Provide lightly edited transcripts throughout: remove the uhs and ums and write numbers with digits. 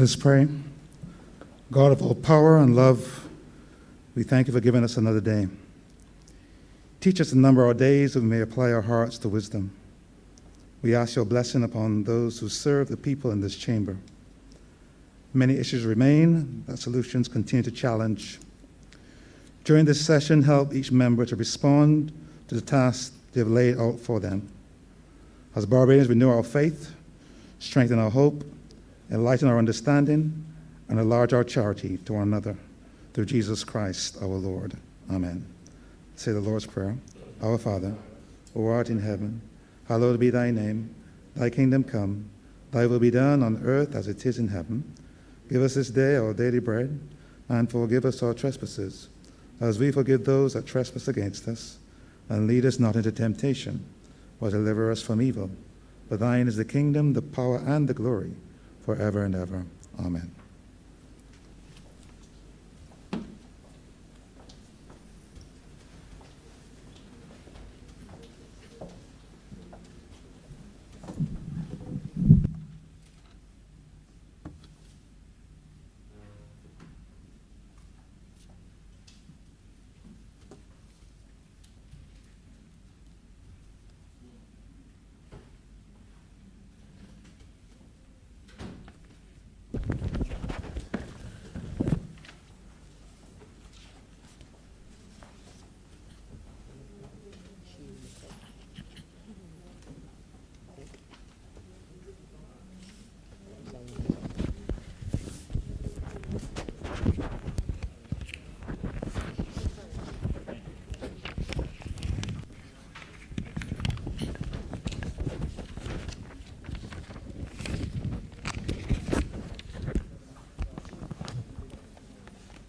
Let us pray. God of all power and love, we thank you for giving us another day. Teach us to number our days that we may apply our hearts to wisdom. We ask your blessing upon those who serve the people in this chamber. Many issues remain that solutions continue to challenge. During this session, help each member to respond to the tasks they have laid out for them. As Barbadians, renew our faith, strengthen our hope, enlighten our understanding, and enlarge our charity to one another. Through Jesus Christ, our Lord. Amen. Say the Lord's Prayer. Our Father, who art in heaven, hallowed be thy name. Thy kingdom come. Thy will be done on earth as it is in heaven. Give us this day our daily bread, and forgive us our trespasses, as we forgive those that trespass against us. And lead us not into temptation, but deliver us from evil. For thine is the kingdom, the power, and the glory, forever and ever. Amen.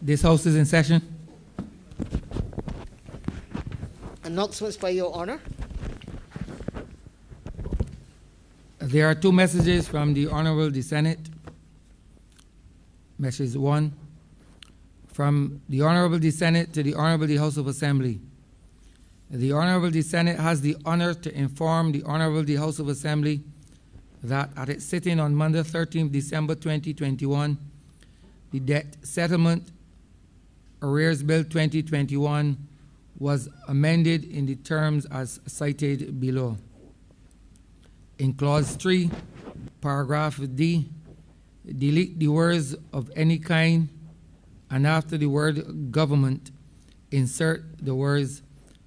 This House is in session. Announcements by Your Honor. There are two messages from the Honourable the Senate. Message 1, from the Honourable the Senate to the Honourable the House of Assembly. The Honourable the Senate has the honour to inform the Honourable the House of Assembly that at its sitting on Monday, 13th December 2021, the Debt Settlement Arrears Bill 2021 was amended in the terms as cited below. In Clause 3, Paragraph D, delete the words of any kind, and after the word government, insert the words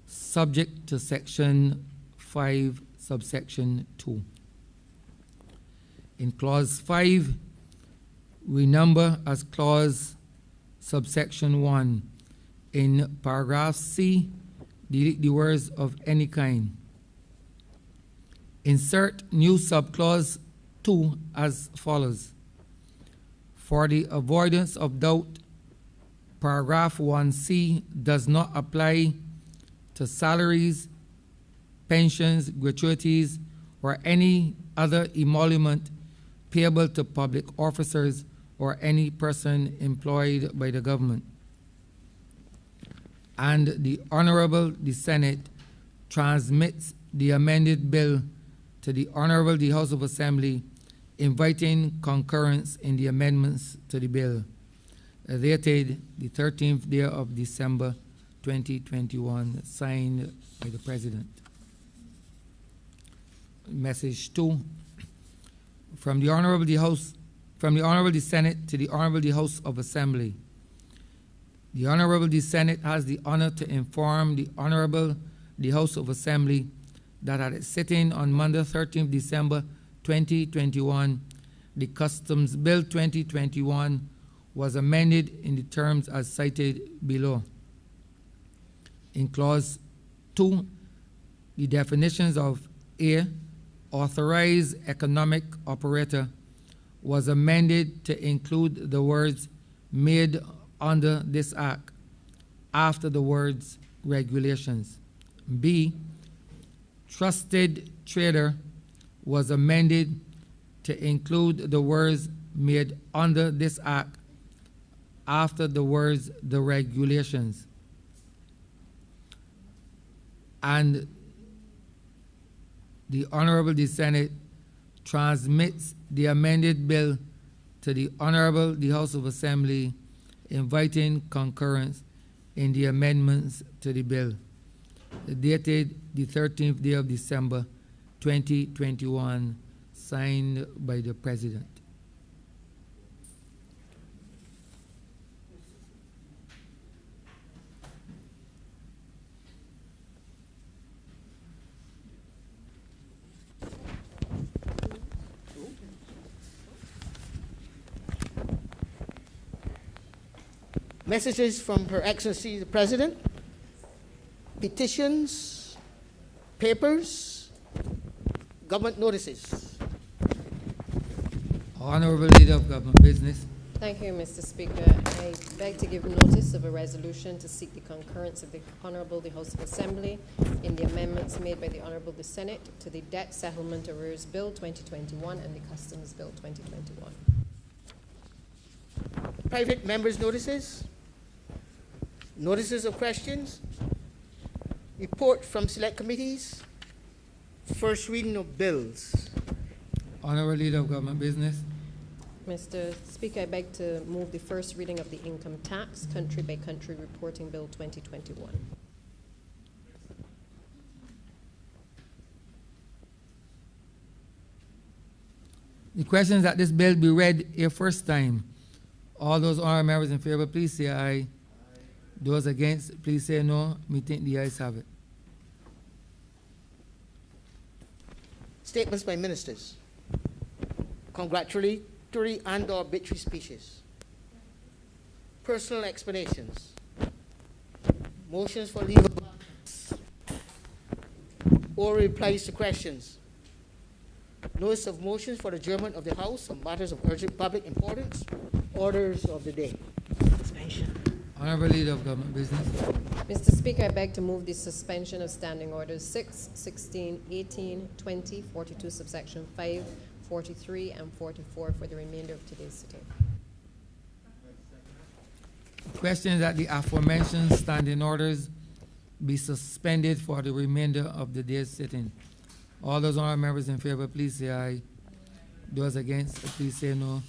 subject to Section 5, subsection 2. In Clause 5, renumber as Clause subsection 1. In Paragraph C, delete the words of any kind. Insert new subclause 2 as follows. For the avoidance of doubt, Paragraph 1C does not apply to salaries, pensions, gratuities, or any other emolument payable to public officers or any person employed by the government. And the Honourable the Senate transmits the amended bill to the Honourable the House of Assembly, inviting concurrence in the amendments to the bill, dated the 13th day of December 2021, signed by the President. Message 2, from the Honourable the Senate to the Honourable the House of Assembly. The Honourable the Senate has the honour to inform the Honourable the House of Assembly that at its sitting on Monday, 13th December 2021, the Customs Bill 2021 was amended in the terms as cited below. In Clause 2, the definitions of A, authorized economic operator, was amended to include the words made under this act after the words regulations. B, trusted trader was amended to include the words made under this act after the words the regulations. And the Honourable the Senate transmits the amended bill to the Honourable the House of Assembly inviting concurrence in the amendments to the bill, dated the 13th day of December 2021, signed by the President. Messages from Her Excellency the President, petitions, papers, government notices. Honourable Leader of Government Business. Thank you, Mr. Speaker. I beg to give notice of a resolution to seek the concurrence of the Honourable the House of Assembly in the amendments made by the Honourable the Senate to the Debt Settlement Arrears Bill 2021 and the Customs Bill 2021. Private members' notices, notices of questions, report from select committees, first reading of bills. Honourable Leader of Government Business. Mr. Speaker, I beg to move the first reading of the Income Tax Country by Country Reporting Bill 2021. The question is that this bill be read a first time. All those honourable members in favour, please say aye. Those against, please say no. Me think the ayes have it. Statements by ministers. Congratulatory and/or obituary speeches. Personal explanations. Motions for leave of absence. Oral replies to questions. Notice of motions for adjournment of the House on matters of urgent public importance. Orders of the day. Suspension. Honourable Leader of Government Business. Mr. Speaker, I beg to move the suspension of Standing Orders 6, 16, 18, 20, 42, subsection 5, 43, and 44 for the remainder of today's sitting. Question is that the aforementioned standing orders be suspended for the remainder of the day's sitting. All those honourable members in favour, please say aye. Those against, please say no.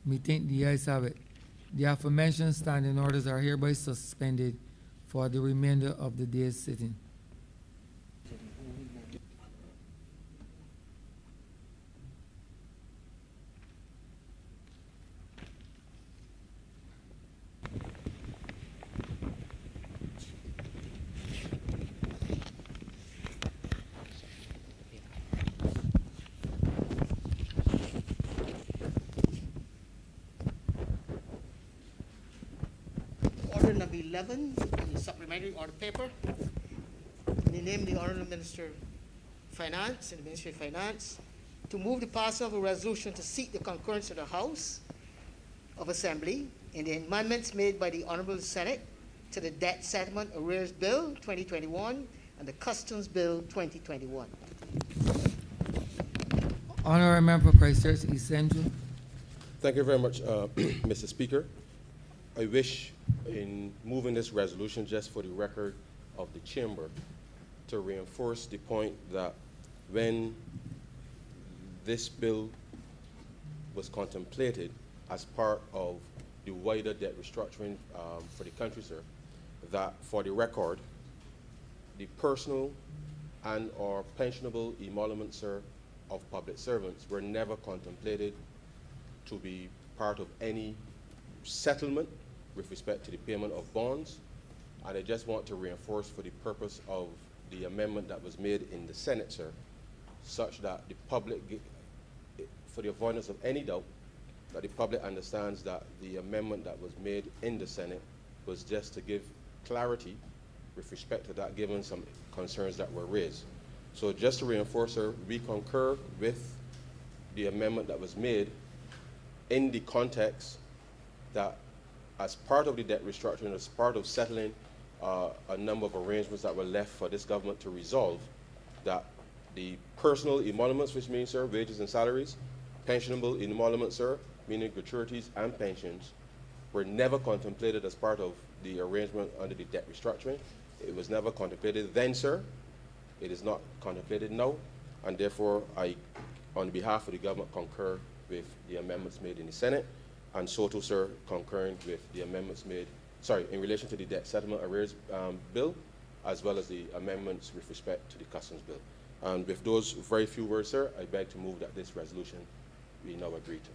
Me think the ayes have it. The aforementioned standing orders are hereby suspended for the remainder of the day's sitting. Order number 11 on the supplementary order paper. In the name of the Honourable Minister of Finance and the Ministry of Finance, to move the passing of a resolution to seek the concurrence of the House of Assembly in the amendments made by the Honourable Senate to the Debt Settlement Arrears Bill 2021 and the Customs Bill 2021. Honourable Member for Christchurch East Central. Thank you very much, Mr. Speaker. I wish, in moving this resolution, just for the record of the Chamber, to reinforce the point that when this bill was contemplated as part of the wider debt restructuring for the country, sir, that for the record, the personal and or pensionable emoluments, sir, of public servants were never contemplated to be part of any settlement with respect to the payment of bonds. And I just want to reinforce, for the purpose of the amendment that was made in the Senate, sir, such that the public, for the avoidance of any doubt, that the public understands that the amendment that was made in the Senate was just to give clarity with respect to that, given some concerns that were raised. So just to reinforce, sir, we concur with the amendment that was made in the context that as part of the debt restructuring, as part of settling a number of arrangements that were left for this government to resolve, that the personal emoluments, which means, sir, wages and salaries, pensionable emoluments, sir, meaning gratuities and pensions, were never contemplated as part of the arrangement under the debt restructuring. It was never contemplated then, sir. It is not contemplated now, and therefore I, on behalf of the government, concur with the amendments made in the Senate, and so too, sir, concurring with the amendments made, in relation to the debt settlement arrears bill, as well as the amendments with respect to the customs bill. And with those very few words, sir, I beg to move that this resolution be now agreed to.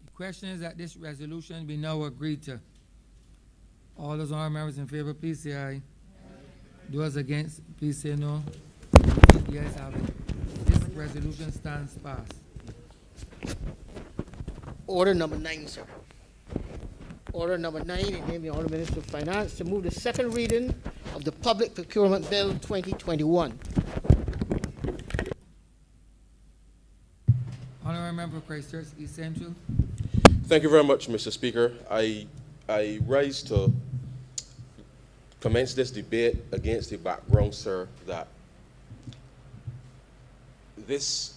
The question is that this resolution be now agreed to. All those honorable members in favor, please say aye. Those against, please say no. The ayes have it. This resolution stands passed. Order number 9, sir. Order number 9, in name of the Honourable Minister of Finance, to move the second reading of the Public Procurement Bill 2021. Honourable Member of Christchurch East Central. Thank you very much, Mr. Speaker. I rise to commence this debate against the background, sir, that this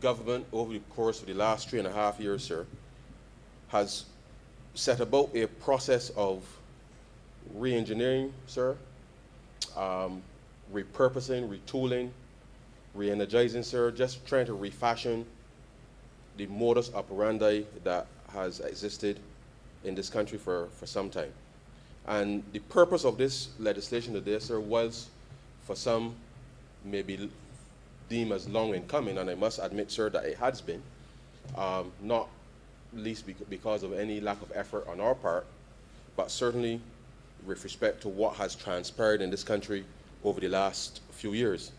government, over the course of the last 3.5 years, sir, has set about a process of re-engineering, sir, repurposing, retooling, re-energizing, sir, just trying to refashion the modus operandi that has existed in this country for some time. And the purpose of this legislation today, sir, was for some maybe deemed as long in coming, and I must admit, sir, that it has been, not least because of any lack of effort on our part, but certainly with respect to what has transpired in this country over the last few years.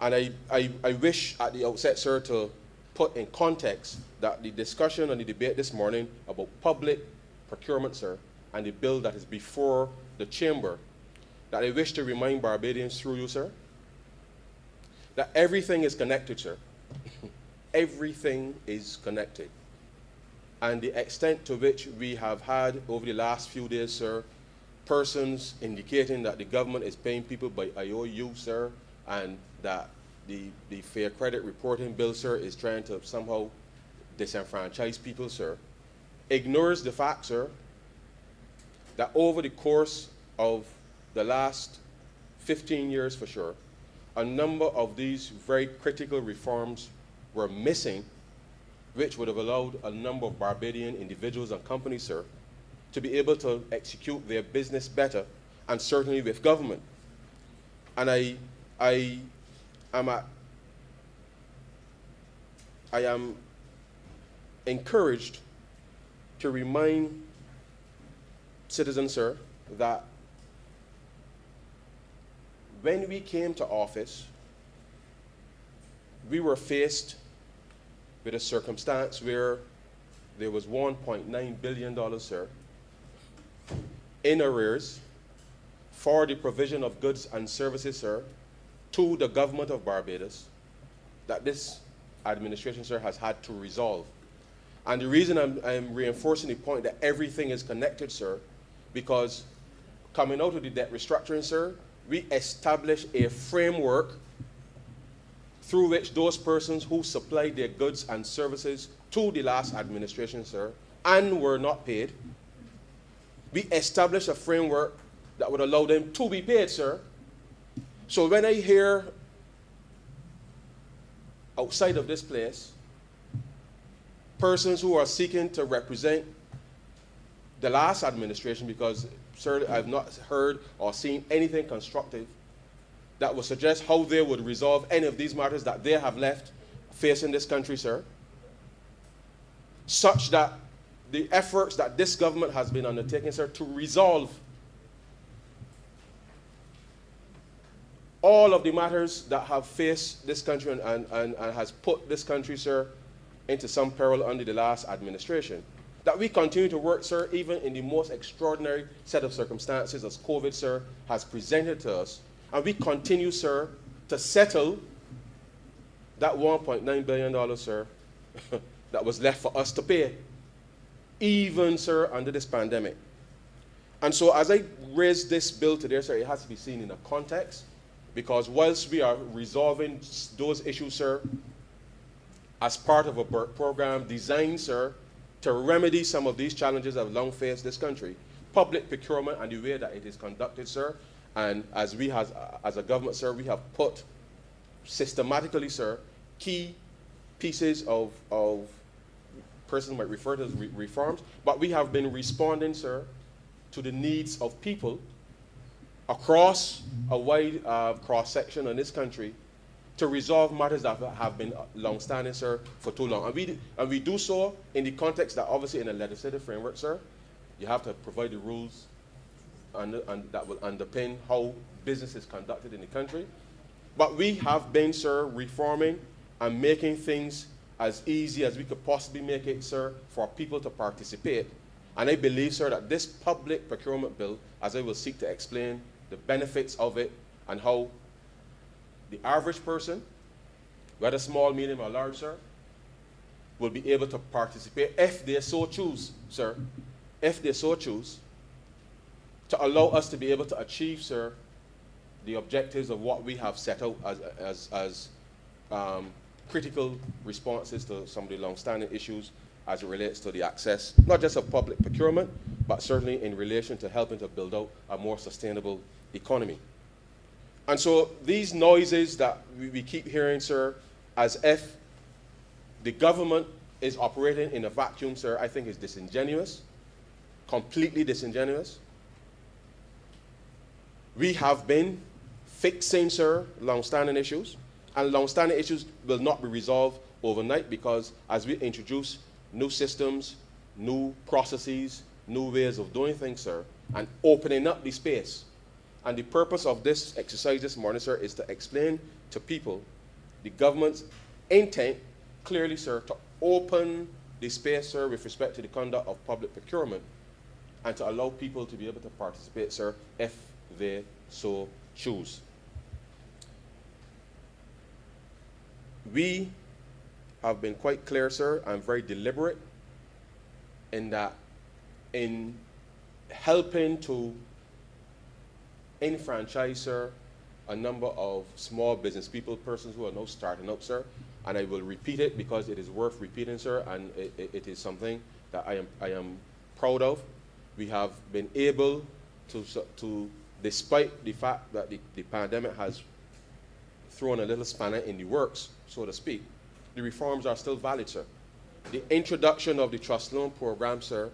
And I wish at the outset, sir, to put in context that the discussion and the debate this morning about public procurement, sir, and the bill that is before the chamber, that I wish to remind Barbadians through you, sir, that everything is connected, sir. Everything is connected. And the extent to which we have had over the last few days, sir, persons indicating that the government is paying people by IOU, sir, and that the Fair Credit Reporting Bill, sir, is trying to somehow disenfranchise people, sir, ignores the fact, sir, that over the course of the last 15 years for sure, a number of these very critical reforms were missing, which would have allowed a number of Barbadian individuals and companies, sir, to be able to execute their business better, and certainly with government. And I am encouraged to remind citizens, sir, that when we came to office, we were faced with a circumstance where there was $1.9 billion, sir, in arrears for the provision of goods and services, sir, to the government of Barbados that this administration, sir, has had to resolve. And the reason I'm reinforcing the point that everything is connected, sir, because coming out of the debt restructuring, sir, we established a framework through which those persons who supplied their goods and services to the last administration, sir, and were not paid, we established a framework that would allow them to be paid, sir. So when I hear outside of this place persons who are seeking to represent the last administration, because, sir, I've not heard or seen anything constructive that would suggest how they would resolve any of these matters that they have left facing this country, sir, such that the efforts that this government has been undertaking, sir, to resolve all of the matters that have faced this country and has put this country, sir, into some peril under the last administration, that we continue to work, sir, even in the most extraordinary set of circumstances as COVID, sir, has presented to us. And we continue, sir, to settle that $1.9 billion, sir, that was left for us to pay, even, sir, under this pandemic. And so as I raise this bill today, sir, it has to be seen in a context, because whilst we are resolving those issues, sir, as part of a program designed, sir, to remedy some of these challenges that have long faced this country, public procurement and the way that it is conducted, sir, and as we have, as a government, sir, we have put systematically, sir, key pieces of person might refer to as reforms, but we have been responding, sir, to the needs of people across a wide cross-section in this country to resolve matters that have been long-standing, sir, for too long. And we do so in the context that obviously in a legislative framework, sir, you have to provide the rules and that will underpin how business is conducted in the country. But we have been, sir, reforming and making things as easy as we could possibly make it, sir, for people to participate. And I believe, sir, that this public procurement bill, as I will seek to explain the benefits of it and how the average person, whether small, medium, or large, sir, will be able to participate if they so choose, sir, if they so choose, to allow us to be able to achieve, sir, the objectives of what we have set out as critical responses to some of the long-standing issues as it relates to the access, not just of public procurement, but certainly in relation to helping to build out a more sustainable economy. And so these noises that we keep hearing, sir, as if the government is operating in a vacuum, sir, I think is disingenuous, completely disingenuous. We have been fixing, sir, long-standing issues, and long-standing issues will not be resolved overnight because as we introduce new systems, new processes, new ways of doing things, sir, and opening up the space. And the purpose of this exercise this morning, sir, is to explain to people the government's intent clearly, sir, to open the space, sir, with respect to the conduct of public procurement and to allow people to be able to participate, sir, if they so choose. We have been quite clear, sir, and very deliberate in that in helping to enfranchise, sir, a number of small business people, persons who are now starting up, sir, and I will repeat it because it is worth repeating, sir, and it is something that I am proud of. We have been able to despite the fact that the pandemic has thrown a little spanner in the works, so to speak, the reforms are still valid, sir. The introduction of the trust loan program, sir,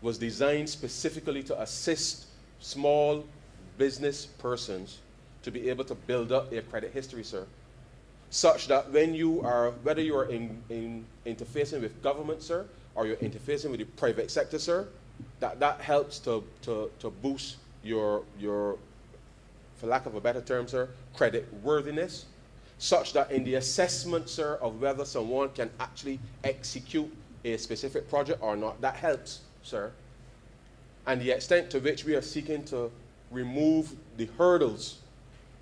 was designed specifically to assist small business persons to be able to build up their credit history, sir, such that when you are, whether you are interfacing with government, sir, or you're interfacing with the private sector, sir, that helps to boost your, for lack of a better term, sir, credit worthiness, such that in the assessment, sir, of whether someone can actually execute a specific project or not, that helps, sir. And the extent to which we are seeking to remove the hurdles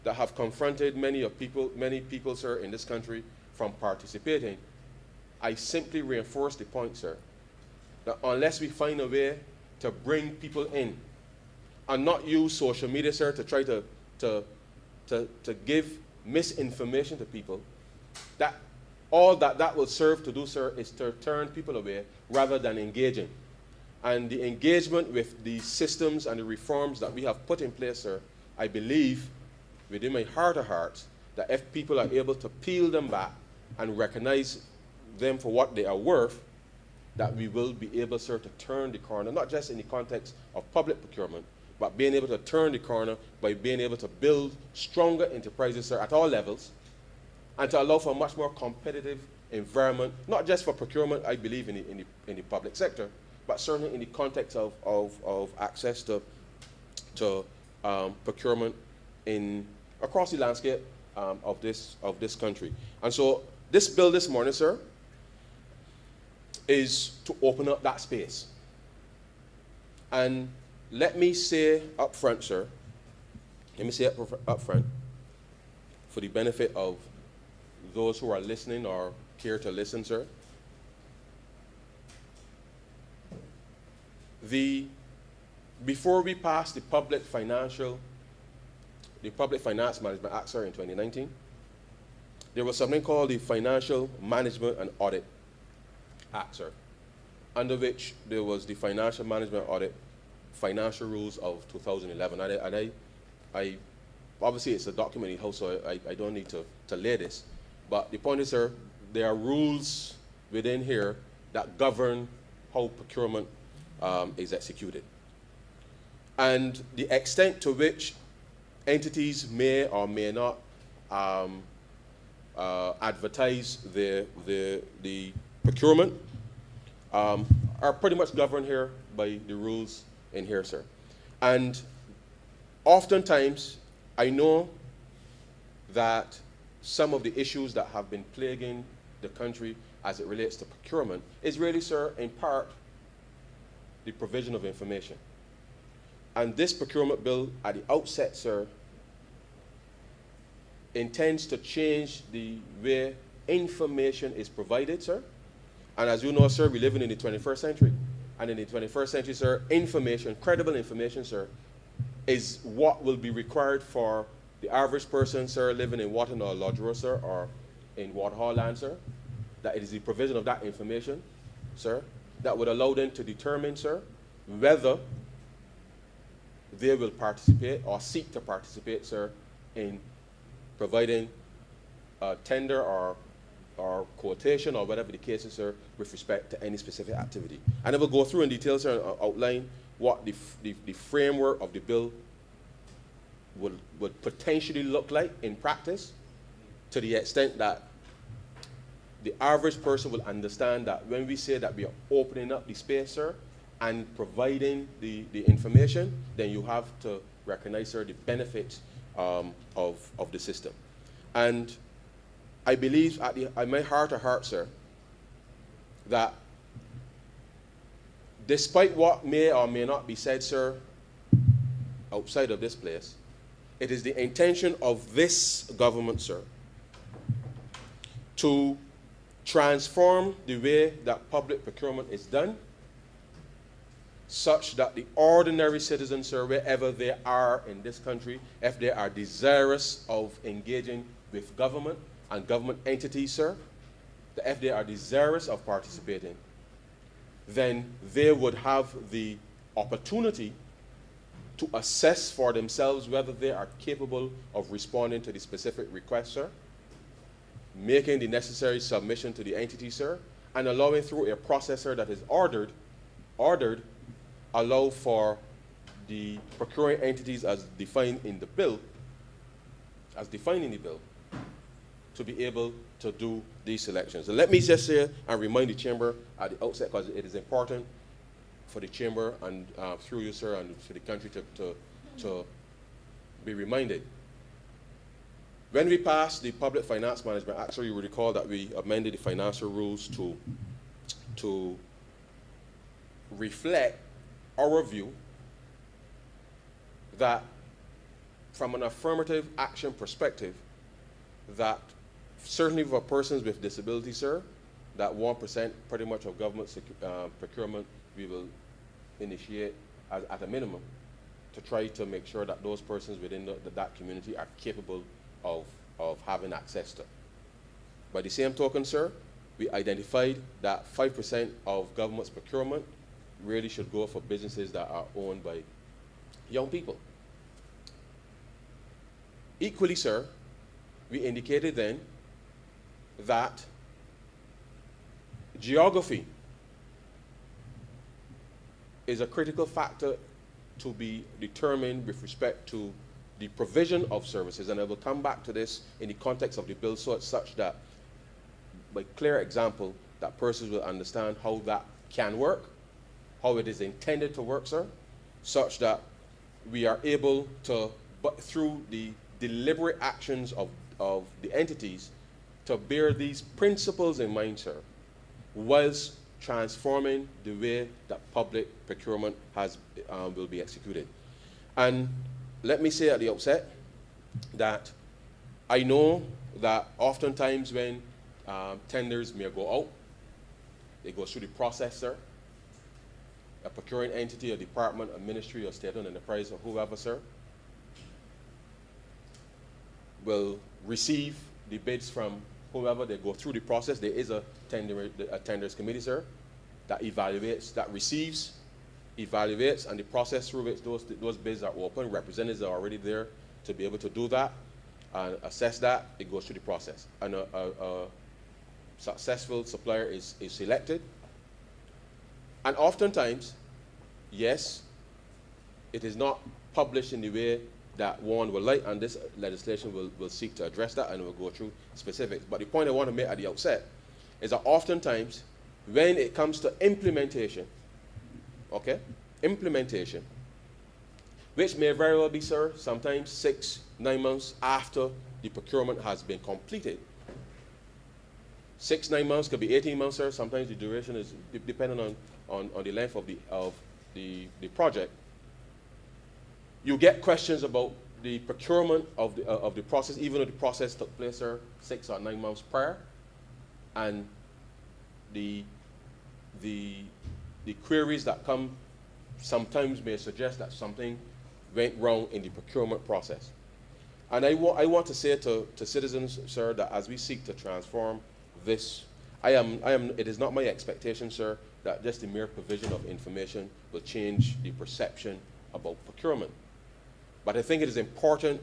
that have confronted many people, sir, in this country from participating, I simply reinforce the point, sir, that unless we find a way to bring people in and not use social media, sir, to try to give misinformation to people, that all that will serve to do, sir, is to turn people away rather than engaging. And the engagement with the systems and the reforms that we have put in place, sir, I believe within my heart of hearts that if people are able to peel them back and recognize them for what they are worth, that we will be able, sir, to turn the corner, not just in the context of public procurement, but being able to turn the corner by being able to build stronger enterprises, sir, at all levels, and to allow for a much more competitive environment, not just for procurement, I believe, in the public sector, but certainly in the context of access to procurement across the landscape of this country. And so this bill this morning, sir, is to open up that space. And let me say up front, sir, up front, for the benefit of those who are listening or care to listen, sir, before we passed the Public Finance Management Act, sir, in 2019, there was something called the Financial Management and Audit Act, sir, under which there was the Financial Management Audit Financial Rules of 2011. And I obviously it's a document in the House, so I don't need to lay this. But the point is, sir, there are rules within here that govern how procurement is executed. And the extent to which entities may or may not advertise the procurement are pretty much governed here by the rules in here, sir. And oftentimes, I know that some of the issues that have been plaguing the country as it relates to procurement is really, sir, in part, the provision of information. And this procurement bill, at the outset, sir, intends to change the way information is provided, sir. And as you know, sir, we live in the 21st century. And in the 21st century, sir, information, credible information, sir, is what will be required for the average person, sir, living in Wharton or Lodge Road, sir, or in Waterhall land, sir. That it is the provision of that information, sir, that would allow them to determine, sir, whether they will participate or seek to participate, sir, in providing a tender or quotation or whatever the case is, sir, with respect to any specific activity. And I will go through in detail, sir, and outline what the framework of the bill would potentially look like in practice, to the extent that the average person will understand that when we say that we are opening up the space, sir, and providing the information, then you have to recognize, sir, the benefits of the system. And I believe at my heart of heart, sir, that despite what may or may not be said, sir, outside of this place, it is the intention of this government, sir, to transform the way that public procurement is done, such that the ordinary citizens, sir, wherever they are in this country, if they are desirous of engaging with government and government entities, sir, that if they are desirous of participating, then they would have the opportunity to assess for themselves whether they are capable of responding to the specific request, sir, making the necessary submission to the entity, sir, and allowing through a processor that is ordered, allow for the procuring entities as defined in the bill, to be able to do these selections. And let me just say and remind the chamber at the outset, because it is important for the chamber and through you, sir, and for the country to be reminded. When we passed the Public Finance Management Act, so you will recall that we amended the financial rules to reflect our view that from an affirmative action perspective, that certainly for persons with disabilities, sir, that 1% pretty much of government procurement we will initiate at a minimum to try to make sure that those persons within that community are capable of having access to. By the same token, sir, we identified that 5% of government's procurement really should go for businesses that are owned by young people. Equally, sir, we indicated then that geography is a critical factor to be determined with respect to the provision of services, and I will come back to this in the context of the bill, so it's such that, by clear example, that persons will understand how that can work, how it is intended to work, sir, such that we are able to, but through the deliberate actions of the entities, to bear these principles in mind, sir, whilst transforming the way that public procurement will be executed. And let me say at the outset that I know that oftentimes when tenders may go out, they go through the process, sir. A procuring entity, a department, a ministry, or state-owned enterprise, or whoever, sir, will receive the bids from whoever. They go through the process. There is a tenders committee, sir, that evaluates, that receives, evaluates, and the process through which those bids are open. Representatives are already there to be able to do that and assess that, it goes through the process. And a successful supplier is selected. And oftentimes, yes, it is not published in the way that one would like, and this legislation will seek to address that, and we'll go through specifics. But the point I want to make at the outset is that oftentimes, when it comes to implementation, okay, implementation, which may very well be, sir, sometimes 6, 9 months after the procurement has been completed. 6, 9 months, could be 18 months, sir. Sometimes the duration is depending on the length of the project. You get questions about the procurement of the process, even though the process took place, sir, 6 or 9 months prior, and the queries that come sometimes may suggest that something went wrong in the procurement process. And I want to say to citizens, sir, that as we seek to transform this, it is not my expectation, sir, that just the mere provision of information will change the perception about procurement. But I think it is important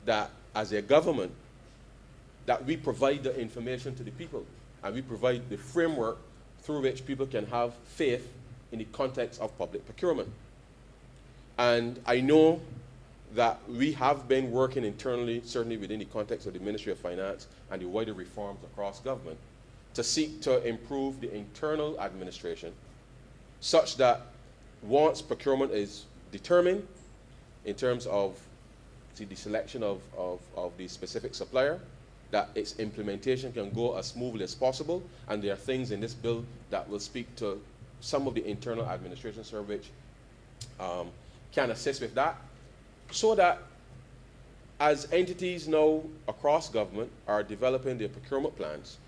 that as a government, that we provide the information to the people, and we provide the framework through which people can have faith in the context of public procurement. And I know that we have been working internally, certainly within the context of the Ministry of Finance and the wider reforms across government, to seek to improve the internal administration such that once procurement is determined in terms of the selection of the specific supplier, that its implementation can go as smoothly as possible. And there are things in this bill that will speak to some of the internal administration, sir, which can assist with that, so that as entities now across government are developing their procurement plans,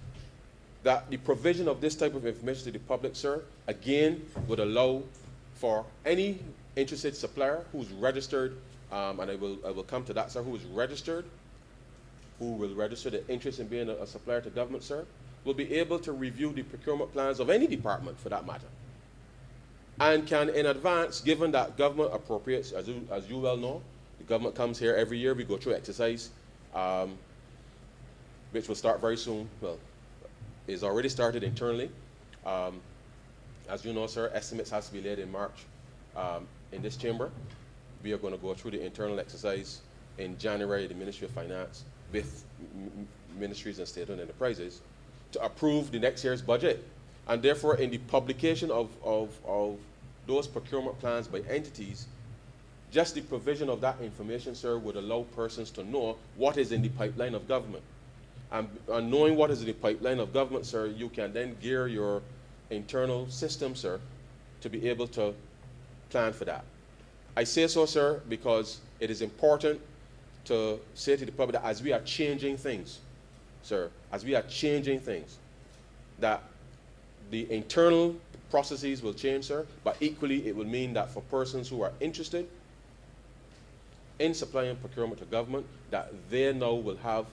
that the provision of this type of information to the public, sir, again, would allow for any interested supplier who's registered, and I will come to that, sir, who is registered, who will register the interest in being a supplier to government, sir, will be able to review the procurement plans of any department for that matter. And can, in advance, given that government appropriates, as you well know, the government comes here every year, we go through exercise, which will start very soon. Well, is already started internally. As you know, sir, estimates has to be laid in March in this chamber. We are going to go through the internal exercise in January, the Ministry of Finance, with ministries and state-owned enterprises, to approve the next year's budget. And therefore, in the publication of those procurement plans by entities, just the provision of that information, sir, would allow persons to know what is in the pipeline of government. And knowing what is in the pipeline of government, sir, you can then gear your internal system, sir, to be able to plan for that. I say so, sir, because it is important to say to the public that as we are changing things, sir, as we are changing things, that the internal processes will change, sir, but equally it will mean that for persons who are interested in supplying procurement to government, that they now will have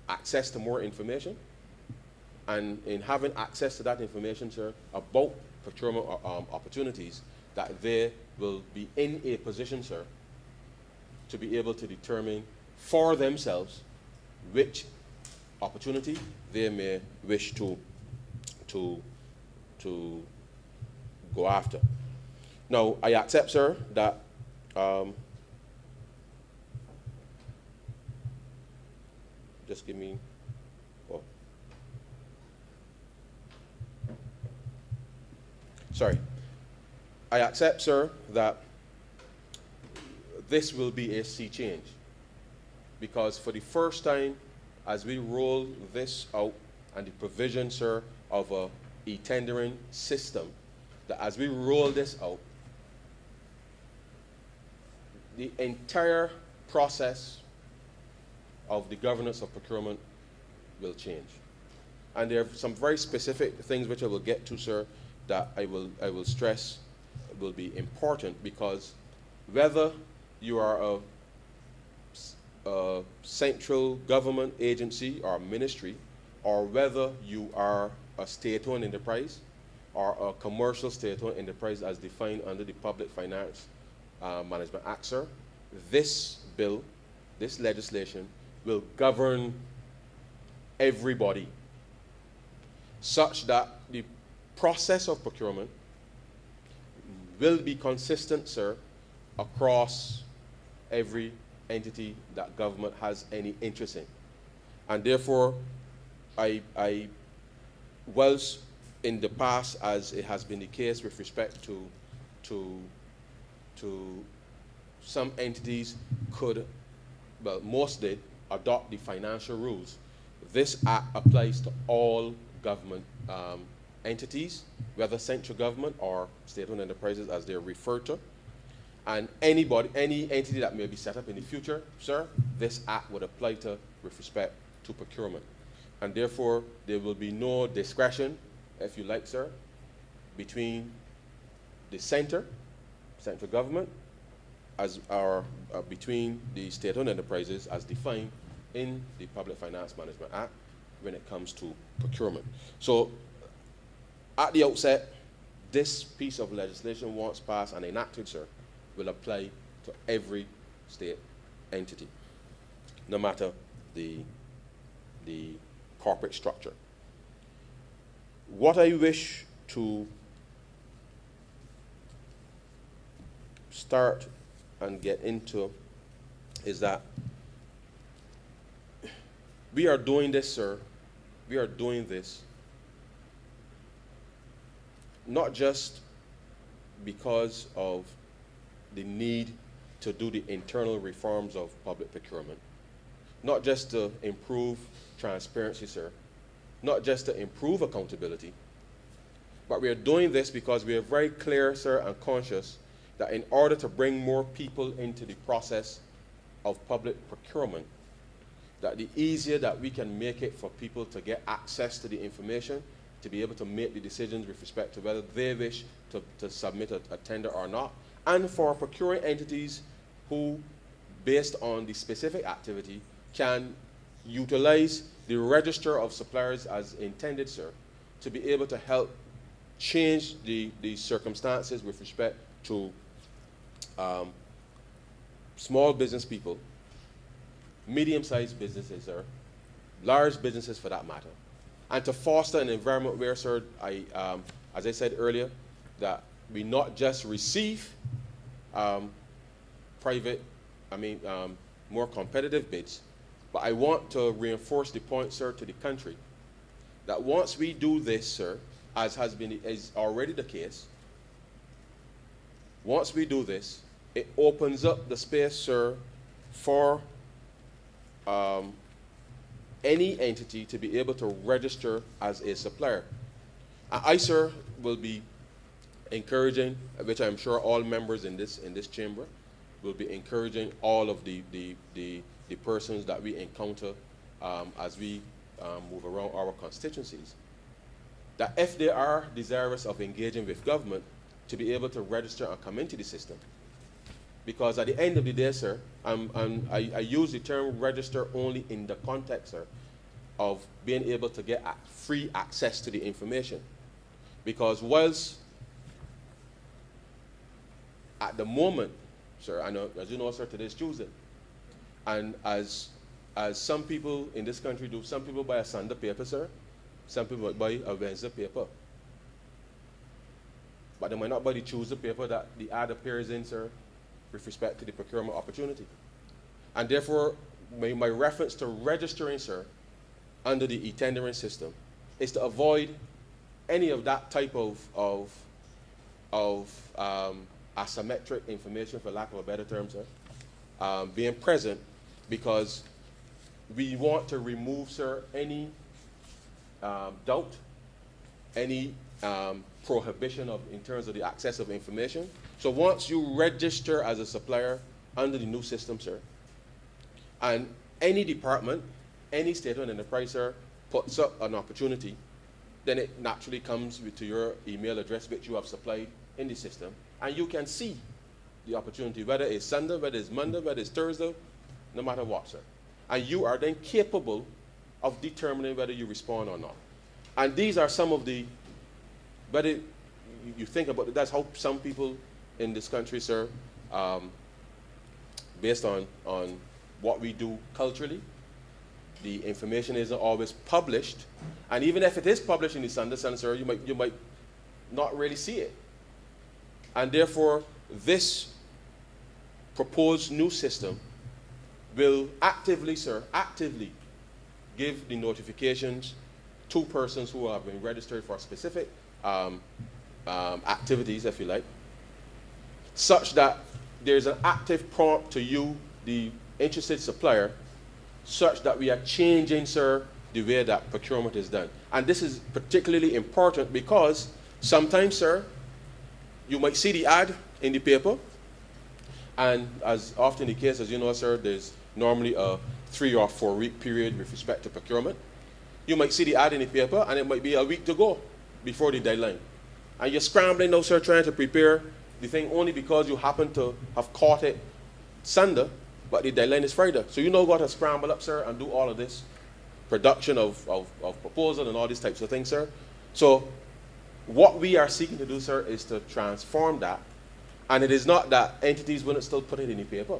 access to more information, and in having access to that information, sir, about procurement opportunities, that they will be in a position, sir, to be able to determine for themselves which opportunity they may wish to go after. Now, I accept, sir, that just give me, oh. Sorry. I accept, sir, that this will be a sea change, because for the first time, as we roll this out and the provision, sir, of a e-tendering system, that as we roll this out, the entire process of the governance of procurement will change. And there are some very specific things which I will get to, sir, that I will stress will be important, because whether you are a central government agency or ministry, or whether you are a state-owned enterprise or a commercial state-owned enterprise as defined under the Public Finance Management Act, sir, this bill this legislation will govern everybody, such that the process of procurement will be consistent, sir, across every entity that government has any interest in. And therefore, I whilst in the past, as it has been the case with respect to some entities could, well, most did, adopt the financial rules. This act applies to all government entities, whether central government or state-owned enterprises as they're referred to. And any entity that may be set up in the future, sir, this act would apply to with respect to procurement. And therefore, there will be no discretion, if you like, sir, between the central government, between the state-owned enterprises as defined in the Public Finance Management Act when it comes to procurement. So, at the outset, this piece of legislation, once passed and enacted, sir, will apply to every state entity, no matter the corporate structure. What I wish to start and get into is that we are doing this, sir. We are doing this not just because of the need to do the internal reforms of public procurement, not just to improve transparency, sir, not just to improve accountability, but we are doing this because we are very clear, sir, and conscious that in order to bring more people into the process of public procurement, that the easier that we can make it for people to get access to the information, to be able to make the decisions with respect to whether they wish to submit a tender or not, and for procuring entities who, based on the specific activity, can utilize the register of suppliers as intended, sir, to be able to help change the circumstances with respect to small business people, medium-sized businesses, sir, large businesses for that matter, and to foster an environment where, sir, as I said earlier, that we not just receive more competitive bids, but I want to reinforce the point, sir, to the country, that once we do this, sir, as is already the case, once we do this, it opens up the space, sir, for any entity to be able to register as a supplier. I, sir, will be encouraging, which I'm sure all members in this chamber will be encouraging all of the persons that we encounter as we move around our constituencies, that if they are desirous of engaging with government, to be able to register and come into the system. Because at the end of the day, sir, I use the term register only in the context, sir, of being able to get free access to the information. Because whilst at the moment, sir, I know, as you know, sir, today is Tuesday, and as some people in this country do, some people buy a Sunday paper, sir, some people buy a Wednesday paper. But they might not buy the Tuesday paper that the ad appears in, sir, with respect to the procurement opportunity. And therefore, my reference to registering, sir, under the e-tendering system is to avoid any of that type of asymmetric information, for lack of a better term, sir, being present, because we want to remove, sir, any doubt, any prohibition in terms of the access of information. So once you register as a supplier under the new system, sir, and any department, any state-owned enterprise, sir, puts up an opportunity, then it naturally comes to your email address which you have supplied in the system, and you can see the opportunity, whether it's Sunday, whether it's Monday, whether it's Thursday, no matter what, sir. And you are then capable of determining whether you respond or not. And these are some of the, whether you think about it, that's how some people in this country, sir, based on what we do culturally. The information isn't always published, and even if it is published in the Sunday Sun, sir, you might not really see it. And therefore, this proposed new system will actively give the notifications to persons who have been registered for specific activities, if you like, such that there's an active prompt to you, the interested supplier, such that we are changing, sir, the way that procurement is done. And this is particularly important because sometimes, sir, you might see the ad in the paper, and as often the case, as you know, sir, there's normally a 3 or 4 week period with respect to procurement. You might see the ad in the paper, and it might be a week to go before the deadline. And you're scrambling now, sir, trying to prepare the thing only because you happen to have caught it Sunday, but the deadline is Friday. So you know got to scramble up, sir, and do all of this production of proposal and all these types of things, sir. So what we are seeking to do, sir, is to transform that. And it is not that entities wouldn't still put it in the paper,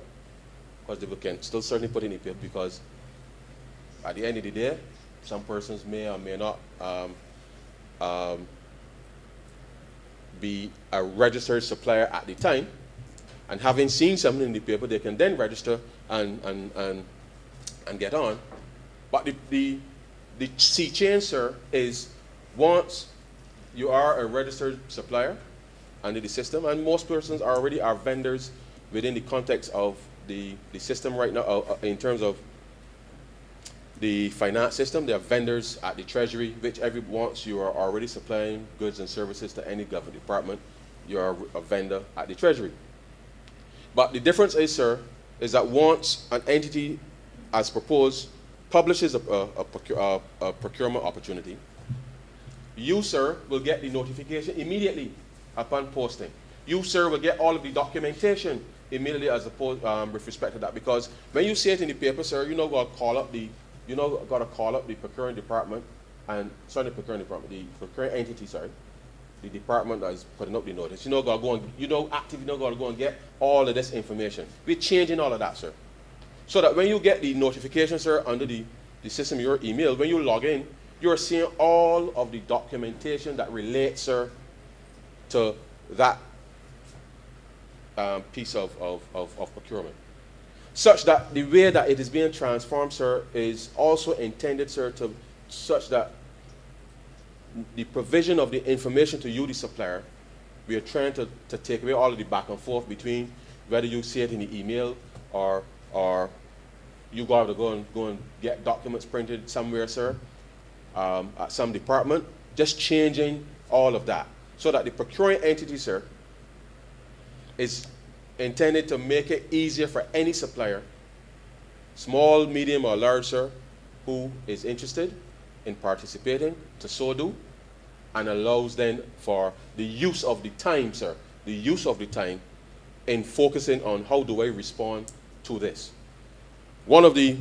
because they can still certainly put it in the paper, because at the end of the day, some persons may or may not be a registered supplier at the time, and having seen something in the paper, they can then register and get on. But the sea change, sir, is once you are a registered supplier under the system, and most persons already are vendors within the context of the system right now, in terms of the finance system. They are vendors at the Treasury, which once you are already supplying goods and services to any government department, you are a vendor at the Treasury. But the difference is, sir, is that once an entity, as proposed, publishes a procurement opportunity, you, sir, will get the notification immediately upon posting. You, sir, will get all of the documentation immediately as opposed with respect to that, because when you see it in the paper, sir, you know got to call up the procuring department, and sorry, the procuring entity, sorry, the department that is putting up the notice. You know got to go and got to go and get all of this information. We're changing all of that, sir, so that when you get the notification, sir, under the system, your email, when you log in, you're seeing all of the documentation that relates, sir, to that piece of procurement, such that the way that it is being transformed, sir, is also intended, sir, to such that the provision of the information to you, the supplier, we are trying to take away all of the back and forth between whether you see it in the email or you got to go and get documents printed somewhere, sir, at some department. Just changing all of that so that the procuring entity, sir, is intended to make it easier for any supplier, small, medium, or large, sir, who is interested in participating to so do, and allows then for the use of the time, sir, the use of the time in focusing on how do I respond to this. One of the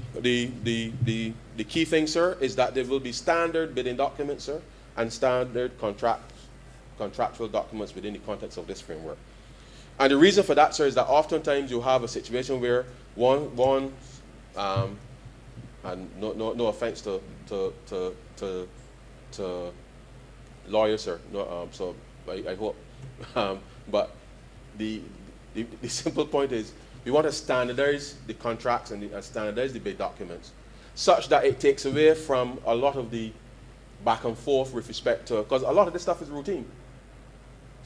key things, sir, is that there will be standard bidding documents, sir, and standard contractual documents within the context of this framework. And the reason for that, sir, is that oftentimes you have a situation where and no offense to lawyers, sir. No, so I hope, but the simple point is we want to standardize the contracts and standardize the bid documents, such that it takes away from a lot of the back and forth with respect to, because a lot of this stuff is routine.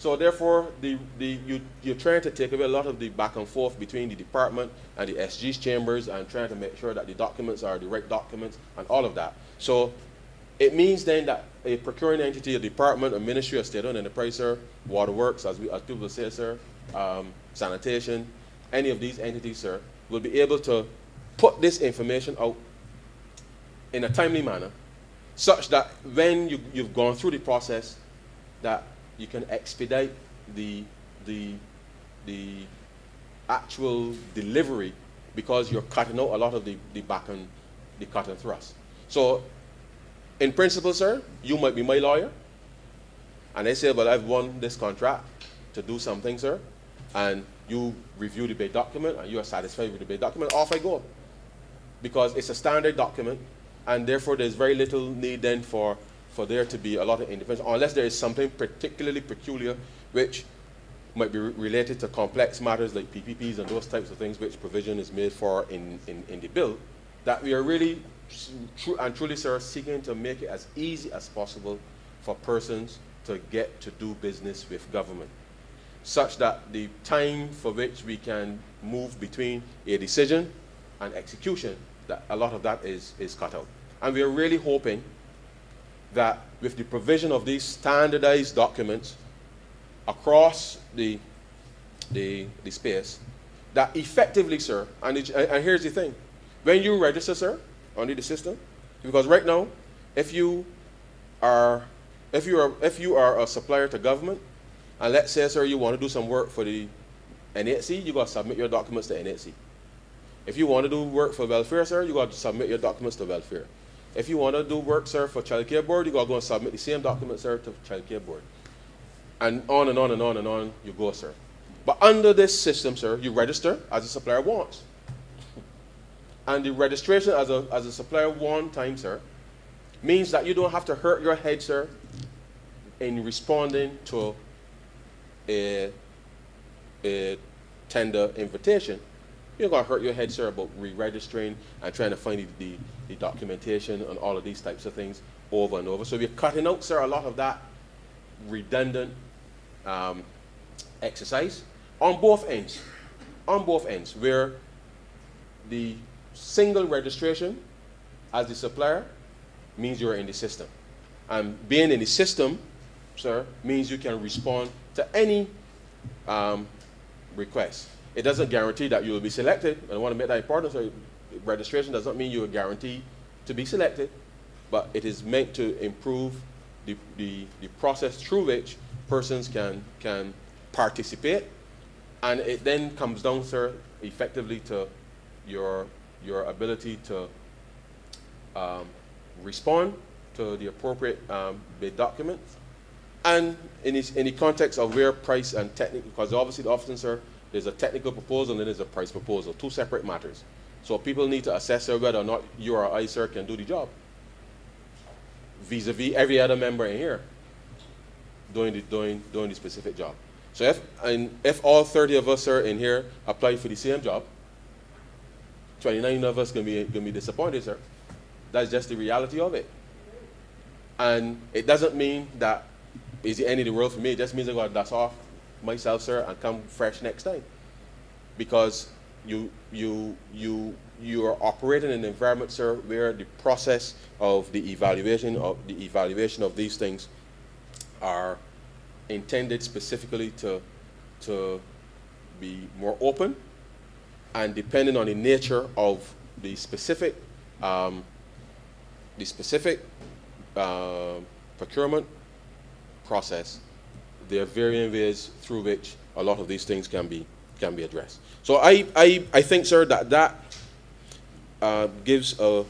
So therefore, you're trying to take away a lot of the back and forth between the department and the SG's chambers, and trying to make sure that the documents are the right documents and all of that. So it means then that a procuring entity, a department, a ministry, a state-owned enterprise, sir, waterworks, as people say, sir, sanitation, any of these entities, sir, will be able to put this information out in a timely manner, such that when you've gone through the process, that you can expedite the actual delivery, because you're cutting out a lot of the back and the cut and thrust. So in principle, sir, you might be my lawyer, and they say, well, I've won this contract to do something, sir, and you review the bid document and you are satisfied with the bid document, off I go. because it's a standard document, and therefore there's very little need then for there to be a lot of independence, unless there is something particularly peculiar which might be related to complex matters like PPPs and those types of things which provision is made for in the bill, that we are really truly, sir, seeking to make it as easy as possible for persons to get to do business with government, such that the time for which we can move between a decision and execution, that a lot of that is cut out. And we are really hoping that with the provision of these standardized documents across the space, that effectively, sir, and here's the thing, when you register, sir, under the system, because right now, if you are a supplier to government, and let's say, sir, you want to do some work for the NHC, you got to submit your documents to NHC. If you want to do work for welfare, sir, you got to submit your documents to welfare. If you want to do work, sir, for child care board, you got to go and submit the same documents, sir, to child care board. And on and on and on and on you go, sir. But under this system, sir, you register as a supplier wants. And the registration as a supplier one time, sir, means that you don't have to hurt your head, sir, in responding to a tender invitation. You're going to hurt your head, sir, about re-registering and trying to find the documentation and all of these types of things over and over. So we're cutting out, sir, a lot of that redundant exercise on both ends, where the single registration as the supplier means you're in the system. And being in the system, sir, means you can respond to any request. It doesn't guarantee that you will be selected. And I want to make that important. So registration does not mean you are guaranteed to be selected, but it is meant to improve the process through which persons can participate. And it then comes down, sir, effectively to your ability to respond to the appropriate bid document. And in the context of where price and technical, because obviously often, sir, there's a technical proposal and then there's a price proposal, two separate matters. So people need to assess, sir, whether or not you or I, sir, can do the job vis-a-vis every other member in here doing the specific job. So if all 30 of us, sir, in here apply for the same job, 29 of us can be disappointed, sir. That's just the reality of it. And it doesn't mean that it's the end of the world for me. It just means I got to dust off myself, sir, and come fresh next time. Because you are operating in an environment, sir, where the process of the evaluation of these things are intended specifically to be more open, and depending on the nature of the specific procurement process, there are varying ways through which a lot of these things can be addressed. So I think, sir, that gives a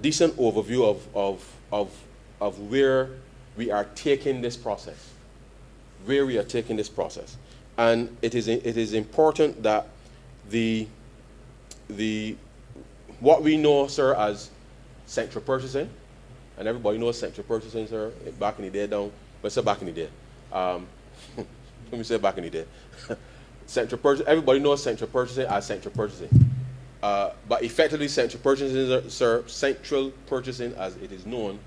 decent overview of where we are taking this process, and it is important that what we know, sir, as central purchasing, and everybody knows central purchasing, sir, back in the day down, let's say back in the day. Let me say back in the day. Everybody knows central purchasing as central purchasing. But effectively, central purchasing, sir, central purchasing as it is known,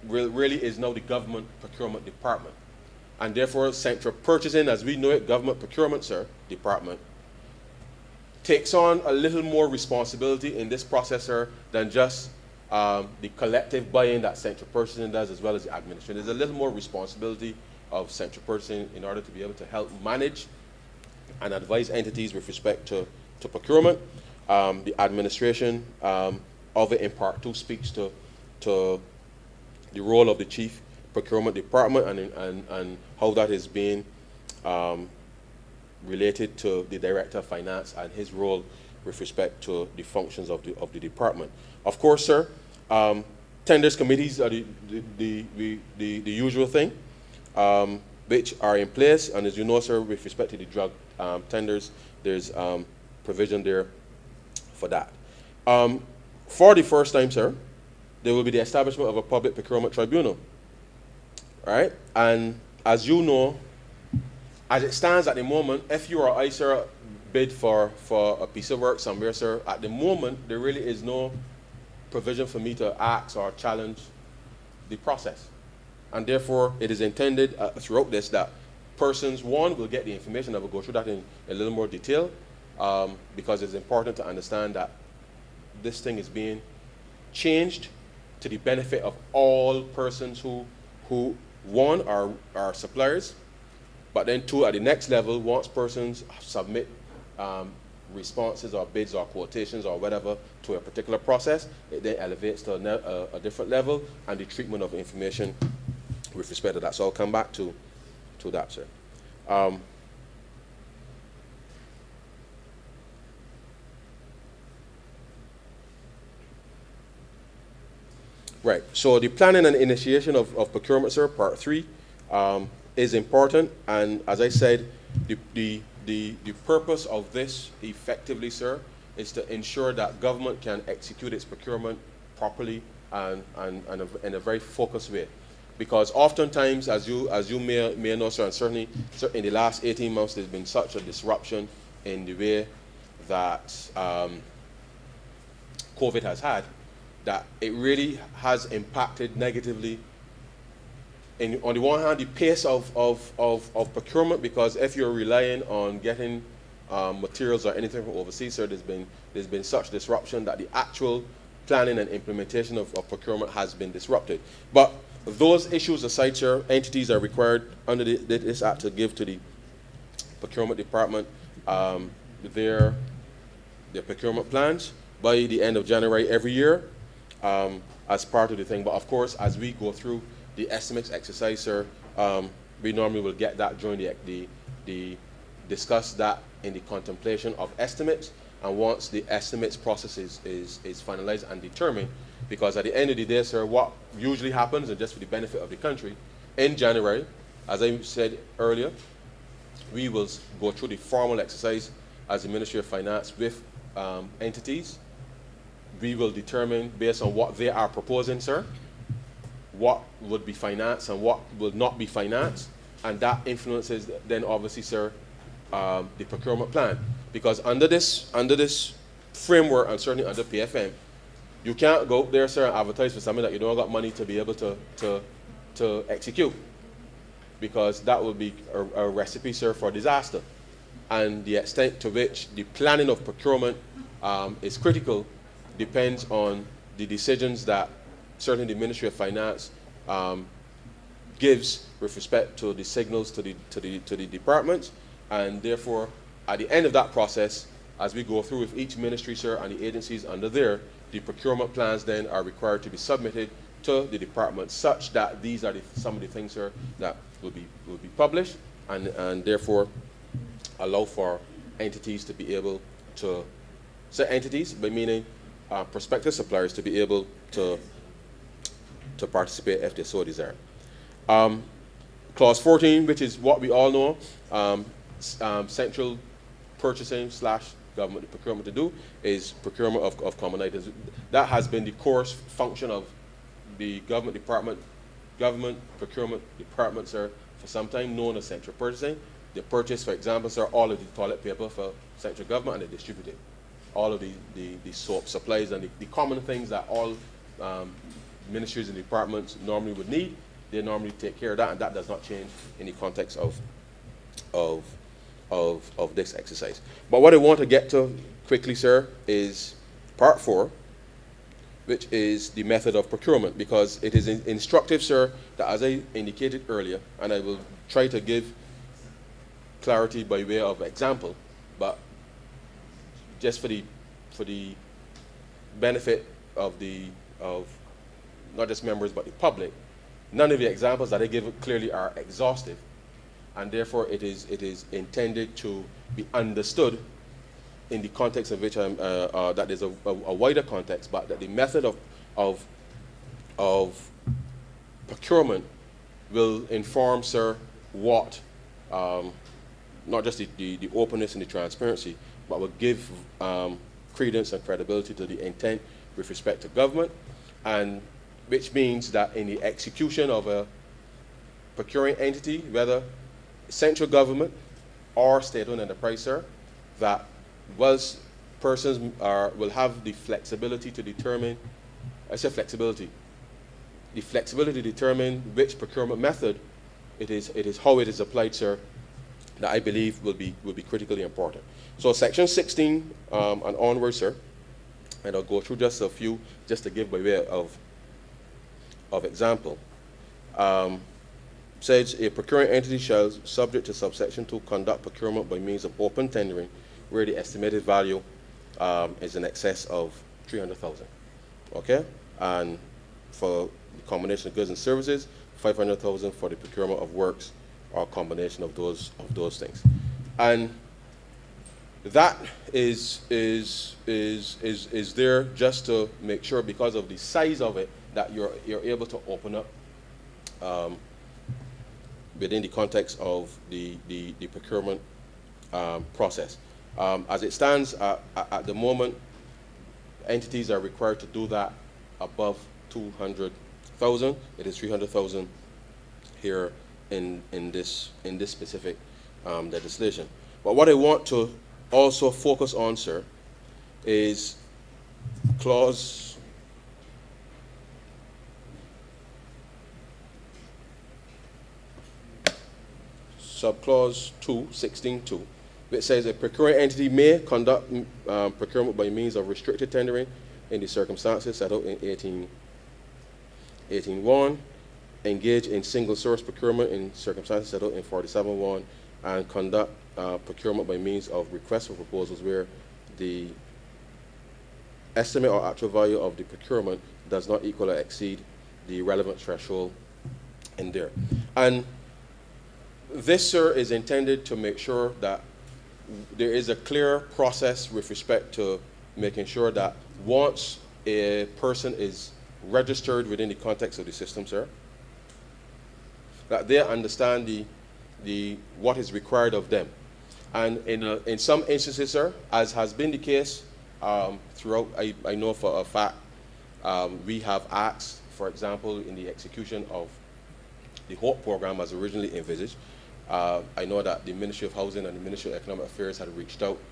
really is now the government procurement department. And therefore, central purchasing, as we know it, government procurement, sir, department, takes on a little more responsibility in this process, sir, than just the collective buy-in that central purchasing does, as well as the administration. There's a little more responsibility of central purchasing in order to be able to help manage and advise entities with respect to procurement. The administration of it in part two speaks to the role of the chief procurement department and how that is being related to the director of finance and his role with respect to the functions of the department. Of course, sir, tenders committees are the usual thing, which are in place. And as you know, sir, with respect to the drug tenders, there's provision there for that. For the first time, sir, there will be the establishment of a public procurement tribunal. All right? And as you know, as it stands at the moment, if you or I, sir, bid for a piece of work somewhere, sir, at the moment, there really is no provision for me to ask or challenge the process. And therefore, it is intended throughout this that persons, one, will get the information. I will go through that in a little more detail because it's important to understand that this thing is being changed to the benefit of all persons who one, are suppliers, but then two, at the next level, once persons submit responses or bids or quotations or whatever to a particular process, it then elevates to a different level, and the treatment of information with respect to that. So I'll come back to that, sir. Right, so the planning and initiation of procurement, sir, part 3, is important, and as I said, the purpose of this effectively, sir, is to ensure that government can execute its procurement properly and in a very focused way. Because oftentimes, as you may know, sir, and certainly in the last 18 months, there's been such a disruption in the way that COVID has had, that it really has impacted negatively on the one hand, the pace of procurement, because if you're relying on getting materials or anything from overseas, sir, there's been such disruption that the actual planning and implementation of procurement has been disrupted. But those issues aside, sir, entities are required under this act to give to the procurement department their procurement plans by the end of January every year as part of the thing. But of course, as we go through the estimates exercise, sir, we normally will get that during the discuss that in the contemplation of estimates, and once the estimates process is finalized and determined, because at the end of the day, sir, what usually happens, and just for the benefit of the country, in January, as I said earlier, we will go through the formal exercise as the Ministry of Finance with entities. We will determine, based on what they are proposing, sir, what would be financed and what will not be financed, and that influences then obviously, sir, the procurement plan. Because under this framework, and certainly under PFM, you can't go out there, sir, and advertise for something that you don't got money to be able to execute, because that would be a recipe, sir, for disaster. And the extent to which the planning of procurement is critical depends on the decisions that certainly the Ministry of Finance gives with respect to the signals to the departments, and therefore at the end of that process, as we go through with each ministry, sir, and the agencies under there, the procurement plans then are required to be submitted to the department, such that these are some of the things, sir, that will be published, and therefore allow for entities to be able to, so entities, by meaning prospective suppliers, to be able to participate if they so desire. Clause 14, which is what we all know, central purchasing / government procurement to do, is procurement of common items. That has been the core function of the government procurement department, sir, for some time, known as central purchasing. They purchase, for example, sir, all of the toilet paper for central government, and they distribute it. All of the soap supplies and the common things that all ministries and departments normally would need, they normally take care of that, and that does not change in the context of this exercise. But what I want to get to quickly, sir, is part 4, which is the method of procurement, because it is instructive, sir, that as I indicated earlier, and I will try to give clarity by way of example, but just for the benefit of not just members but the public, none of the examples that I give clearly are exhaustive, and therefore it is intended to be understood in the context of which that is a wider context, but that the method of procurement will inform, sir, what not just the openness and the transparency, but will give credence and credibility to the intent with respect to government, and which means that in the execution of a procuring entity, whether central government or state-owned enterprise, sir, that persons will have the flexibility to determine, I say flexibility, the flexibility to determine which procurement method it is how it is applied, sir, that I believe will be critically important. So section 16 and onward, sir, and I'll go through just a few, just to give by way of example. Says a procuring entity shall, subject to subsection 2, conduct procurement by means of open tendering, where the estimated value is in excess of 300,000. Okay, and for the combination of goods and services, 500,000 for the procurement of works, or a combination of those things. And that is there just to make sure, because of the size of it, that you're able to open up within the context of the procurement process. As it stands at the moment, entities are required to do that above 200,000. It is 300,000 here in this specific legislation. But what I want to also focus on, sir, is subclause 2, 16.2, which says a procuring entity may conduct procurement by means of restricted tendering in the circumstances set out in 18.1, engage in single source procurement in circumstances set out in 47.1, and conduct procurement by means of requests for proposals where the estimate or actual value of the procurement does not equal or exceed the relevant threshold in there. And this, sir, is intended to make sure that there is a clear process with respect to making sure that once a person is registered within the context of the system, sir, that they understand what is required of them. And in some instances, sir, as has been the case throughout, I know for a fact, we have asked, for example, in the execution of the HOPE program as originally envisaged, I know that the Ministry of Housing and the Ministry of Economic Affairs had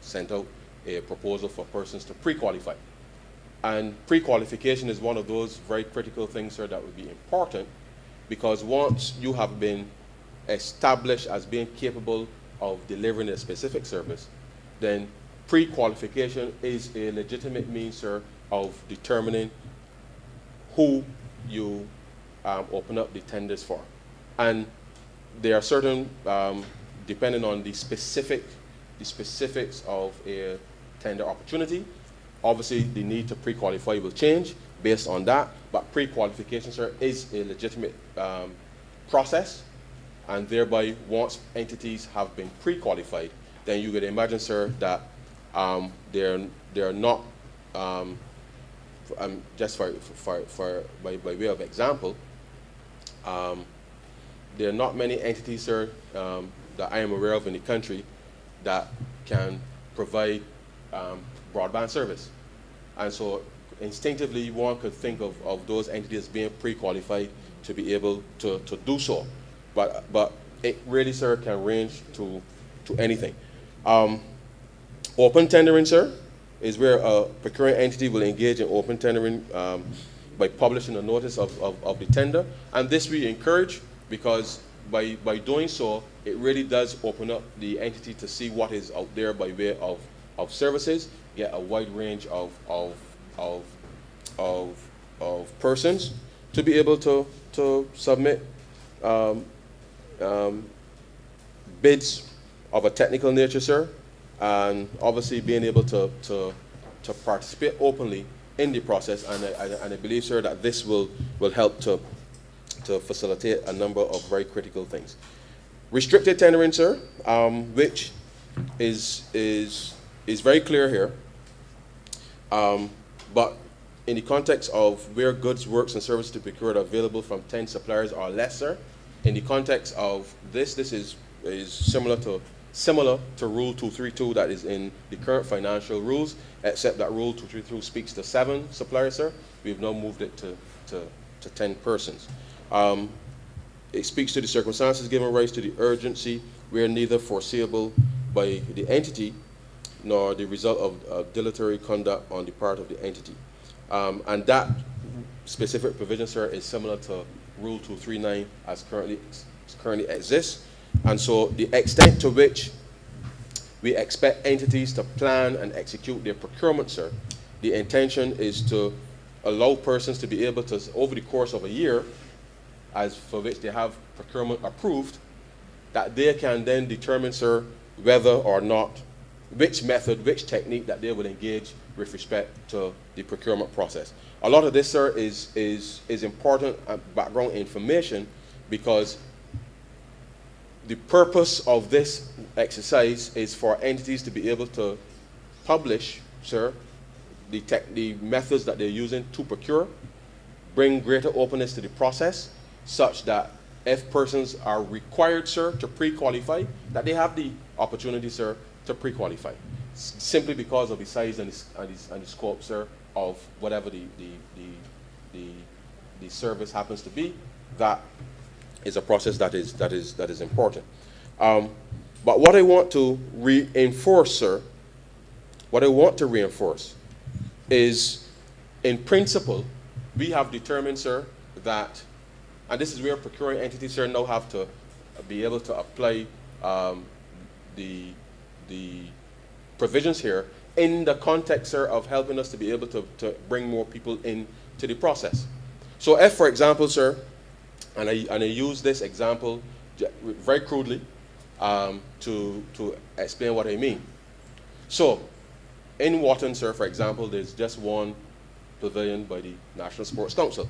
sent out a proposal for persons to pre-qualify. And pre-qualification is one of those very critical things, sir, that would be important, because once you have been established as being capable of delivering a specific service, then pre-qualification is a legitimate means, sir, of determining who you open up the tenders for. And there are certain, depending on the specifics of a tender opportunity, obviously the need to pre-qualify will change based on that, but pre-qualification, sir, is a legitimate process, and thereby once entities have been pre-qualified, then you could imagine, sir, that they're not, just by way of example, there are not many entities, sir, that I am aware of in the country that can provide broadband service. And so instinctively, one could think of those entities being pre-qualified to be able to do so. But it really, sir, can range to anything. Open tendering, sir, is where a procuring entity will engage in open tendering by publishing a notice of the tender. And this we encourage, because by doing so, it really does open up the entity to see what is out there by way of services, get a wide range of persons to be able to submit bids of a technical nature, sir, and obviously being able to participate openly in the process. And I believe, sir, that this will help to facilitate a number of very critical things. Restricted tendering, sir, which is very clear here, but in the context of where goods, works, and services to be procured are available from 10 suppliers or less, sir, in the context of this is similar to similar to Rule 232 that is in the current financial rules, except that Rule 232 speaks to 7 suppliers, sir. We've now moved it to 10 persons. It speaks to the circumstances giving rise to the urgency where neither foreseeable by the entity nor the result of dilatory conduct on the part of the entity. And that specific provision, sir, is similar to Rule 239 as currently exists. And so the extent to which we expect entities to plan and execute their procurement, sir, the intention is to allow persons to be able to, over the course of a year, as for which they have procurement approved, that they can then determine, sir, whether or not, which method, which technique that they will engage with respect to the procurement process. A lot of this, sir, is important background information, because the purpose of this exercise is for entities to be able to publish, sir, the methods that they're using to procure, bring greater openness to the process, such that if persons are required, sir, to pre-qualify, that they have the opportunity, sir, to pre-qualify, simply because of the size and the scope, sir, of whatever the service happens to be. That is a process that is important. But what I want to reinforce, sir, is, in principle, we have determined, sir, that, and this is where procuring entities, sir, now have to be able to apply the provisions here in the context, sir, of helping us to be able to bring more people into the process. So if, for example, sir, and I use this example very crudely to explain what I mean. So in Wharton, sir, for example, there's just one pavilion by the National Sports Council.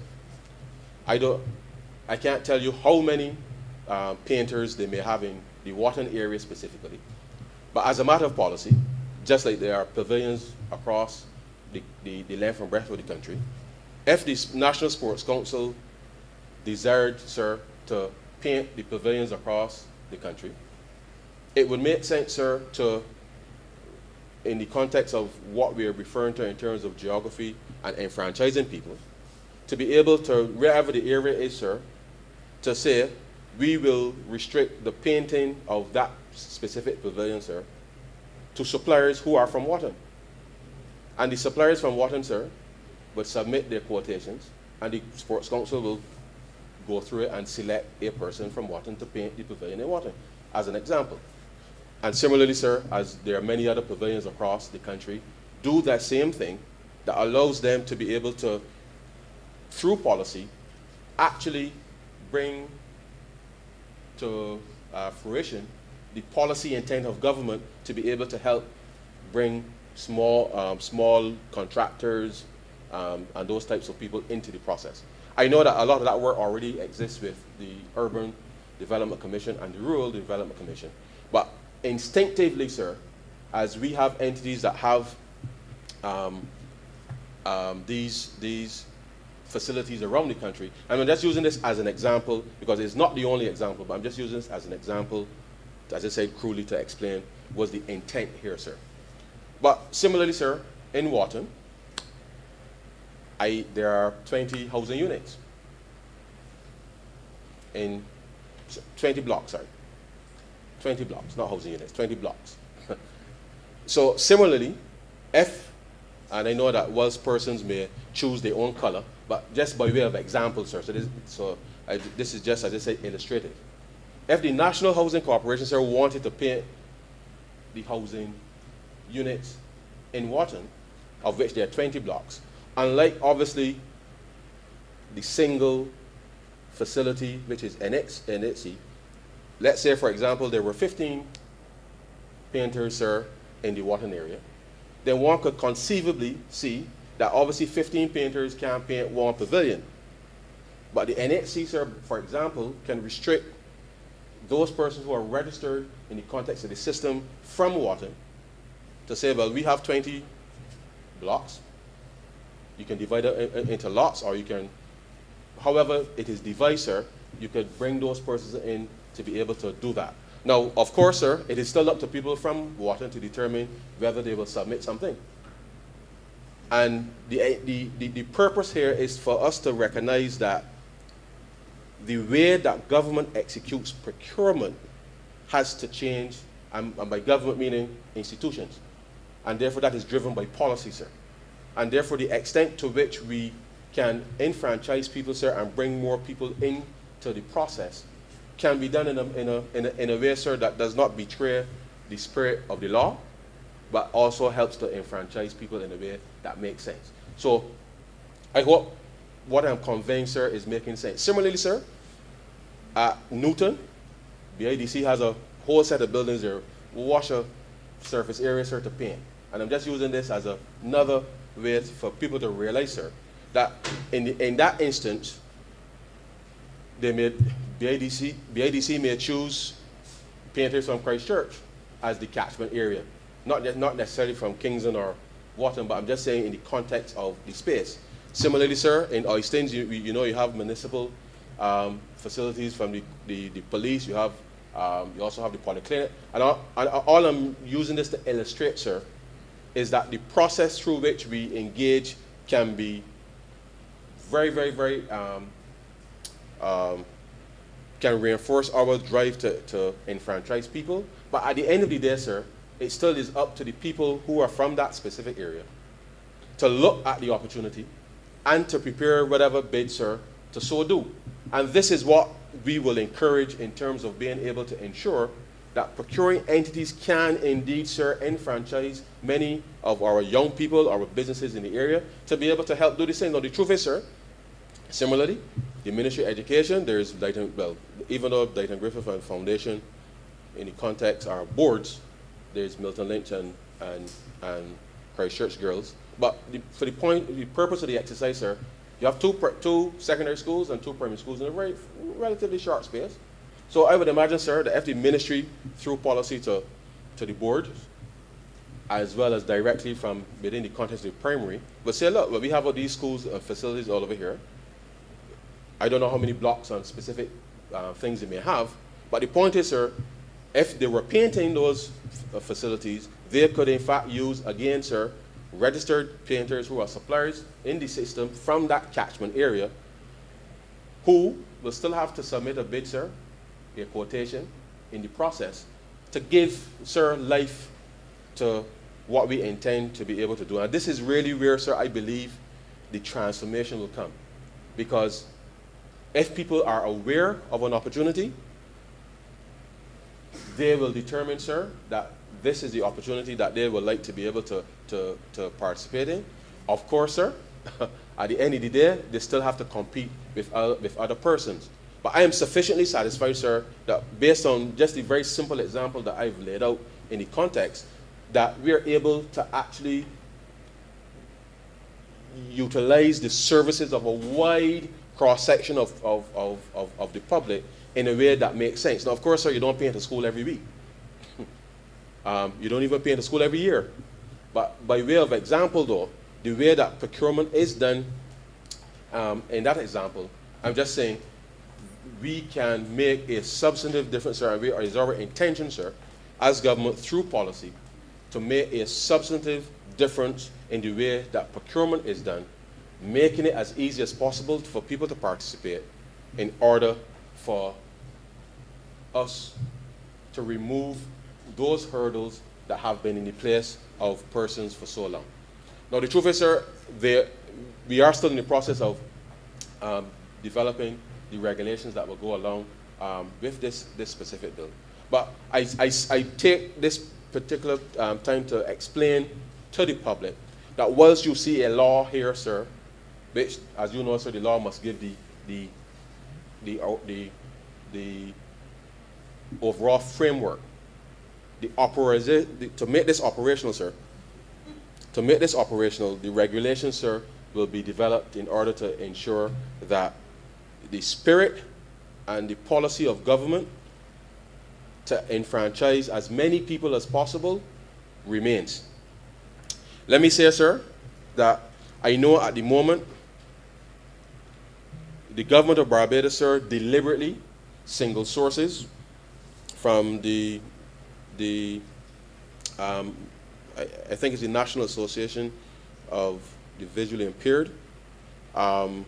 I can't tell you how many painters they may have in the Wharton area specifically. But as a matter of policy, just like there are pavilions across the length and breadth of the country, if the National Sports Council desired, sir, to paint the pavilions across the country, it would make sense, sir, to, in the context of what we are referring to in terms of geography and enfranchising people, to be able to, wherever the area is, sir, to say, we will restrict the painting of that specific pavilion, sir, to suppliers who are from Wharton. And the suppliers from Wharton, sir, would submit their quotations, and the Sports Council will go through it and select a person from Wharton to paint the pavilion in Wharton, as an example. And similarly, sir, as there are many other pavilions across the country, do that same thing that allows them to be able to, through policy, actually bring to fruition the policy intent of government to be able to help bring small contractors and those types of people into the process. I know that a lot of that work already exists with the Urban Development Commission and the Rural Development Commission. But instinctively, sir, as we have entities that have these facilities around the country, and I'm just using this as an example because it's not the only example, but I'm just using this as an example, as I said, crudely to explain was the intent here, sir. But similarly, sir, in Wharton, there are 20 housing units in 20 blocks, sorry. 20 blocks, not housing units, 20 blocks. So similarly, and I know that whilst persons may choose their own color, but just by way of example, sir, this is just, as I say, illustrative. If the National Housing Corporation, sir, wanted to paint the housing units in Wharton, of which there are 20 blocks, unlike, obviously, the single facility, which is NHC, let's say, for example, there were 15 painters, sir, in the Wharton area, then one could conceivably see that obviously 15 painters can't paint one pavilion. But the NHC, sir, for example, can restrict those persons who are registered in the context of the system from Wharton to say, well, we have 20 blocks. You can divide it into lots, or you can, however it is divided, sir, you could bring those persons in to be able to do that. Now, of course, sir, it is still up to people from Wharton to determine whether they will submit something. And the purpose here is for us to recognize that the way that government executes procurement has to change, and by government meaning institutions. And therefore that is driven by policy, sir. And therefore the extent to which we can enfranchise people, sir, and bring more people into the process can be done in a way, sir, that does not betray the spirit of the law, but also helps to enfranchise people in a way that makes sense. So I hope what I'm conveying, sir, is making sense. Similarly, sir, at Newton, the IDC has a whole set of buildings there, washer surface area, sir, to paint. And I'm just using this as another way for people to realize, sir, that in that instance, the IDC may choose painters from Christchurch as the catchment area. Not necessarily from Kingston or Wharton, but I'm just saying in the context of the space. Similarly, sir, in Oistins, you know you have municipal facilities from the police, you also have the polyclinic. And all I'm using this to illustrate, sir, is that the process through which we engage can be very, very, very, can reinforce our drive to enfranchise people. But at the end of the day, sir, it still is up to the people who are from that specific area to look at the opportunity and to prepare whatever bid, sir, to so do. And this is what we will encourage in terms of being able to ensure that procuring entities can indeed, sir, enfranchise many of our young people, our businesses in the area, to be able to help do the same. Now, the truth is, sir, similarly, the Ministry of Education, there's even though Dighton Griffith Foundation, in the context, are boards, there's Milton Lynch and Christchurch Girls. But for the purpose of the exercise, sir, you have two secondary schools and two primary schools in a very relatively short space. So I would imagine, sir, that if the ministry, through policy to the board, as well as directly from within the context of the primary, would say, look, well, we have all these schools and facilities all over here. I don't know how many blocks on specific things they may have, but the point is, sir, if they were painting those facilities, they could in fact use, again, sir, registered painters who are suppliers in the system from that catchment area, who will still have to submit a bid, sir, a quotation in the process, to give, sir, life to what we intend to be able to do. And this is really where, sir, I believe the transformation will come. Because if people are aware of an opportunity, they will determine, sir, that this is the opportunity that they would like to be able to participate in. Of course, sir, at the end of the day, they still have to compete with other persons. But I am sufficiently satisfied, sir, that based on just the very simple example that I've laid out in the context, that we are able to actually utilize the services of a wide cross-section of the public in a way that makes sense. Now, of course, sir, you don't paint a school every week. You don't even paint a school every year. But by way of example, though, the way that procurement is done in that example, I'm just saying we can make a substantive difference, sir, and it is our intention, sir, as government through policy, to make a substantive difference in the way that procurement is done, making it as easy as possible for people to participate in order for us to remove those hurdles that have been in the place of persons for so long. Now, the truth is, sir, we are still in the process of developing the regulations that will go along with this specific bill. But I take this particular time to explain to the public that whilst you see a law here, sir, which, as you know, sir, the law must give the overall framework, to make this operational, sir. To make this operational, the regulations, sir, will be developed in order to ensure that the spirit and the policy of government to enfranchise as many people as possible remains. Let me say, sir, that I know at the moment the government of Barbados, sir, deliberately single sources from the I think it's the National Association of the Visually Impaired. MOPS,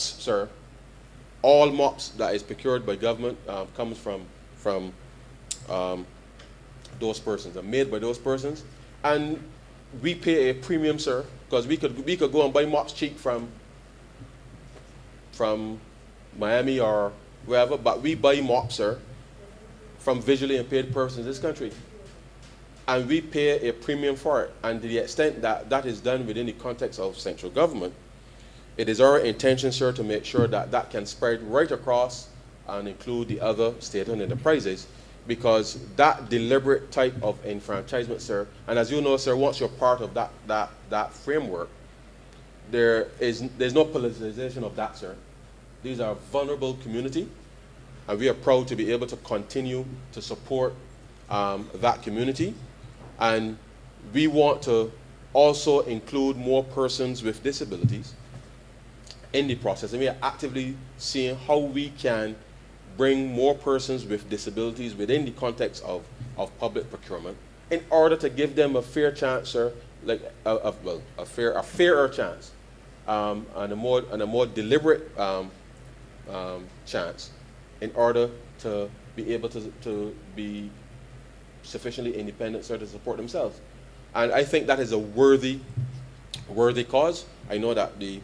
sir. All MOPS that is procured by government comes from those persons, are made by those persons, and we pay a premium, sir, because we could go and buy MOPS cheap from Miami or wherever, but we buy MOPS, sir, from visually impaired persons in this country. And we pay a premium for it. And to the extent that that is done within the context of central government, it is our intention, sir, to make sure that that can spread right across and include the other state-owned enterprises, because that deliberate type of enfranchisement, sir, and as you know, sir, once you're part of that framework, there's no politicization of that, sir. These are a vulnerable community, and we are proud to be able to continue to support that community. And we want to also include more persons with disabilities in the process. And we are actively seeing how we can bring more persons with disabilities within the context of public procurement in order to give them a fair chance, sir, like a fairer chance, and a more deliberate chance, in order to be able to be sufficiently independent, sir, to support themselves. And I think that is a worthy cause. I know that the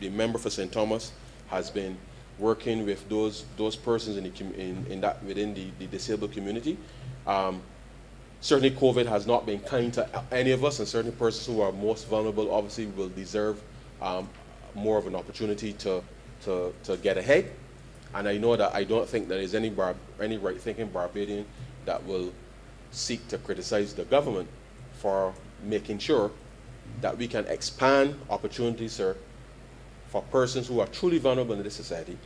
member for St. Thomas has been working with those persons within the disabled community. Certainly COVID has not been kind to any of us, and certain persons who are most vulnerable obviously will deserve more of an opportunity to get ahead. And I know that I don't think there is any right-thinking Barbadian that will seek to criticize the government for making sure that we can expand opportunities, sir, for persons who are truly vulnerable in this society.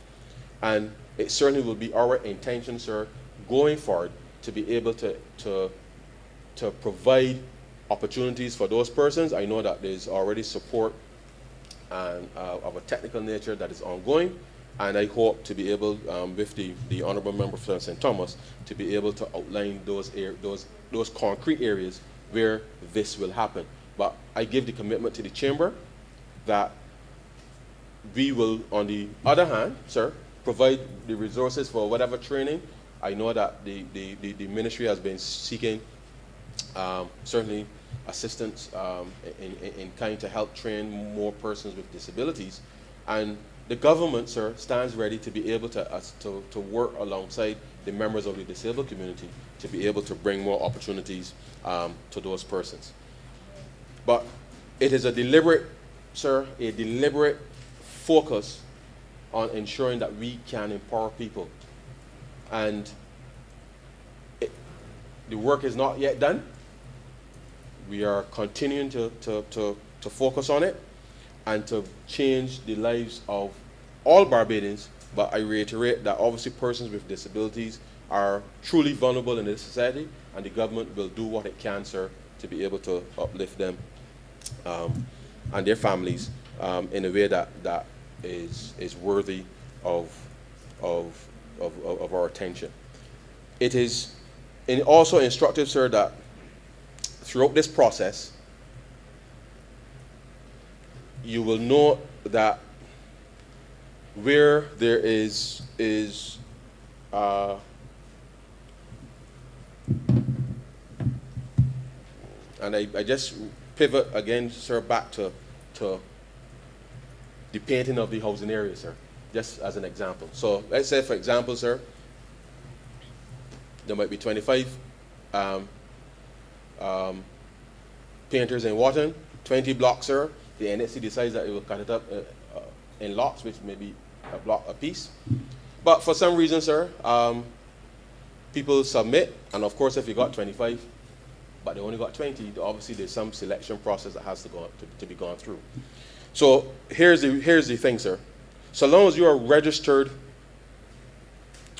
And it certainly will be our intention, sir, going forward, to be able to provide opportunities for those persons. I know that there's already support and of a technical nature that is ongoing, and I hope to be able, with the Honourable Member for St. Thomas, to be able to outline those concrete areas where this will happen. But I give the commitment to the Chamber that we will, on the other hand, sir, provide the resources for whatever training. I know that the ministry has been seeking certainly assistance in kind to help train more persons with disabilities. And the government, sir, stands ready to be able to work alongside the members of the disabled community to be able to bring more opportunities to those persons. But it is a deliberate focus on ensuring that we can empower people. And the work is not yet done. We are continuing to focus on it and to change the lives of all Barbadians. But I reiterate that obviously persons with disabilities are truly vulnerable in this society, and the government will do what it can, sir, to be able to uplift them and their families in a way that is worthy of our attention. It is also instructive, sir, that throughout this process, you will note that where there is and I just pivot again, sir, back to the painting of the housing area, sir, just as an example. So let's say, for example, sir, there might be 25 painters in Wharton, 20 blocks, sir. The NSC decides that it will cut it up in lots, which may be a block a piece. But for some reason, sir, people submit, and of course, if you got 25, but they only got 20, obviously there's some selection process that has to be gone through. So here's the thing, sir. So long as you are registered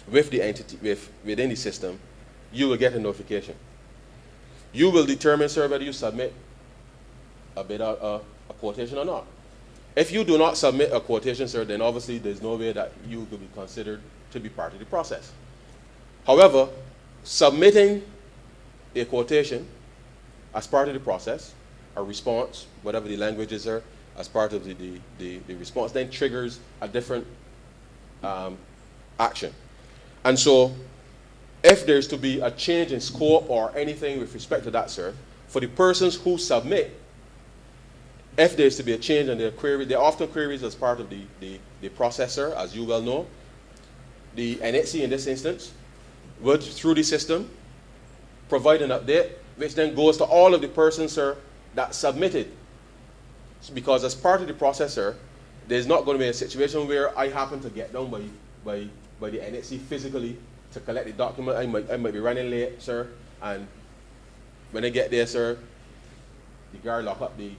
with the entity, within the system, you will get a notification. You will determine, sir, whether you submit a bid, a quotation or not. If you do not submit a quotation, sir, then obviously there's no way that you will be considered to be part of the process. However, submitting a quotation as part of the process, a response, whatever the language is there, as part of the response, then triggers a different action. And so, if there's to be a change in scope or anything with respect to that, sir, for the persons who submit, if there's to be a change in their query, they're often queries as part of the processor, as you well know. The NHC in this instance would, through the system, provide an update, which then goes to all of the persons, sir, that submitted. Because as part of the processor, there's not going to be a situation where I happen to get down by the NHC physically to collect the document. I might be running late, sir, and when I get there, sir, the guard lock up it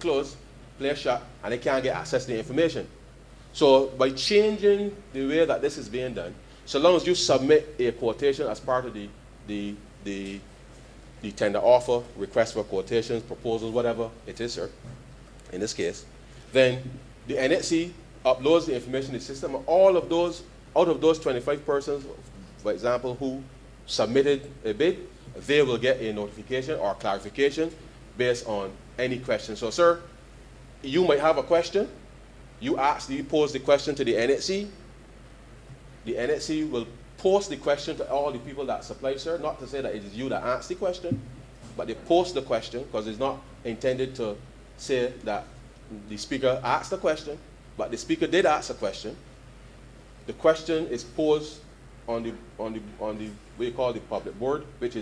closed, play shut, and they can't get access to the information. So by changing the way that this is being done, so long as you submit a quotation as part of the tender offer, request for quotations, proposals, whatever it is, sir, in this case, then the NHC uploads the information in the system. All of those, out of those 25 persons, for example, who submitted a bid, they will get a notification or clarification based on any question. So, sir, you might have a question. You pose the question to the NHC. The NHC will post the question to all the people that supply, sir. Not to say that it is you that asked the question, but they post the question because it's not intended to say that the speaker asked the question, but the speaker did ask a question. The question is posed on the what you call the public board, which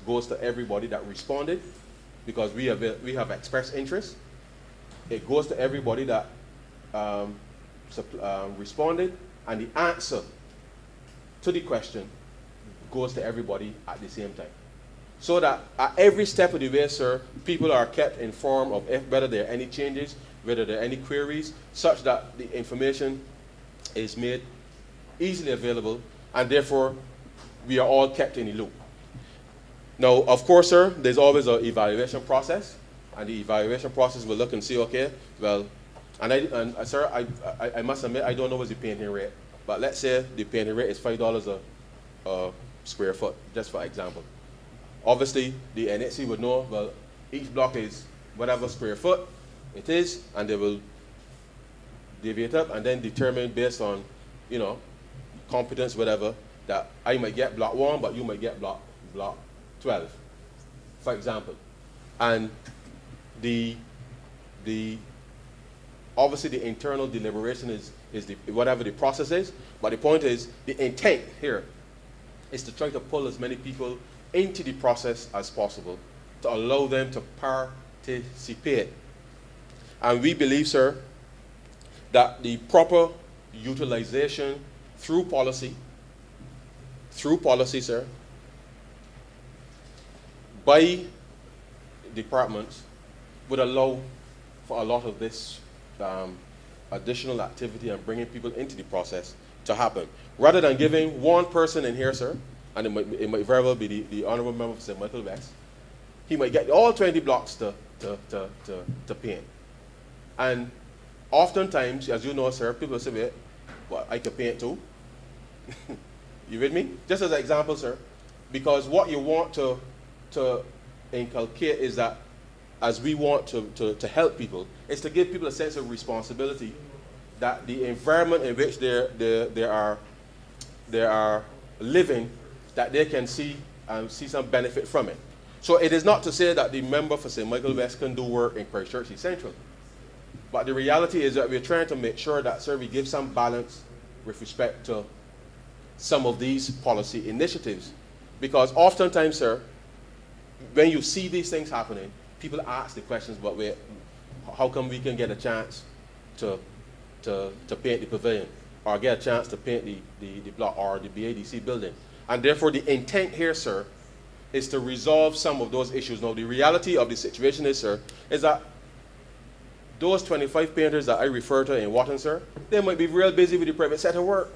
goes to everybody that responded, because we have expressed interest. It goes to everybody that responded, and the answer to the question goes to everybody at the same time. So that at every step of the way, sir, people are kept informed of whether there are any changes, whether there are any queries, such that the information is made easily available, and therefore we are all kept in the loop. Now, of course, sir, there's always an evaluation process, and the evaluation process will look and see, okay, well, sir, I must admit, I don't know what's the painting rate, but let's say the painting rate is $5 a square foot, just for example. Obviously, the NHC would know, well, each block is whatever square foot it is, and they will deviate up and then determine based on, competence, whatever, that I might get block 1, but you might get block 12, for example. And obviously the internal deliberation is whatever the process is, but the point is, the intent here is to try to pull as many people into the process as possible to allow them to participate. And we believe, sir, that the proper utilization through policy, sir, by departments would allow for a lot of this additional activity and bringing people into the process to happen. Rather than giving one person in here, sir, and it might very well be the Honourable Member for St. Michael West, he might get all 20 blocks to paint. And oftentimes, as you know, sir, people say, wait, well, I can paint too. You with me? Just as an example, sir, because what you want to inculcate is that, as we want to help people, is to give people a sense of responsibility, that the environment in which they are living, that they can see some benefit from it. So it is not to say that the member for St. Michael West can do work in Christchurch East Central. But the reality is that we're trying to make sure that, sir, we give some balance with respect to some of these policy initiatives. Because oftentimes, sir, when you see these things happening, people ask the questions, but wait, how come we can get a chance to paint the pavilion, or get a chance to paint the block or the BADC building? And therefore, the intent here, sir, is to resolve some of those issues. Now, the reality of the situation is, sir, is that those 25 painters that I refer to in Watton, sir, they might be real busy with the private sector work.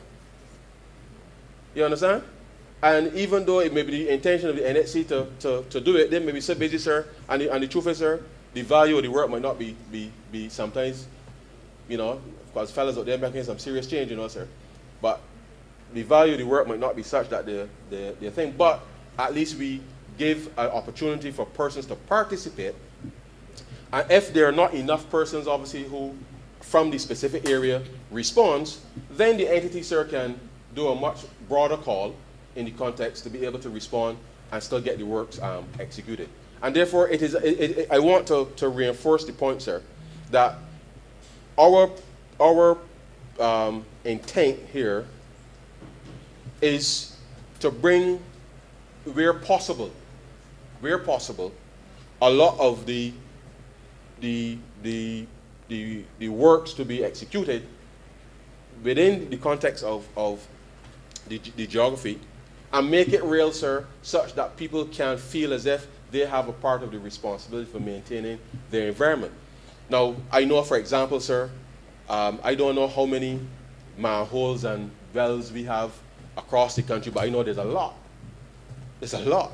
You understand? And even though it may be the intention of the NHC to do it, they may be so busy, sir, and the truth is, sir, the value of the work might not be sometimes, because fellas out there making some serious change, sir. but the value of the work might not be such that they're thing, but at least we give an opportunity for persons to participate. And if there are not enough persons, obviously, who from the specific area responds, then the entity, sir, can do a much broader call in the context to be able to respond and still get the works executed. And therefore, I want to reinforce the point, sir, that our intent here is to bring, where possible, a lot of the works to be executed within the context of the geography, and make it real, sir, such that people can feel as if they have a part of the responsibility for maintaining their environment. Now, I know, for example, sir, I don't know how many manholes and wells we have across the country, but I know there's a lot. There's a lot.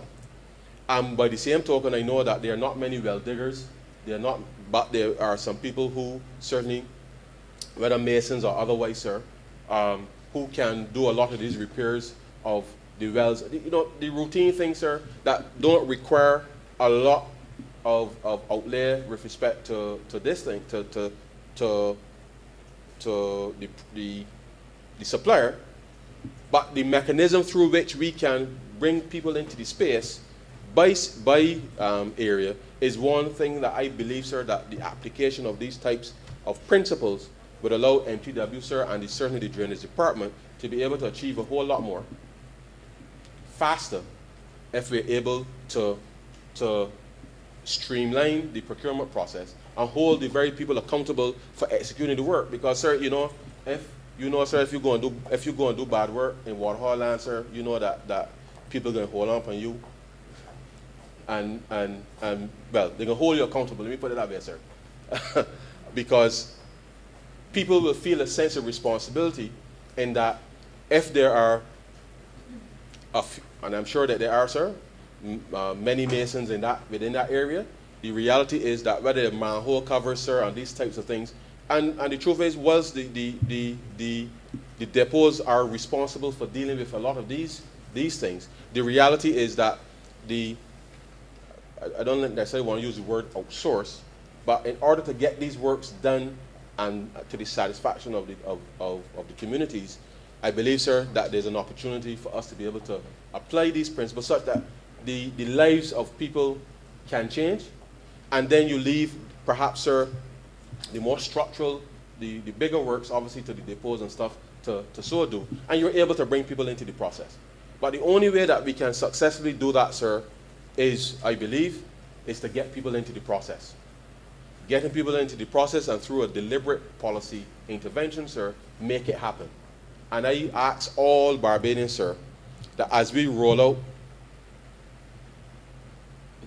And by the same token, I know that there are not many well diggers. There are not, but there are some people who certainly, whether masons or otherwise, sir, who can do a lot of these repairs of the wells. You know, the routine things, sir, that don't require a lot of outlay with respect to this thing, to the supplier, but the mechanism through which we can bring people into the space by area is one thing that I believe, sir, that the application of these types of principles would allow MTW, sir, and certainly the Drainage Department to be able to achieve a whole lot more faster if we're able to streamline the procurement process and hold the very people accountable for executing the work. Because, sir, you know, if you go and do bad work in Waterhall land, sir, you know that people are going to hold on you, and well, they're going to hold you accountable. Let me put it that way, sir, because people will feel a sense of responsibility in that if there are and I'm sure that there are, sir, many masons within that area. The reality is that whether the manhole covers, sir, and these types of things, and the truth is, the depots are responsible for dealing with a lot of these things. The reality is that I don't necessarily want to use the word outsource, but in order to get these works done and to the satisfaction of the communities, I believe, sir, that there's an opportunity for us to be able to apply these principles such that the lives of people can change, and then you leave, perhaps, sir, the more structural, the bigger works, obviously, to the depots and stuff to so do, and you're able to bring people into the process. But the only way that we can successfully do that, sir, is, I believe, is to get people into the process. Getting people into the process and through a deliberate policy intervention, sir, make it happen. And I ask all Barbadians, sir, that as we roll out,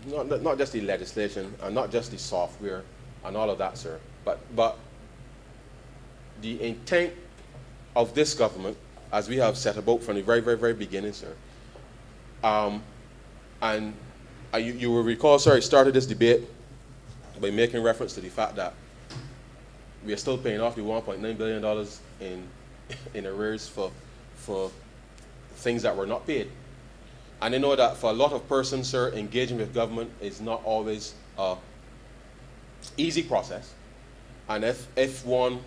not just the legislation and not just the software and all of that, sir, but the intent of this government, as we have set about from the very, very, very beginning, sir. And you will recall, sir, I started this debate by making reference to the fact that we are still paying off the $1.9 billion in arrears for things that were not paid. And I know that for a lot of persons, sir, engaging with government is not always an easy process. And if one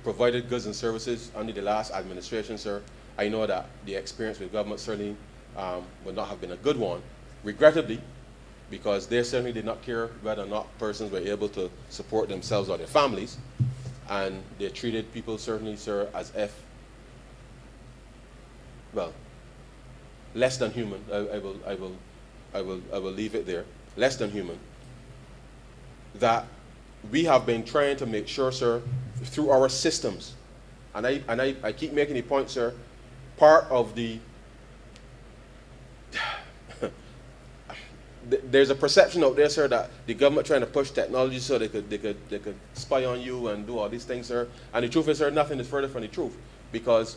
provided goods and services under the last administration, sir, I know that the experience with government certainly would not have been a good one, regrettably, because they certainly did not care whether or not persons were able to support themselves or their families. And they treated people certainly, sir, as if, well, less than human. I will leave it there. Less than human. That we have been trying to make sure, sir, through our systems, and I keep making the point, sir, part of there's a perception out there, sir, that the government trying to push technology so they could spy on you and do all these things, sir. And the truth is, sir, nothing is further from the truth. Because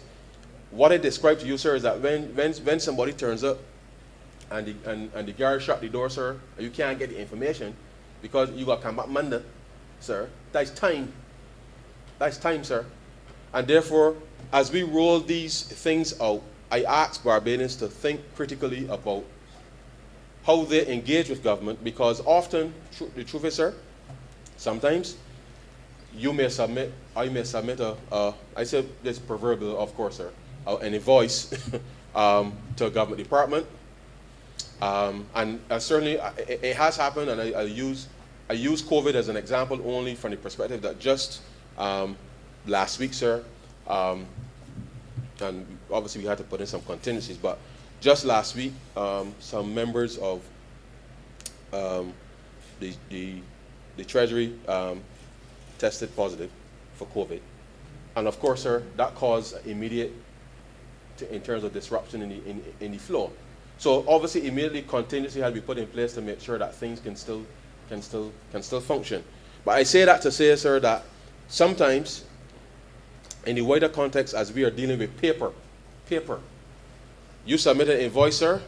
what I described to you, sir, is that when somebody turns up and the guard shut the door, sir, and you can't get the information because you got to come back Monday, sir, that's time. That's time, sir. And therefore, as we roll these things out, I ask Barbadians to think critically about how they engage with government, because often, the truth is, sir, sometimes you may submit, I may submit I say this proverbial, of course, sir, an invoice to a government department. And certainly it has happened, and I use COVID as an example only from the perspective that just last week, sir, and obviously we had to put in some contingencies, but just last week, some members of the Treasury tested positive for COVID. And of course, sir, that caused immediate, in terms of disruption in the flow. So obviously, immediately contingency had to be put in place to make sure that things can still function. But I say that to say, sir, that sometimes, in the wider context, as we are dealing with paper, you submit an invoice, sir,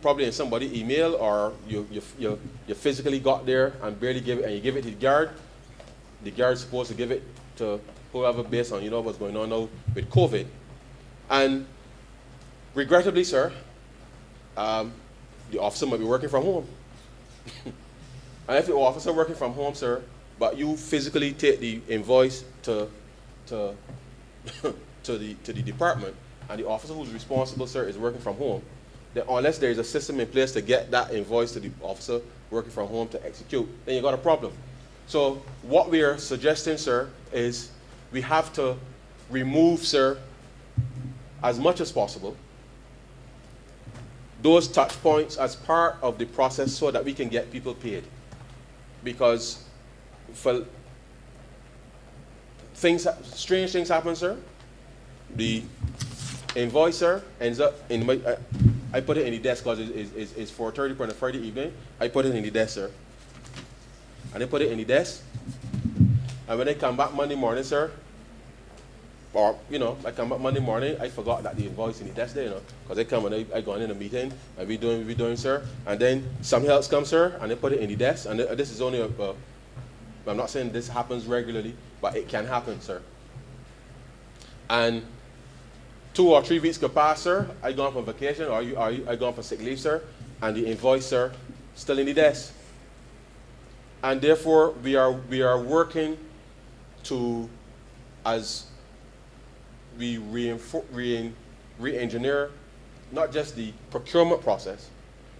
probably in somebody's email, or you physically got there and barely give it, and you give it to the guard. The guard's supposed to give it to whoever based on what's going on now with COVID. And regrettably, sir, the officer might be working from home. And if the officer working from home, sir, but you physically take the invoice to the department, and the officer who's responsible, sir, is working from home, then unless there is a system in place to get that invoice to the officer working from home to execute, then you got a problem. So what we are suggesting, sir, is we have to remove, sir, as much as possible, those touch points as part of the process so that we can get people paid. Because for strange things happen, sir. The invoice, sir, ends up in my, I put it in the desk because it's 4:30 on a Friday evening. I put it in the desk, sir. And they put it in the desk. And when they come back Monday morning, sir, or, I come back Monday morning, I forgot that the invoice in the desk there, because they come and I go in a meeting, and we doing, sir. And then something else comes, sir, and they put it in the desk. And this is only I'm not saying this happens regularly, but it can happen, sir. And 2 or 3 weeks could pass, sir. I gone on vacation, or I gone for sick leave, sir, and the invoice, sir, still in the desk. And therefore, we are working to, as we re-engineer not just the procurement process,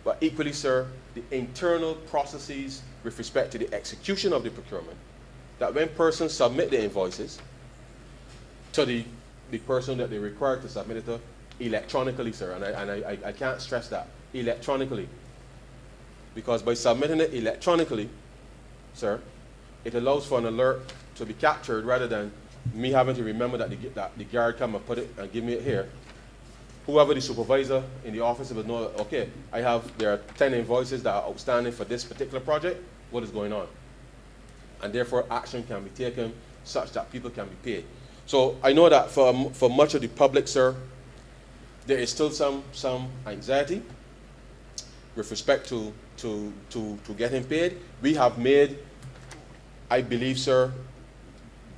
but equally, sir, the internal processes with respect to the execution of the procurement, that when persons submit the invoices to the person that they're required to submit it to electronically, sir, and I can't stress that, electronically. Because by submitting it electronically, sir, it allows for an alert to be captured rather than me having to remember that the guard come and put it and give me it here. Whoever the supervisor in the office will know, okay, there are 10 invoices that are outstanding for this particular project. What is going on? And therefore, action can be taken such that people can be paid. So I know that for much of the public, sir, there is still some anxiety with respect to getting paid. We have made, I believe, sir,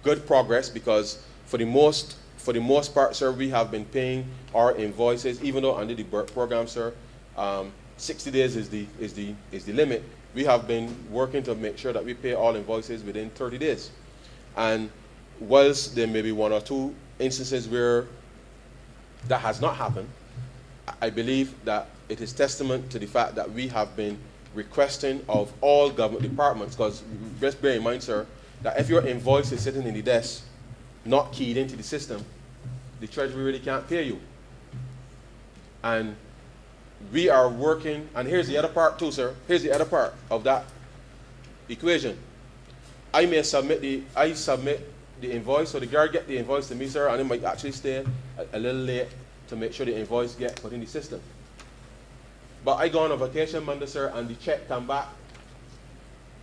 good progress, because for the most part, sir, we have been paying our invoices, even though under the BERT program, sir, 60 days is the limit. We have been working to make sure that we pay all invoices within 30 days. And whilst there may be 1 or 2 instances where that has not happened, I believe that it is testament to the fact that we have been requesting of all government departments, because just bear in mind, sir, that if your invoice is sitting in the desk, not keyed into the system, the Treasury really can't pay you. And we are working, and here's the other part too, sir. Here's the other part of that equation. I submit the invoice, so the guard get the invoice to me, sir, and it might actually stay a little late to make sure the invoice get put in the system. But I go on a vacation Monday, sir, and the check come back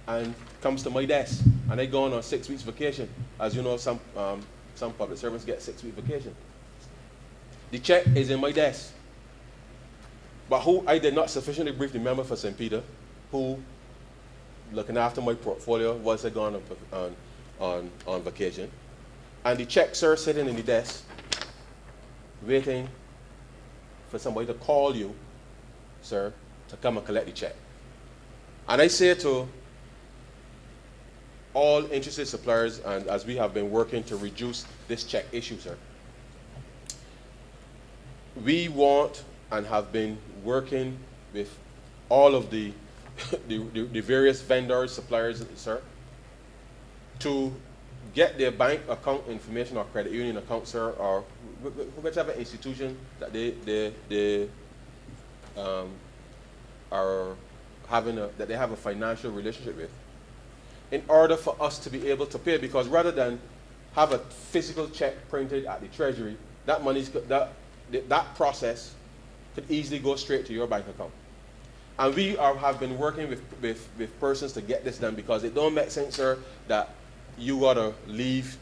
and comes to my desk, and I go on a 6 weeks vacation. As you know, some public servants get 6 week vacation. The check is in my desk, but who I did not sufficiently brief the member for St. Peter, who looking after my portfolio once I gone on vacation, And the check, sir, sitting in the desk, waiting for somebody to call you, sir, to come and collect the check. And I say to all interested suppliers, and as we have been working to reduce this check issue, sir, we want and have been working with all of the the various vendors, suppliers, sir, to get their bank account information or credit union account, sir, or whichever institution that they are having that they have a financial relationship with, in order for us to be able to pay. Because rather than have a physical check printed at the treasury, that money's that process could easily go straight to your bank account. And we have been working with persons to get this done, because it don't make sense, sir, that you gotta leave,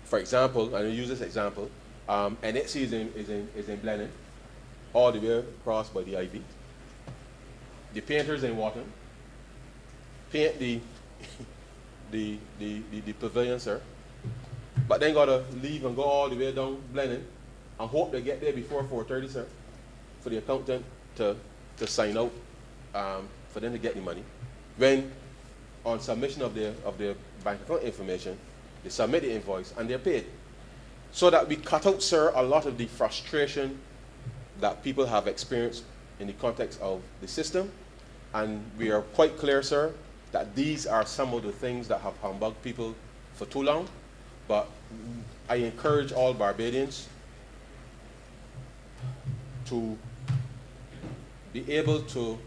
for example, and I'll use this example, NXC is in Blenheim, all the way across by the IV. The painters in Wharton paint the pavilion, sir, but then gotta leave and go all the way down Blenheim and hope they get there before 4:30, sir, for the accountant to sign out, for them to get the money. When on submission of their bank account information, they submit the invoice and they're paid. So that we cut out, sir, a lot of the frustration that people have experienced in the context of the system. And we are quite clear, sir, that these are some of the things that have humbugged people for too long. But I encourage all Barbadians to be able to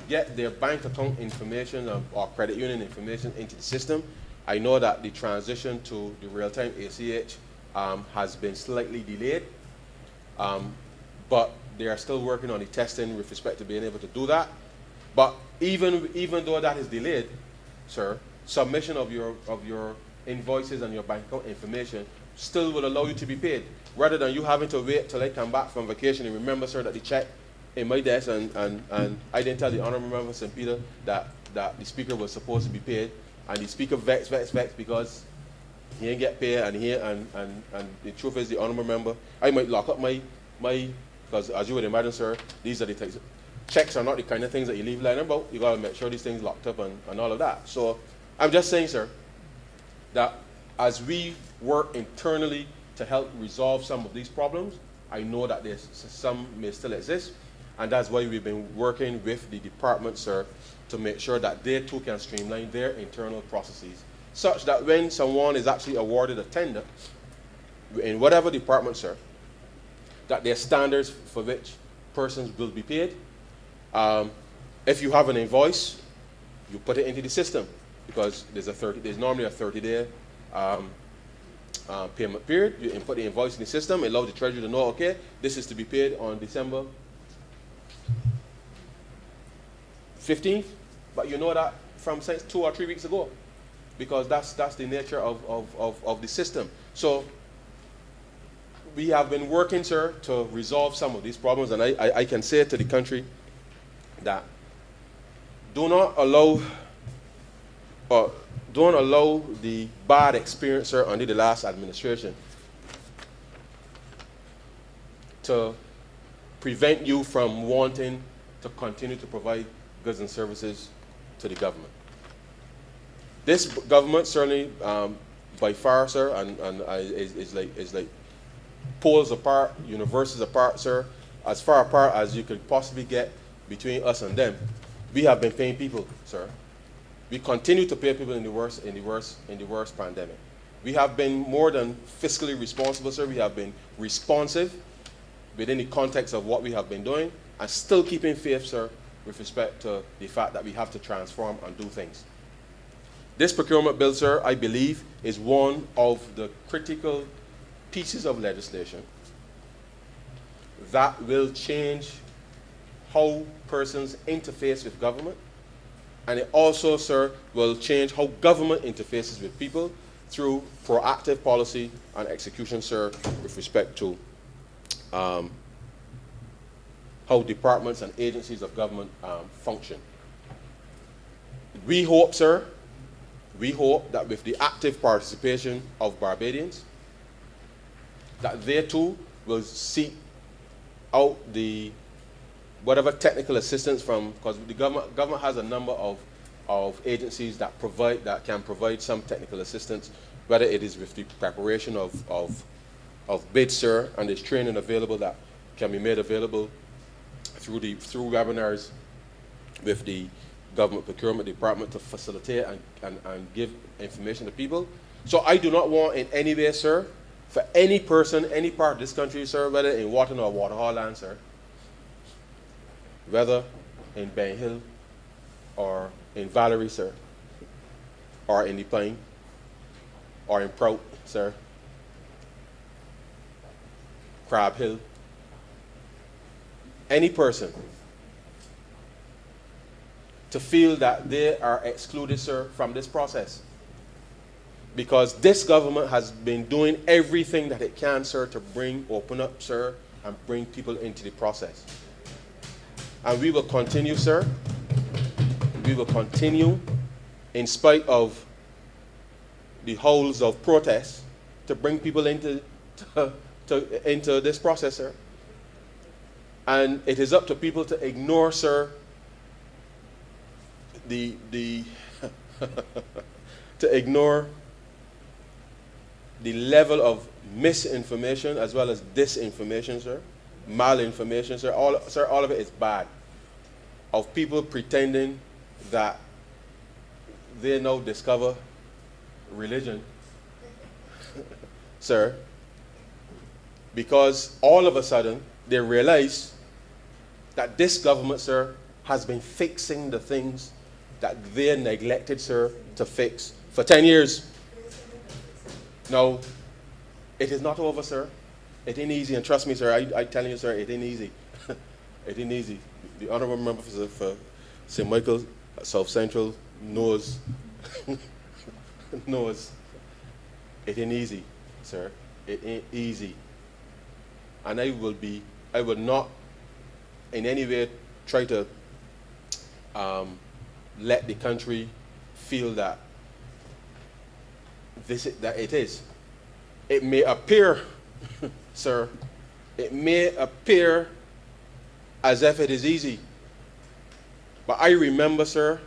get their bank account information or credit union information into the system. I know that the transition to the real-time ACH has been slightly delayed, but they are still working on the testing with respect to being able to do that. But even though that is delayed, sir, submission of your invoices and your bank account information still will allow you to be paid, rather than you having to wait till I come back from vacation. And remember, sir, that the check in my desk, and I didn't tell the Honourable Member of St. Peter that the speaker was supposed to be paid, and the speaker vexed because he ain't get paid, and the truth is, the Honourable Member, I might lock up my because as you would imagine, sir, these are the things. Checks are not the kind of things that you leave lying about. You gotta make sure these things locked up and all of that. So I'm just saying, sir, that as we work internally to help resolve some of these problems, I know that there's some may still exist, and that's why we've been working with the department, sir, to make sure that they too can streamline their internal processes, such that when someone is actually awarded a tender in whatever department, sir, that there are standards for which persons will be paid. If you have an invoice, you put it into the system, because there's normally a 30-day payment period. You input the invoice in the system, it allows the treasury to know, okay, this is to be paid on December 15th, but you know that from since 2 or 3 weeks ago, because that's the nature of the system. So we have been working, sir, to resolve some of these problems, and I can say to the country that don't allow the bad experience, sir, under the last administration to prevent you from wanting to continue to provide goods and services to the government. This government certainly, by far, sir, and is like poles apart, universes apart, sir, as far apart as you could possibly get between us and them. We have been paying people, sir. We continue to pay people in the worst pandemic. We have been more than fiscally responsible, sir. We have been responsive within the context of what we have been doing, and still keeping faith, sir, with respect to the fact that we have to transform and do things. This procurement bill, sir, I believe, is one of the critical pieces of legislation that will change how persons interface with government, and it also, sir, will change how government interfaces with people through proactive policy and execution, sir, with respect to how departments and agencies of government function. We hope, sir, we hope that with the active participation of Barbadians, that they too will seek out the whatever technical assistance from, because the government has a number of agencies that can provide some technical assistance, whether it is with the preparation of bids, sir, and there's training available that can be made available through webinars with the government procurement department to facilitate and give information to people. So I do not want in any way, sir, for any person, any part of this country, sir, whether in Wharton or Waterhall land, sir, whether in Ben Hill or in Valerie, sir, or in the Plain, or in Prout, sir, Crab Hill, any person to feel that they are excluded, sir, from this process. Because this government has been doing everything that it can, sir, to open up, sir, and bring people into the process. And we will continue, sir. We will continue, in spite of the howls of protest, to bring people into this process, sir. And it is up to people to ignore, sir, to ignore the level of misinformation as well as disinformation, sir, malinformation, sir. All of it is bad. Of people pretending that they now discover religion, sir, because all of a sudden they realize that this government, sir, has been fixing the things that they neglected, sir, to fix for 10 years. No, it is not over, sir. It ain't easy, and trust me, sir, I tell you, sir, it ain't easy. It ain't easy. The Honourable Member for St. Michael, South Central, knows it ain't easy, sir. It ain't easy. And I will not in any way try to let the country feel that it is. It may appear, sir, it may appear as if it is easy. But I remember, sir,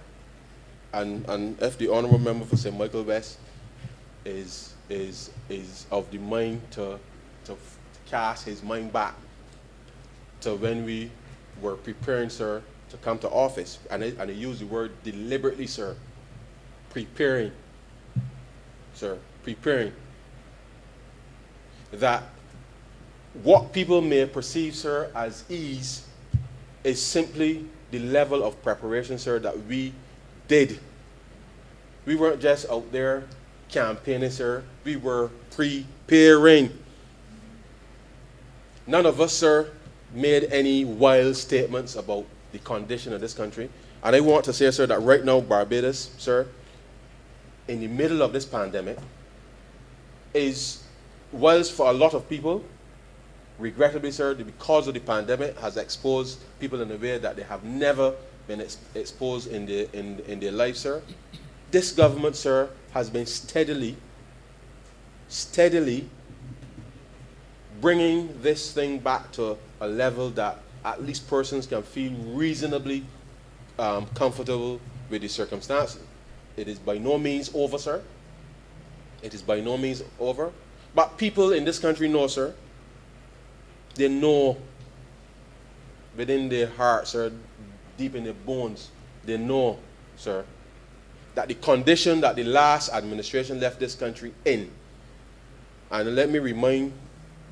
and if the Honourable Member for St. Michael West is of the mind to cast his mind back to when we were preparing, sir, to come to office, and I use the word deliberately, sir, preparing, sir, preparing, that what people may perceive, sir, as ease is simply the level of preparation, sir, that we did. We weren't just out there campaigning, sir. We were preparing. None of us, sir, made any wild statements about the condition of this country. And I want to say, sir, that right now, Barbados, sir, in the middle of this pandemic, is, whilst for a lot of people, regrettably, sir, because of the pandemic, has exposed people in a way that they have never been exposed in their life, sir. This government, sir, has been steadily bringing this thing back to a level that at least persons can feel reasonably comfortable with the circumstances. It is by no means over, sir. It is by no means over. But people in this country know, sir. They know within their hearts, sir, deep in their bones, they know, sir, that the condition that the last administration left this country in, and let me remind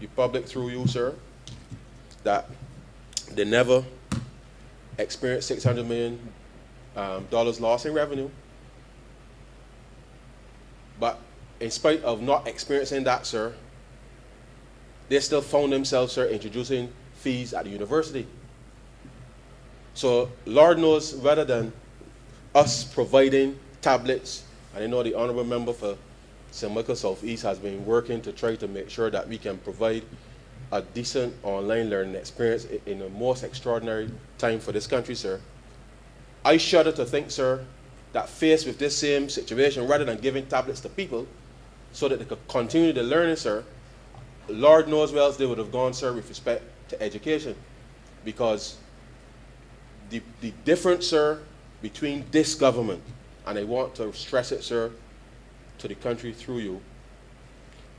the public through you, sir, that they never experienced $600 million loss in revenue. But in spite of not experiencing that, sir, they still found themselves, sir, introducing fees at the university. So Lord knows, rather than us providing tablets, and I know the Honourable Member for St. Michael South East has been working to try to make sure that we can provide a decent online learning experience in the most extraordinary time for this country, sir. I shudder to think, sir, that faced with this same situation, rather than giving tablets to people so that they could continue the learning, sir, Lord knows where else they would have gone, sir, with respect to education. Because the difference, sir, between this government, and I want to stress it, sir, to the country through you,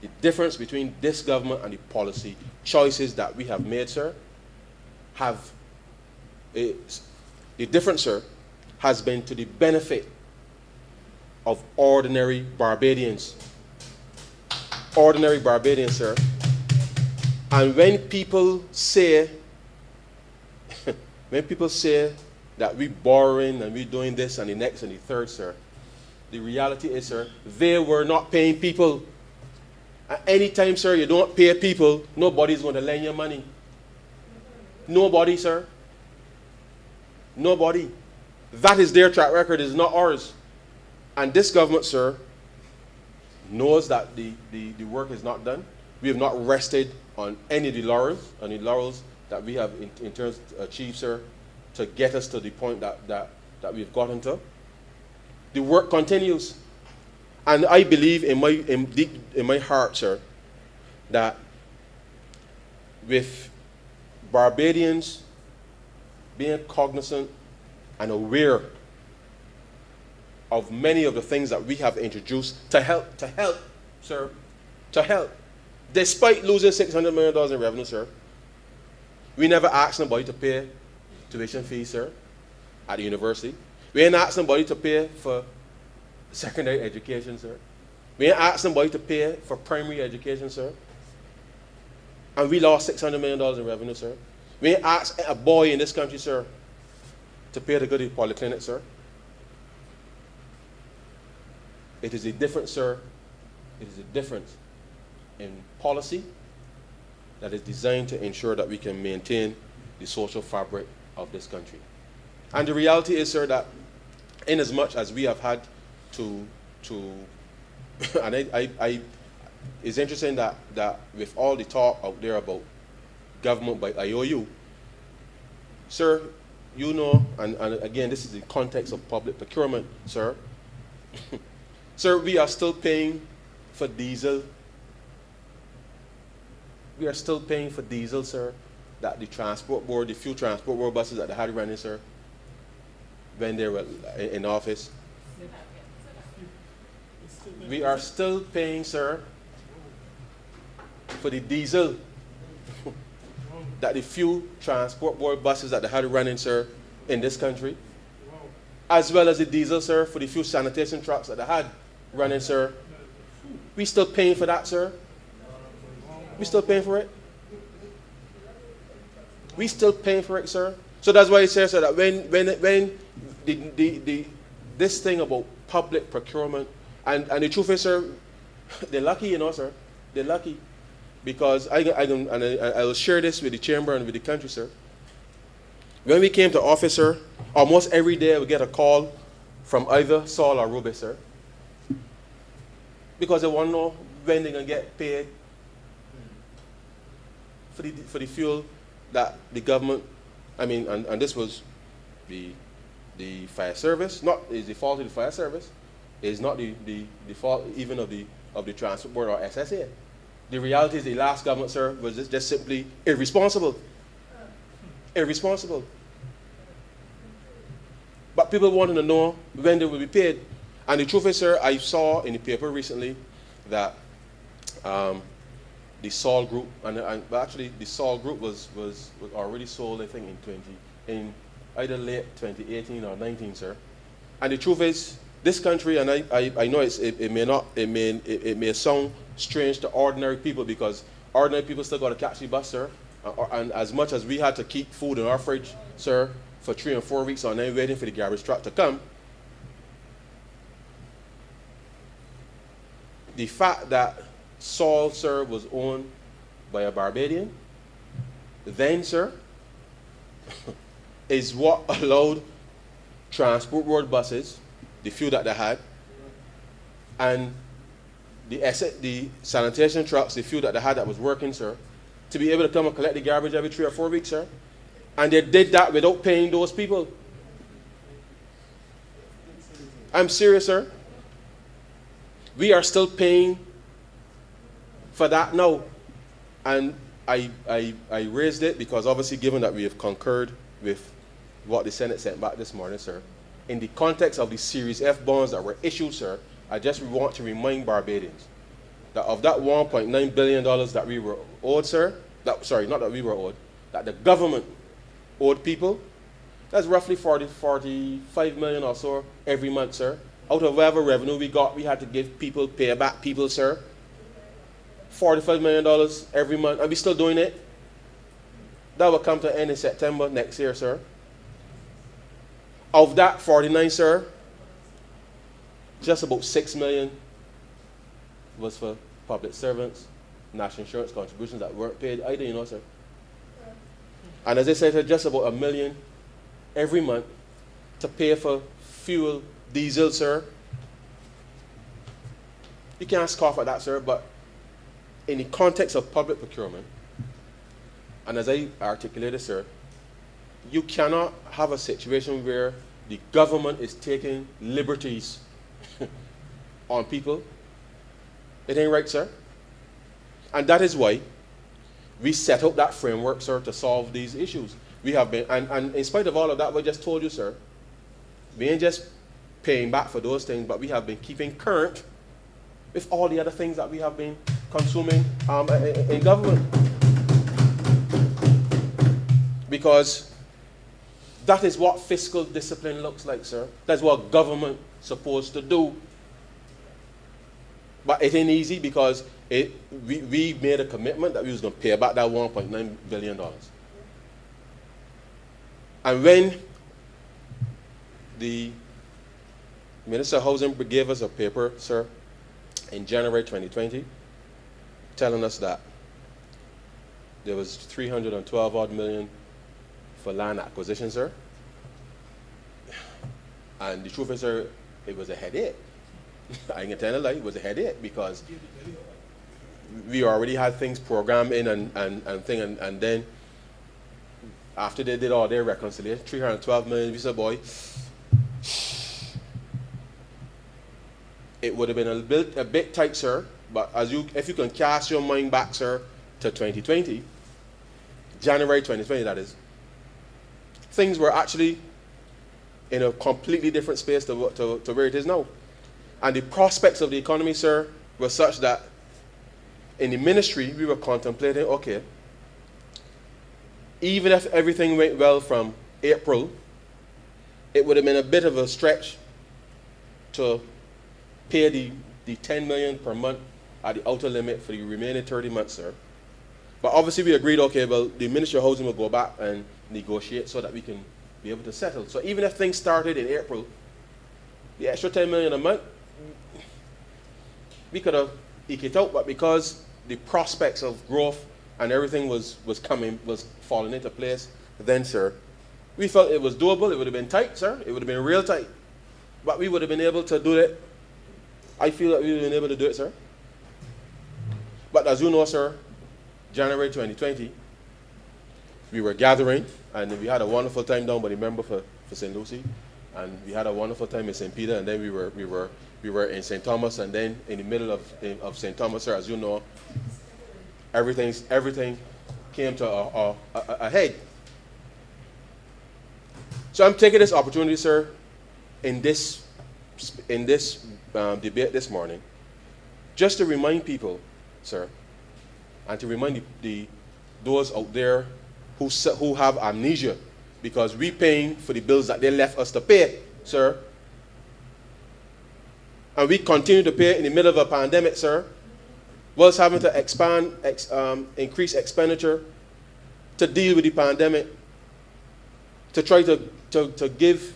the difference between this government and the policy choices that we have made, sir, the difference, sir, has been to the benefit of ordinary Barbadians. Ordinary Barbadians, sir. And when people say, that we borrowing and we doing this and the next and the third, sir, the reality is, sir, they were not paying people. At any time, sir, you don't pay people, nobody's going to lend you money. Nobody, sir. Nobody. That is their track record, is not ours. And this government, sir, knows that the work is not done. We have not rested on any of the laurels that we have in terms to achieve, sir, to get us to the point that we've gotten to. The work continues. And I believe in my heart, sir, that with Barbadians being cognizant and aware of many of the things that we have introduced to help, sir, to help. Despite losing $600 million in revenue, sir, we never asked somebody to pay tuition fees, sir, at the university. We ain't asked somebody to pay for secondary education, sir. We ain't asked somebody to pay for primary education, sir. And we lost $600 million in revenue, sir. We ain't asked a boy in this country, sir, to pay to go to the polyclinic, sir. It is a difference, sir. It is a difference in policy that is designed to ensure that we can maintain the social fabric of this country. And the reality is, sir, that in as much as we have had to and it's interesting that with all the talk out there about government by IOU, sir, you know, and again, this is the context of public procurement, sir. Sir, we are still paying for diesel. We are still paying for diesel, sir, that the transport board, the few transport board buses that they had running, sir, when they were in office. We are still paying, sir, for the diesel that the few transport board buses that they had running, sir, in this country, as well as the diesel, sir, for the few sanitation trucks that they had running, sir. We still paying for that, sir. We still paying for it. We still paying for it, sir. So that's why it says, sir, that when this thing about public procurement, and the truth is, sir, they're lucky, you know, sir. They're lucky. Because I will share this with the chamber and with the country, sir. When we came to office, sir, almost every day we get a call from either Saul or Ruby, sir. Because they want to know when they're going to get paid for the fuel that the government, and this was the fire service, not is the fault of the fire service, is not the fault even of the transport board or SSA. The reality is the last government, sir, was just simply irresponsible. Irresponsible. But people wanted to know when they will be paid. And the truth is, sir, I saw in the paper recently that the Saul Group, but actually the Saul Group was already sold, I think, in either late 2018 or 19, sir. And the truth is, this country, and I know it may sound strange to ordinary people, because ordinary people still got to catch the bus, sir. And as much as we had to keep food in our fridge, sir, for 3 and 4 weeks on end waiting for the garbage truck to come, the fact that Saul, sir, was owned by a Barbadian, then, sir, is what allowed transport board buses, the few that they had, and the sanitation trucks, the few that they had that was working, sir, to be able to come and collect the garbage every 3 or 4 weeks, sir. And they did that without paying those people. I'm serious, sir. We are still paying for that now. And I raised it because obviously given that we have concurred with what the Senate sent back this morning, sir, in the context of the Series F bonds that were issued, sir, I just want to remind Barbadians that of that $1.9 billion that we were owed, sir, not that we were owed, that the government owed people, that's roughly 45 million or so every month, sir. Out of whatever revenue we got, we had to give people, pay back people, sir. $45 million every month. Are we still doing it? That will come to an end in September next year, sir. Of that 49, sir, just about 6 million was for public servants, national insurance contributions that weren't paid either, you know, sir. And as I said, just about $1 million every month to pay for fuel, diesel, sir. You can't scoff at that, sir, but in the context of public procurement, and as I articulated, sir, you cannot have a situation where the government is taking liberties on people. It ain't right, sir. And that is why we set up that framework, sir, to solve these issues. We have been, and in spite of all of that, we just told you, sir, we ain't just paying back for those things, but we have been keeping current with all the other things that we have been consuming in government. Because that is what fiscal discipline looks like, sir. That's what government is supposed to do. But it ain't easy because we made a commitment that we was going to pay back that $1.9 billion. And when the Minister of Housing gave us a paper, sir, in January 2020, telling us that there was 312 odd million for land acquisition, sir. And the truth is, sir, it was a headache. I ain't gonna tell a lie, it was a headache because we already had things programmed in and then after they did all their reconciliation, 312 million, we said, boy, it would have been a bit tight, sir, but if you can cast your mind back, sir, to 2020, January 2020, that is, things were actually in a completely different space to where it is now. And the prospects of the economy, sir, were such that in the ministry, we were contemplating, okay, even if everything went well from April, it would have been a bit of a stretch to pay the 10 million per month at the outer limit for the remaining 30 months, sir. But obviously we agreed, okay, well, the Ministry of Housing will go back and negotiate so that we can be able to settle. So even if things started in April, the extra 10 million a month, we could have eked it out, but because the prospects of growth and everything was falling into place, then, sir, we felt it was doable. It would have been tight, sir. It would have been real tight. But we would have been able to do it. I feel that we would have been able to do it, sir. But as you know, sir, January 2020, we were gathering, and we had a wonderful time down by the member for St. Lucie, and we had a wonderful time in St. Peter, and then we were in St. Thomas, and then in the middle of St. Thomas, sir, as you know, everything came to a head. So I'm taking this opportunity, sir, in this debate this morning, just to remind people, sir, and to remind those out there who have amnesia, because we're paying for the bills that they left us to pay, sir. And we continue to pay in the middle of a pandemic, sir, whilst having to increase expenditure to deal with the pandemic, to try to give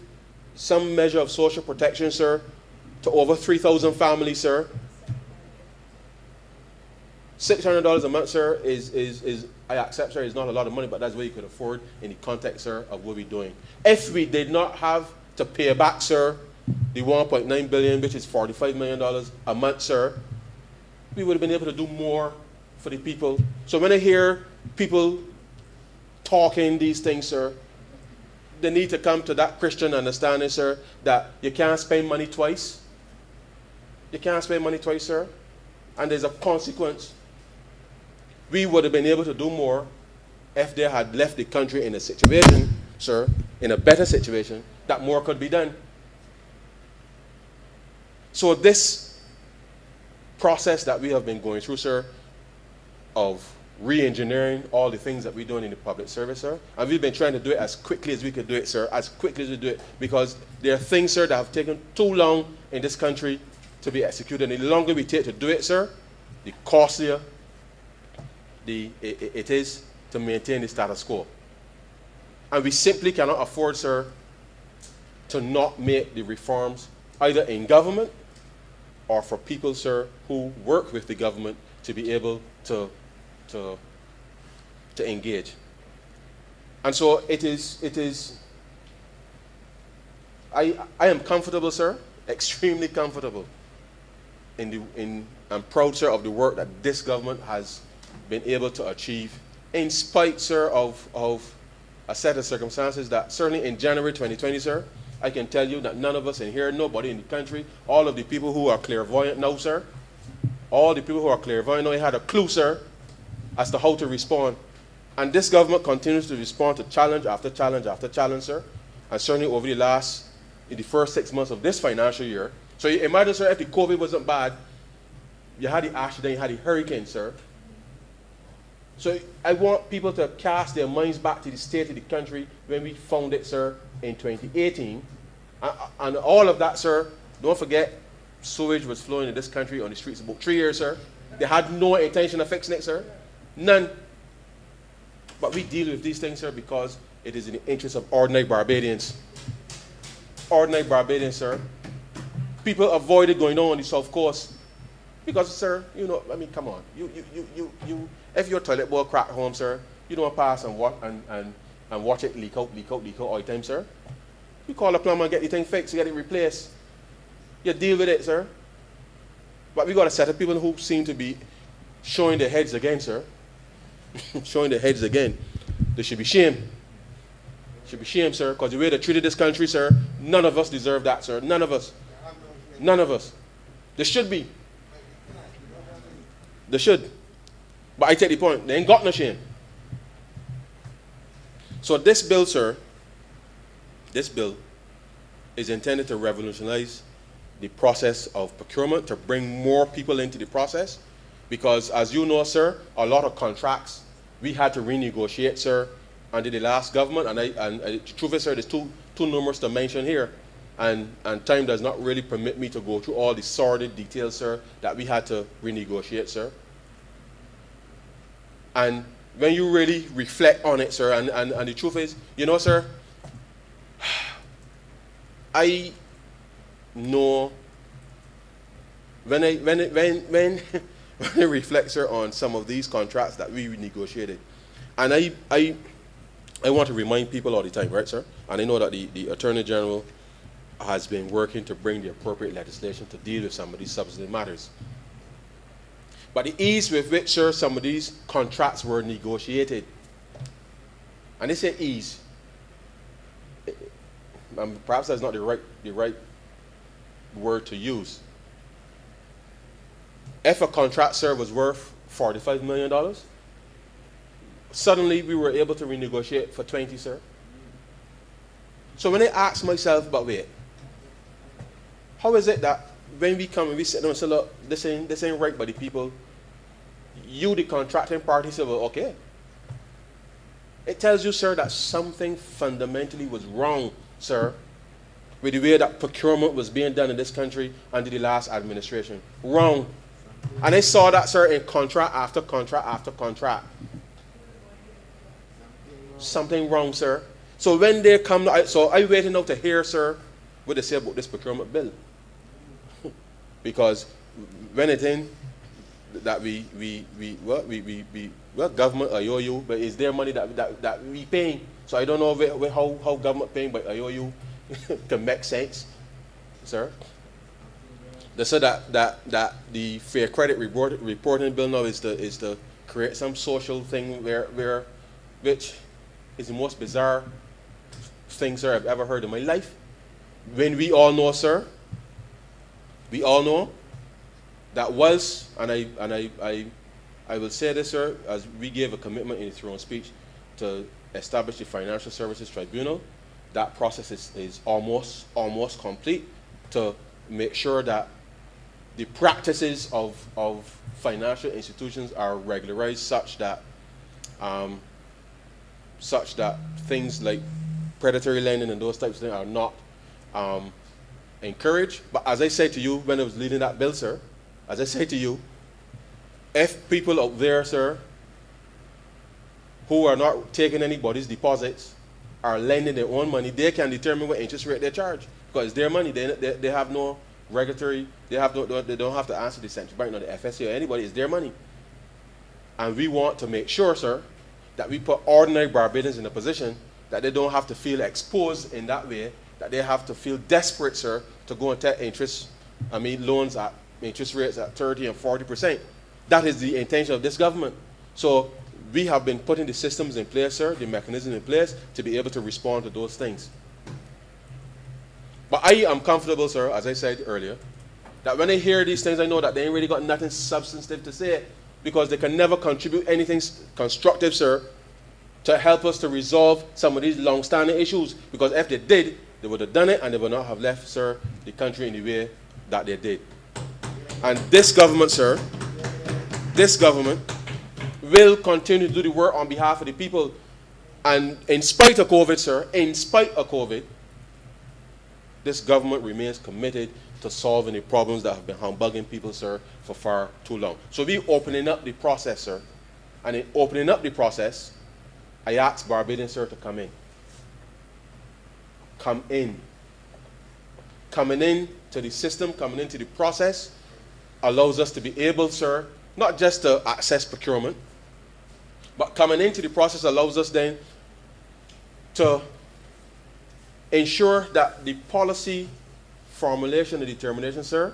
some measure of social protection, sir, to over 3,000 families, sir. $600 a month, sir, is I accept, sir, is not a lot of money, but that's what you could afford in the context, sir, of what we're doing. If we did not have to pay back, sir, the $1.9 billion, which is $45 million a month, sir, we would have been able to do more for the people. So when I hear people talking these things, sir, they need to come to that Christian understanding, sir, that you can't spend money twice. You can't spend money twice, sir. And there's a consequence. We would have been able to do more if they had left the country in a situation, sir, in a better situation, that more could be done. So this process that we have been going through, sir, of re-engineering all the things that we're doing in the public service, sir, and we've been trying to do it as quickly as we could do it, sir, as quickly as we do it, because there are things, sir, that have taken too long in this country to be executed. And the longer we take to do it, sir, the costlier it is to maintain the status quo. And we simply cannot afford, sir, to not make the reforms either in government or for people, sir, who work with the government to be able to engage. And so I am comfortable, sir, extremely comfortable I'm proud, sir, of the work that this government has been able to achieve, in spite, sir, of a set of circumstances that certainly in January 2020, sir, I can tell you that none of us in here, nobody in the country, all of the people who are clairvoyant now, sir, all the people who are clairvoyant now, had a clue, sir, as to how to respond. And this government continues to respond to challenge after challenge after challenge, sir, and certainly over in the first 6 months of this financial year. So you imagine, sir, if the COVID wasn't bad, you had the accident, you had the hurricane, sir. So I want people to cast their minds back to the state of the country when we found it, sir, in 2018. And all of that, sir, don't forget, sewage was flowing in this country on the streets about 3 years, sir. They had no intention of fixing it, sir. None. But we deal with these things, sir, because it is in the interest of ordinary Barbadians. Ordinary Barbadians, sir. People avoided going on the South Coast because, sir, you know, I mean, come on. You if your toilet bowl crack home, sir, you don't pass and watch it leak out all the time, sir. You call a plumber and get the thing fixed, get it replaced. You deal with it, sir. But we got a set of people who seem to be showing their heads again, sir. Showing their heads again. They should be shamed. Should be shamed, sir, because the way they treated this country, sir, none of us deserve that, sir. None of us. None of us. They should be. They should. But I take the point. They ain't got no shame. So this bill, sir, this bill is intended to revolutionize the process of procurement, to bring more people into the process. Because as you know, sir, a lot of contracts we had to renegotiate, sir, under the last government. And the truth is, sir, there's too numerous to mention here. And time does not really permit me to go through all the sordid details, sir, that we had to renegotiate, sir. And when you really reflect on it, sir, and the truth is, you know, sir, I know when I reflect, sir, on some of these contracts that we renegotiated, and I want to remind people all the time, right, sir? And I know that the Attorney General has been working to bring the appropriate legislation to deal with some of these substantive matters. But the ease with which, sir, some of these contracts were negotiated, and they say ease, perhaps that's not the right word to use. If a contract, sir, was worth $45 million, suddenly we were able to renegotiate for 20, sir. So when I ask myself, but wait, how is it that when we come and we sit down and say, look, this ain't right by the people, you, the contracting party, say, well, okay. It tells you, sir, that something fundamentally was wrong, sir, with the way that procurement was being done in this country under the last administration. Wrong. And I saw that, sir, in contract after contract after contract. Something wrong, sir. So when they come, so I'm waiting now to hear, sir, what they say about this procurement bill. Because when it's in that government IOU, but it's their money that we paying. So I don't know how government paying by IOU can make sense, sir. They said that the Fair Credit Reporting Bill now is to create some social thing which is the most bizarre thing, sir, I've ever heard in my life. When we all know, sir, we all know that whilst, and I will say this, sir, as we gave a commitment in the throne speech to establish the Financial Services Tribunal, that process is almost complete to make sure that the practices of financial institutions are regularized such that things like predatory lending and those types of things are not encouraged. But as I said to you when I was leading that bill, sir, as I said to you, if people out there, sir, who are not taking anybody's deposits, are lending their own money, they can determine what interest rate they charge because it's their money. They have no regulatory, they don't have to answer the central bank, nor the FSA or anybody. It's their money. And we want to make sure, sir, that we put ordinary Barbadians in a position that they don't have to feel exposed in that way, that they have to feel desperate, sir, to go and take loans at interest rates at 30 and 40%. That is the intention of this government. So we have been putting the systems in place, sir, the mechanisms in place to be able to respond to those things. But I am comfortable, sir, as I said earlier, that when I hear these things, I know that they ain't really got nothing substantive to say because they can never contribute anything constructive, sir, to help us to resolve some of these long-standing issues. Because if they did, they would have done it and they would not have left, sir, the country in the way that they did. And this government, sir, this government will continue to do the work on behalf of the people. And in spite of COVID, sir, in spite of COVID, this government remains committed to solving the problems that have been humbugging people, sir, for far too long. So we're opening up the process, sir. And in opening up the process, I ask Barbadians, sir, to come in. Come in. Coming in to the system, coming into the process, allows us to be able, sir, not just to access procurement, but coming into the process allows us then to ensure that the policy formulation and determination, sir,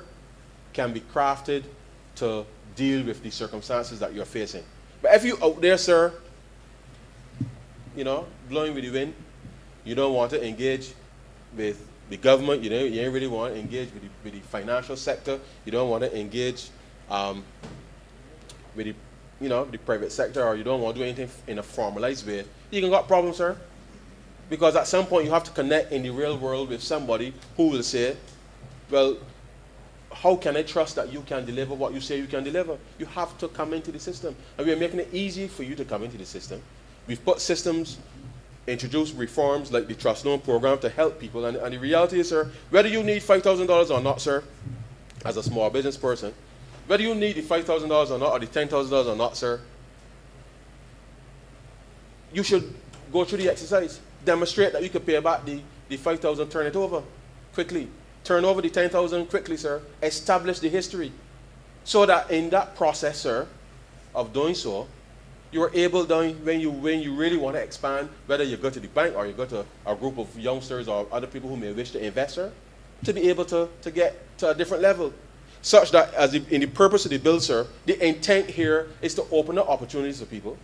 can be crafted to deal with the circumstances that you're facing. But if you out there, sir, you know, blowing with the wind, you don't want to engage with the government, you ain't really want to engage with the financial sector, you don't want to engage with the private sector, or you don't want to do anything in a formalized way, you can got problems, sir. Because at some point you have to connect in the real world with somebody who will say, well, how can I trust that you can deliver what you say you can deliver? You have to come into the system. And we are making it easy for you to come into the system. We've put systems, introduced reforms like the Trust Loan Program to help people. And the reality is, sir, whether you need $5,000 or not, sir, as a small business person, whether you need the $5,000 or not, or the $10,000 or not, sir, you should go through the exercise. Demonstrate that you can pay back the $5,000, turn it over quickly. Turn over the $10,000 quickly, sir. Establish the history. So that in that process, sir, of doing so, you are able, when you really want to expand, whether you go to the bank or you go to a group of youngsters or other people who may wish to invest, sir, to be able to get to a different level. Such that, in the purpose of the bill, sir, the intent here is to open up opportunities for people.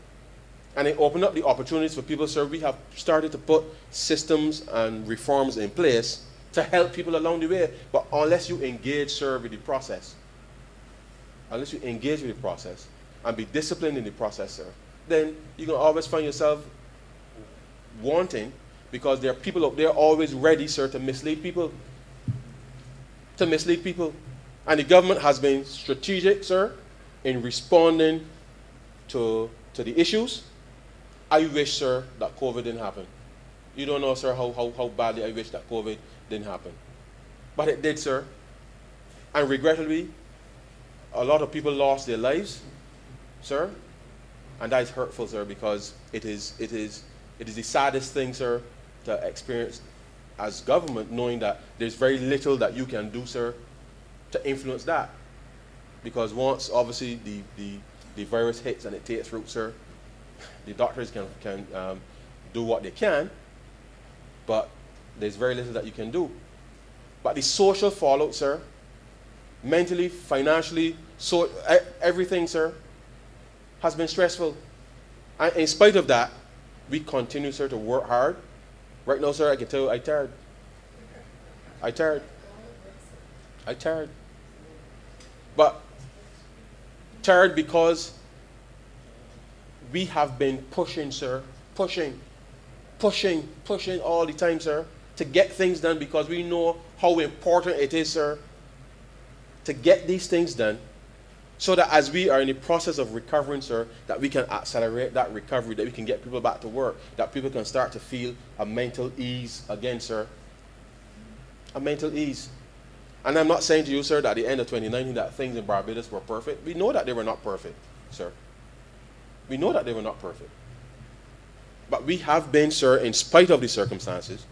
And in opening up the opportunities for people, sir, we have started to put systems and reforms in place to help people along the way. But unless you engage, sir, with the process, unless you engage with the process and be disciplined in the process, sir, then you can always find yourself wanting, because there are people out there always ready, sir, to mislead people. To mislead people. And the government has been strategic, sir, in responding to the issues. I wish, sir, that COVID didn't happen. You don't know, sir, how badly I wish that COVID didn't happen. But it did, sir. And regrettably, a lot of people lost their lives, sir. And that is hurtful, sir, because it is the saddest thing, sir, to experience as government, knowing that there's very little that you can do, sir, to influence that. Because once, obviously, the virus hits and it takes root, sir, the doctors can do what they can, but there's very little that you can do. But the social fallout, sir, mentally, financially, so everything, sir, has been stressful. And in spite of that, we continue, sir, to work hard Right now, sir, I can tell you, I tired. I tired. I tired. But tired because we have been pushing, sir, pushing all the time, sir, to get things done because we know how important it is, sir, to get these things done so that as we are in the process of recovering, sir, that we can accelerate that recovery, that we can get people back to work, that people can start to feel a mental ease again, sir. A mental ease. And I'm not saying to you, sir, that at the end of 2019 that things in Barbados were perfect. We know that they were not perfect, sir. We know that they were not perfect. But we have been, sir, in spite of the circumstances,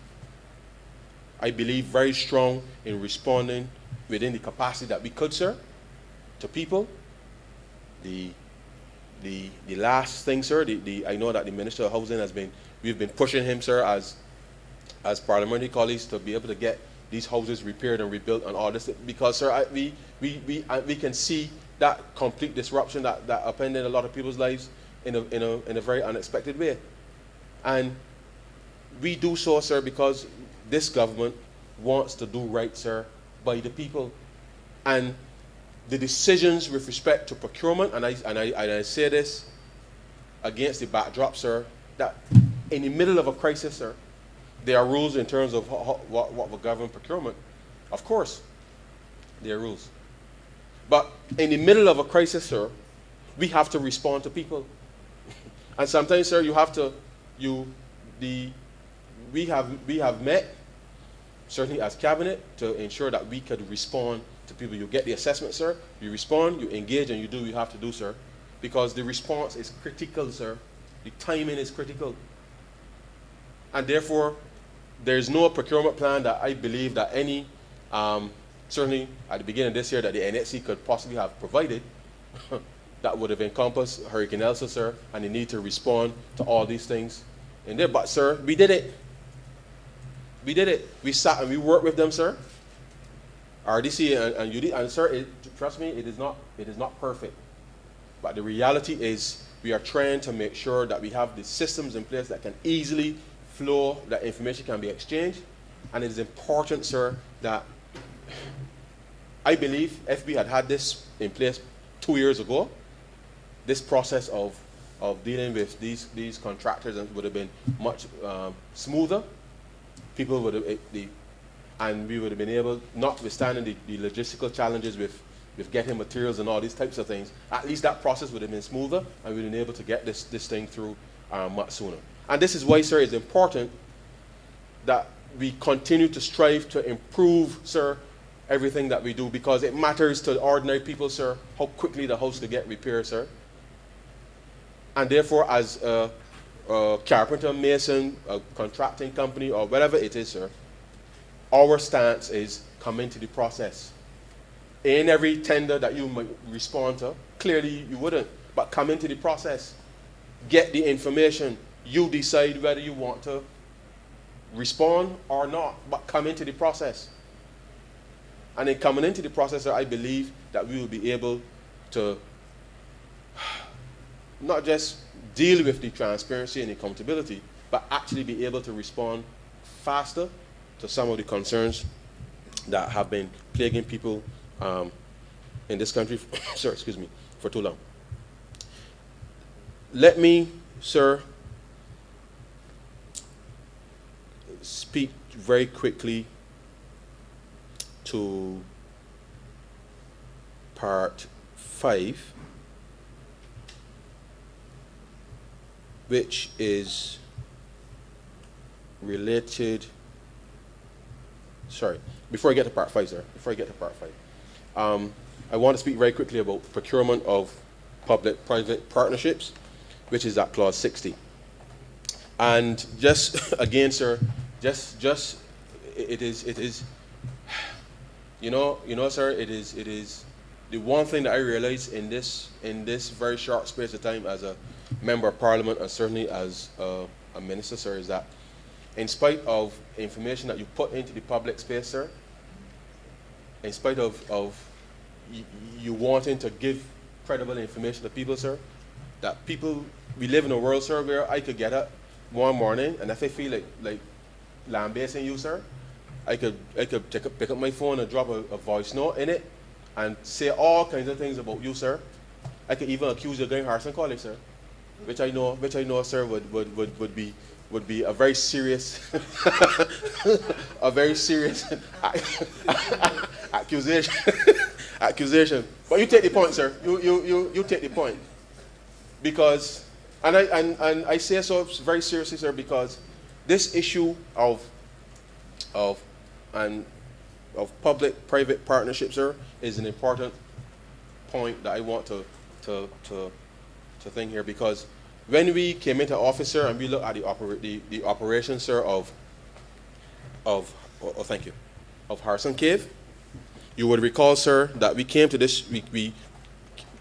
I believe very strong in responding within the capacity that we could, sir, to people. The last thing, sir, I know that the Minister of Housing we've been pushing him, sir, as parliamentary colleagues to be able to get these houses repaired and rebuilt and all this, because, sir, we can see that complete disruption that upended a lot of people's lives in a very unexpected way. And we do so, sir, because this government wants to do right, sir, by the people. And the decisions with respect to procurement, and I say this against the backdrop, sir, that in the middle of a crisis, sir, there are rules in terms of what will govern procurement. Of course, there are rules. But in the middle of a crisis, sir, we have to respond to people. And sometimes, sir, we have met, certainly as cabinet, to ensure that we could respond to people. You get the assessment, sir, you respond, you engage, and you do what you have to do, sir. Because the response is critical, sir. The timing is critical. And therefore, there's no procurement plan that I believe that any, certainly at the beginning of this year, that the NHC could possibly have provided that would have encompassed Hurricane Elsa, sir, and the need to respond to all these things in there. But, sir, we did it. We did it. We sat and we worked with them, sir. RDC and UD, and sir, trust me, it is not perfect. But the reality is we are trying to make sure that we have the systems in place that can easily flow, that information can be exchanged. And it is important, sir, that I believe if we had this in place 2 years ago, this process of dealing with these contractors would have been much smoother. People would have, and we would have been able, notwithstanding the logistical challenges with getting materials and all these types of things, at least that process would have been smoother, and we would have been able to get this thing through much sooner. And this is why, sir, it's important that we continue to strive to improve, sir, everything that we do, because it matters to ordinary people, sir, how quickly the house can get repaired, sir. And therefore, as a carpenter, mason, a contracting company, or whatever it is, sir, our stance is come into the process. In every tender that you might respond to, clearly you wouldn't, but come into the process. Get the information. You decide whether you want to respond or not, but come into the process. And in coming into the process, sir, I believe that we will be able to not just deal with the transparency and accountability, but actually be able to respond faster to some of the concerns that have been plaguing people in this country, sir, excuse me, for too long. Let me, sir, speak very quickly to part 5, which is related. Sorry, before I get to part 5, sir, I want to speak very quickly about procurement of public-private partnerships, which is at clause 60. And just again, sir, just it is, you know, sir, it is the one thing that I realized in this very short space of time as a member of Parliament and certainly as a minister, sir, is that in spite of information that you put into the public space, sir, in spite of you wanting to give credible information to people, sir, that people, we live in a world, sir, where I could get up one morning and if I feel like lambasting you, sir. I could pick up my phone and drop a voice note in it and say all kinds of things about you, sir. I could even accuse you of going Harrison College, sir, which I know, sir, would be a very serious, a very serious accusation. Accusation. But you take the point, sir. You take the point, because, and I say so very seriously, sir, because this issue of public-private partnerships, sir, is an important point that I want to think here, because when we came into office, sir, and we looked at the operation, sir, of Harrison Cave, you would recall, sir, that we came to this, we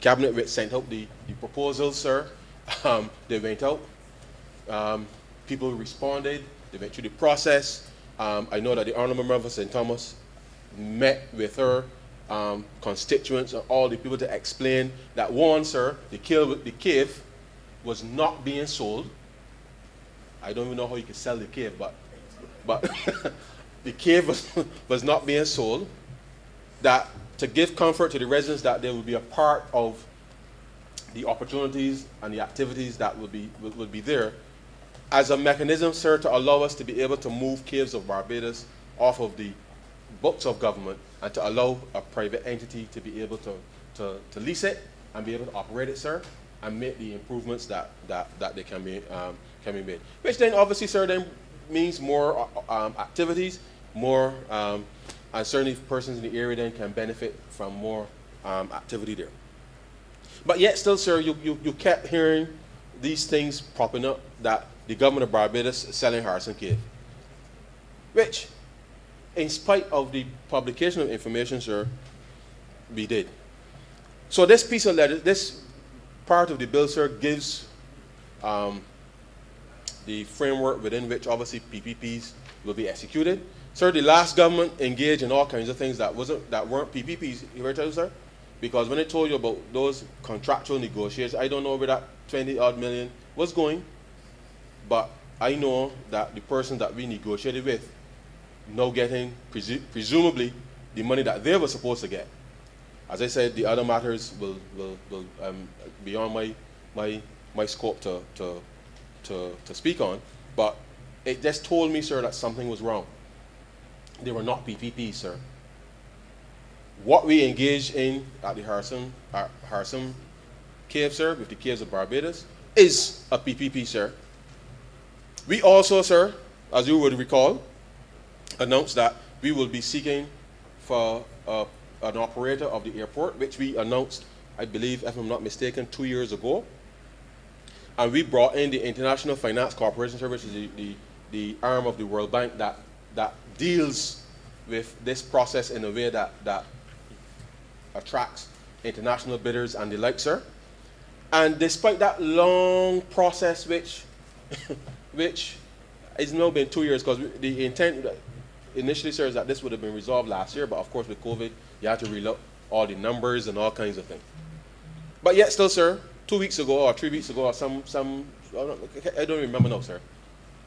Cabinet sent out the proposals, sir. They went out. People responded. They went through the process. I know that the Honourable Member for St. Thomas met with her constituents and all the people to explain that, one, sir, the cave was not being sold. I don't even know how you could sell the cave, but the cave was not being sold. That to give comfort to the residents that they will be a part of the opportunities and the activities that will be there, as a mechanism, sir, to allow us to be able to move Caves of Barbados off of the books of government and to allow a private entity to be able to lease it and be able to operate it, sir, and make the improvements that they can be made. Which then obviously, sir, then means more activities, more, and certainly persons in the area then can benefit from more activity there. But yet still, sir, you kept hearing these things popping up that the government of Barbados is selling Harrison Cave, which, in spite of the publication of information, sir, we did. So this piece of letter, this part of the bill, sir, gives the framework within which obviously PPPs will be executed. Sir, the last government engaged in all kinds of things that weren't PPPs. You heard that, sir? Because when I told you about those contractual negotiations, I don't know where that 20-odd million was going, but I know that the person that we negotiated with now getting presumably the money that they were supposed to get. As I said, the other matters will beyond my scope to speak on, but it just told me, sir, that something was wrong. They were not PPPs, sir. What we engaged in at the Harrison Cave, sir, with the Caves of Barbados, is a PPP, sir. We also, sir, as you would recall, announced that we will be seeking for an operator of the airport, which we announced, I believe, if I'm not mistaken, 2 years ago. And we brought in the International Finance Corporation, sir, which is the arm of the World Bank that deals with this process in a way that attracts international bidders and the like, sir. And despite that long process, which has now been 2 years, because the intent initially, sir, is that this would have been resolved last year, but of course with COVID, you had to relook all the numbers and all kinds of things. But yet still, sir, 2 weeks ago or 3 weeks ago, or I don't remember now, sir,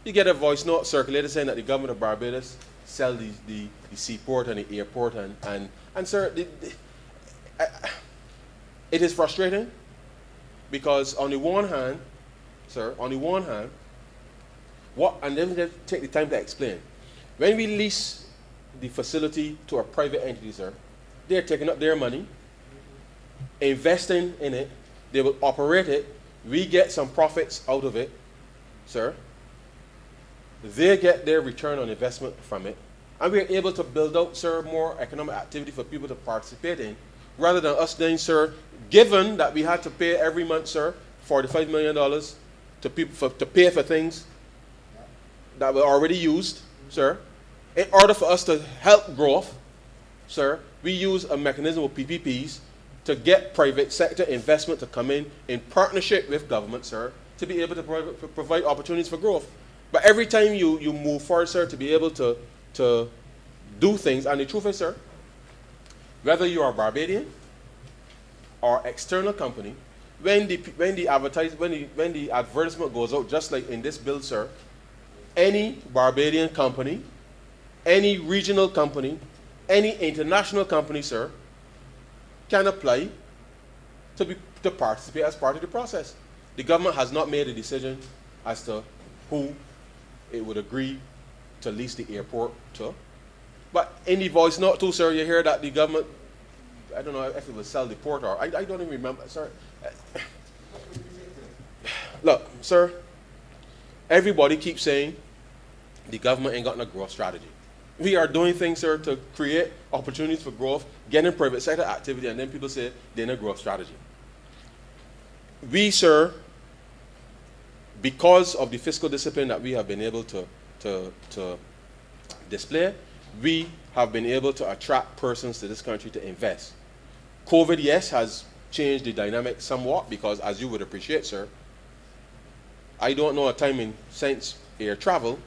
you get a voice note circulated saying that the government of Barbados sell the seaport and the airport, and sir, it is frustrating, because on the one hand, sir, and let me take the time to explain. When we lease the facility to a private entity, sir, they're taking up their money, investing in it, they will operate it, we get some profits out of it, sir. They get their return on investment from it, and we're able to build out, sir, more economic activity for people to participate in, rather than us then, sir, given that we had to pay every month, sir, $45 million to people to pay for things that were already used, sir. In order for us to help growth, sir, we use a mechanism of PPPs to get private sector investment to come in partnership with government, sir, to be able to provide opportunities for growth. But every time you move forward, sir, to be able to do things, and the truth is, sir, whether you are Barbadian or external company, when the advertisement goes out, just like in this bill, sir, any Barbadian company, any regional company, any international company, sir, can apply to participate as part of the process. The government has not made a decision as to who it would agree to lease the airport to. But in the voice note too, sir, you hear that the government, I don't know if it will sell the port or, I don't even remember, sir. Look, sir, everybody keeps saying the government ain't got no growth strategy. We are doing things, sir, to create opportunities for growth, getting private sector activity, and then people say they're in a growth strategy. We, sir, because of the fiscal discipline that we have been able to display, we have been able to attract persons to this country to invest. COVID, yes, has changed the dynamic somewhat because, as you would appreciate, sir, I don't know a time since air travel,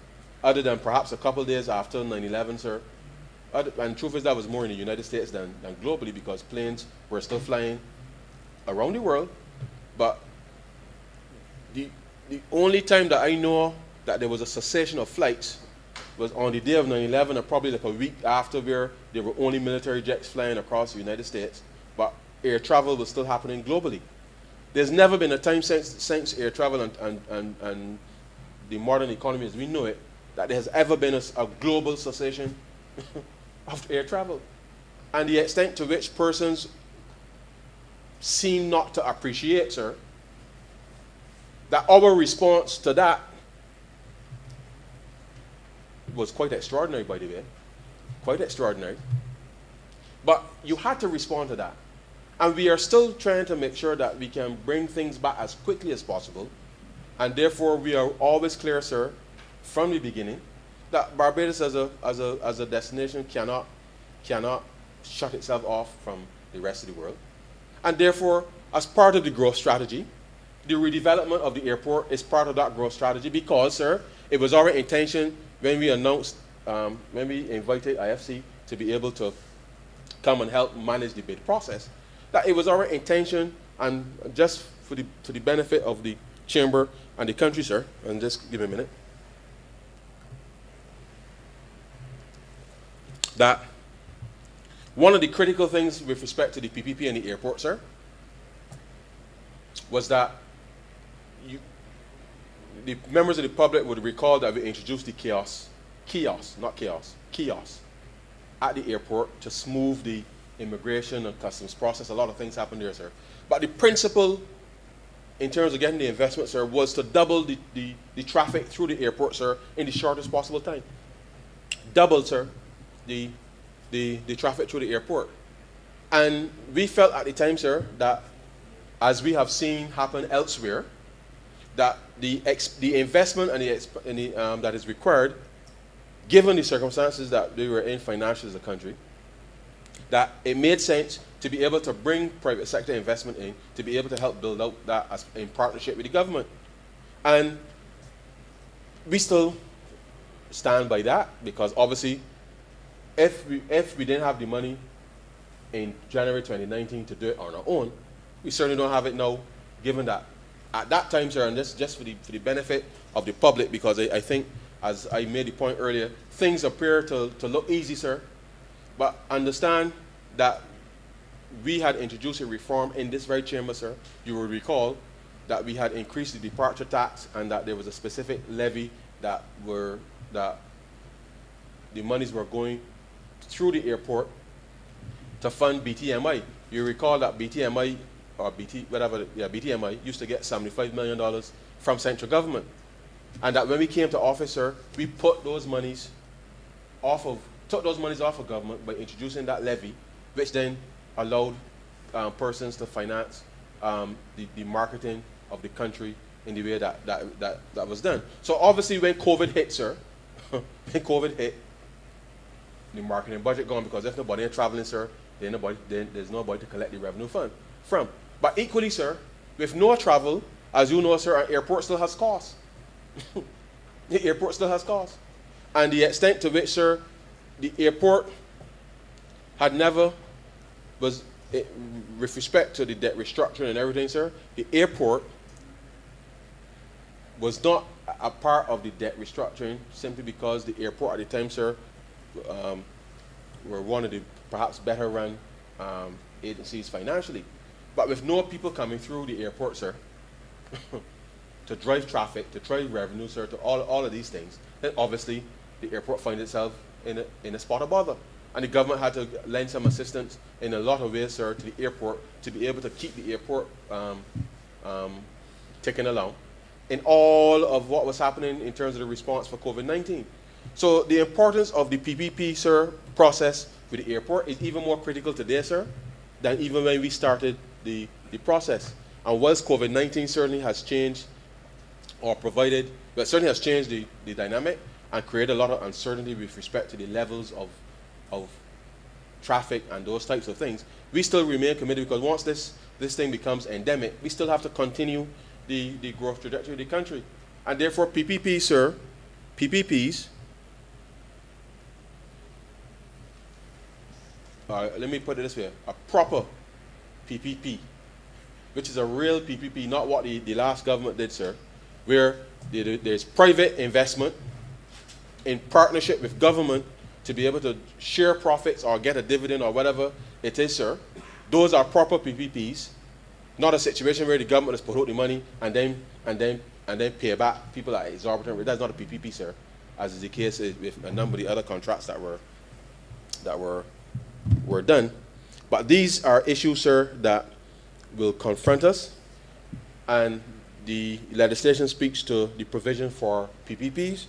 other than perhaps a couple of days after 9/11, sir. And truth is that was more in the United States than globally because planes were still flying around the world. But the only time that I know that there was a cessation of flights was on the day of 9/11, or probably like a week after, where there were only military jets flying across the United States, but air travel was still happening globally. There's never been a time since air travel and the modern economy as we know it, that there has ever been a global cessation of air travel. And the extent to which persons seem not to appreciate, sir, that our response to that was quite extraordinary, by the way. Quite extraordinary. But you had to respond to that. And we are still trying to make sure that we can bring things back as quickly as possible. And therefore, we are always clear, sir, from the beginning, that Barbados as a destination cannot shut itself off from the rest of the world. And therefore, as part of the growth strategy, the redevelopment of the airport is part of that growth strategy because, sir, it was our intention when we announced, when we invited IFC to be able to come and help manage the bid process, that it was our intention, and just for the benefit of the chamber and the country, sir, and just give me a minute, that one of the critical things with respect to the PPP and the airport, sir, was that the members of the public would recall that we introduced the kiosk at the airport to smooth the immigration and customs process. A lot of things happened there, sir. But the principle in terms of getting the investment, sir, was to double the traffic through the airport, sir, in the shortest possible time. Double, sir, the traffic through the airport. And we felt at the time, sir, that as we have seen happen elsewhere, that the investment and that is required, given the circumstances that we were in financially as a country, that it made sense to be able to bring private sector investment in, to be able to help build out that in partnership with the government. And we still stand by that, because obviously, if we didn't have the money in January 2019 to do it on our own, we certainly don't have it now, given that at that time, sir, and this just for the benefit of the public, because I think, as I made the point earlier, things appear to look easy, sir, but understand that we had introduced a reform in this very chamber, sir. You will recall that we had increased the departure tax, and that there was a specific levy that the monies were going through the airport to fund BTMI. You recall that BTMI, or BTMI used to get $75 million from central government. And that when we came to office, sir, we put those monies took those monies off of government by introducing that levy, which then allowed persons to finance the marketing of the country in the way that was done. So obviously when COVID hit, sir, when COVID hit, the marketing budget gone, because if nobody is traveling, sir, then there's nobody to collect the revenue fund from. But equally, sir, with no travel, as you know, sir, our airport still has costs. The airport still has costs. And the extent to which, sir, the airport had never was, with respect to the debt restructuring and everything, sir, the airport was not a part of the debt restructuring simply because the airport at the time, sir, were one of the perhaps better run agencies financially. But with no people coming through the airport, sir, to drive traffic, to drive revenue, sir, to all of these things, then obviously the airport finds itself in a spot of bother. And the government had to lend some assistance in a lot of ways, sir, to the airport to be able to keep the airport ticking along in all of what was happening in terms of the response for COVID-19. So the importance of the PPP, sir, process with the airport is even more critical today, sir, than even when we started the process. And whilst COVID-19 certainly has changed or provided, but certainly has changed the dynamic and created a lot of uncertainty with respect to the levels of traffic and those types of things, we still remain committed because once this thing becomes endemic, we still have to continue the growth trajectory of the country. And therefore, PPPs, sir, PPPs, let me put it this way, a proper PPP, which is a real PPP, not what the last government did, sir, where there's private investment in partnership with government to be able to share profits or get a dividend or whatever it is, sir. Those are proper PPPs, not a situation where the government has put out the money and then pay back people at exorbitant rate. That's not a PPP, sir, as is the case with a number of the other contracts that were done. But these are issues, sir, that will confront us, and the legislation speaks to the provision for PPPs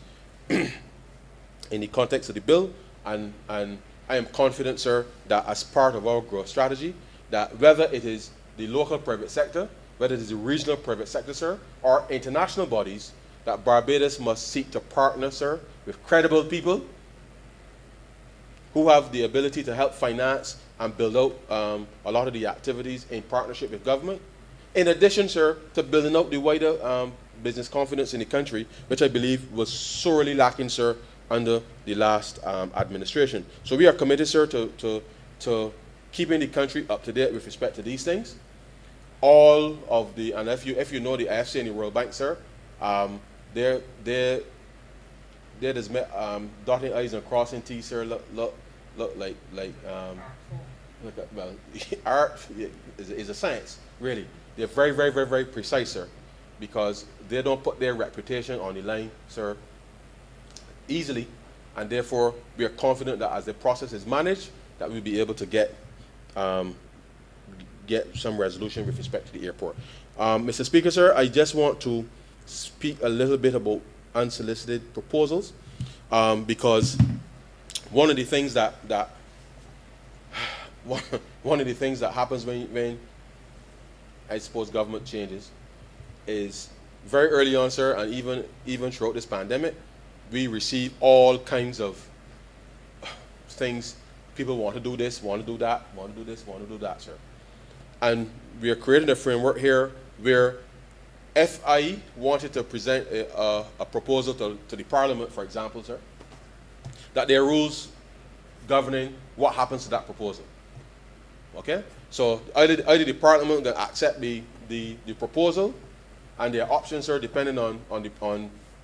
in the context of the bill, and I am confident, sir, that as part of our growth strategy, that whether it is the local private sector, whether it is the regional private sector, sir, or international bodies, that Barbados must seek to partner, sir, with credible people who have the ability to help finance and build out a lot of the activities in partnership with government. In addition, sir, to building out the wider business confidence in the country, which I believe was sorely lacking, sir, under the last administration. So we are committed, sir, to keeping the country up to date with respect to these things. All of the, and if you know the IFC and the World Bank, sir, they're just dotting I's and crossing T's, sir, look like well, art is a science, really. They're very, very, very, very precise, sir, because they don't put their reputation on the line, sir, easily, and therefore we are confident that as the process is managed, that we'll be able to get some resolution with respect to the airport. Mr. Speaker, sir, I just want to speak a little bit about unsolicited proposals, because one of the things that happens when I suppose government changes is very early on, sir, and even throughout this pandemic, we receive all kinds of things. People want to do this, want to do that, want to do this, want to do that, sir. And we are creating a framework here where FI wanted to present a proposal to the Parliament, for example, sir, that there are rules governing what happens to that proposal. Okay? So either the Parliament will accept the proposal, and their options are depending on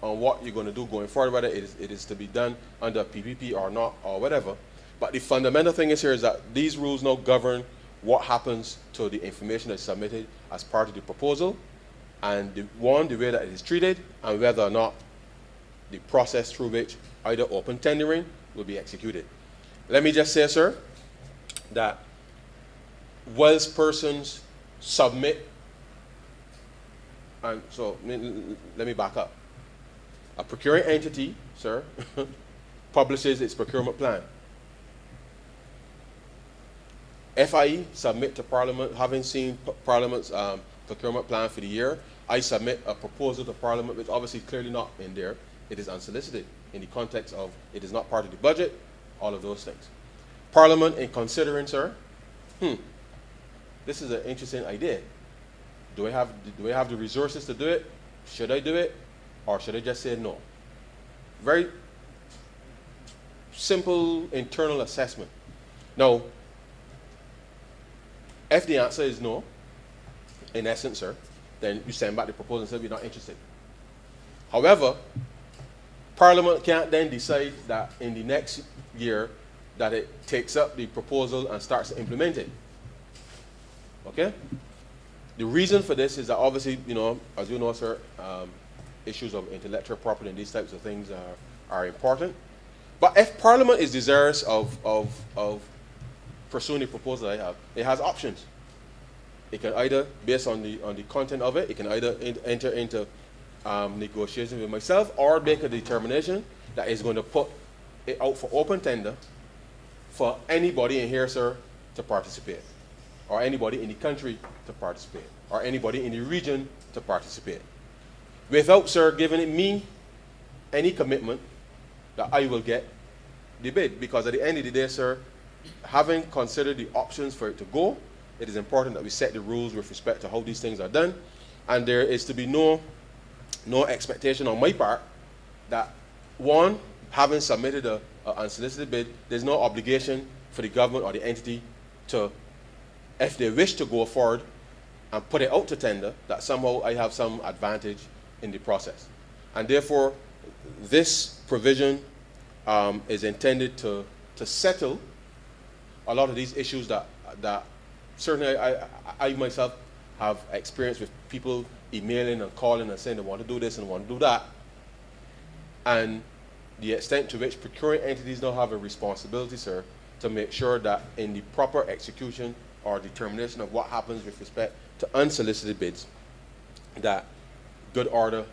what you're going to do going forward, whether it is to be done under PPP or not, or whatever. But the fundamental thing is here is that these rules now govern what happens to the information that's submitted as part of the proposal, and the way that it is treated, and whether or not the process through which either open tendering will be executed. Let me just say, sir, that whilst persons submit, and so let me back up. A procuring entity, sir, publishes its procurement plan. FIE submit to Parliament, having seen Parliament's procurement plan for the year, I submit a proposal to Parliament, which obviously clearly not in there. It is unsolicited in the context of it is not part of the budget, all of those things. Parliament, in considering, sir, this is an interesting idea. Do I have the resources to do it? Should I do it? Or should I just say no? Very simple internal assessment. Now, if the answer is no, in essence, sir, then you send back the proposal and say we're not interested. However, Parliament can't then decide that in the next year that it takes up the proposal and starts to implement it. Okay? The reason for this is that obviously, as you know, sir, issues of intellectual property and these types of things are important. But if Parliament is desirous of pursuing the proposal I have, it has options. It can either, based on the content of it, it can either enter into negotiations with myself or make a determination that is going to put it out for open tender for anybody in here, sir, to participate, or anybody in the country to participate, or anybody in the region to participate, without, sir, giving me any commitment that I will get the bid. Because at the end of the day, sir, having considered the options for it to go, it is important that we set the rules with respect to how these things are done, and there is to be no expectation on my part that, one, having submitted an unsolicited bid, there's no obligation for the government or the entity to, if they wish to go forward and put it out to tender, that somehow I have some advantage in the process. And therefore, this provision is intended to settle a lot of these issues that certainly I myself have experienced with people emailing and calling and saying they want to do this and want to do that. And the extent to which procuring entities now have a responsibility, sir, to make sure that in the proper execution or determination of what happens with respect to unsolicited bids, that good order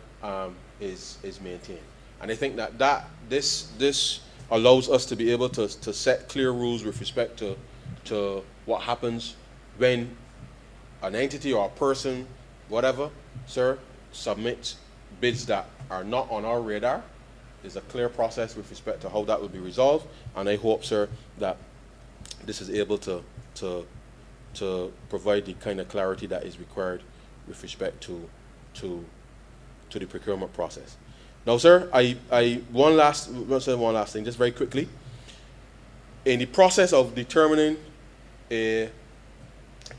is maintained. And I think that this allows us to be able to set clear rules with respect to what happens when an entity or a person, whatever, sir, submits bids that are not on our radar. There's a clear process with respect to how that will be resolved, and I hope, sir, that this is able to provide the kind of clarity that is required with respect to the procurement process. Now, sir, one last thing, just very quickly. In the process of determining a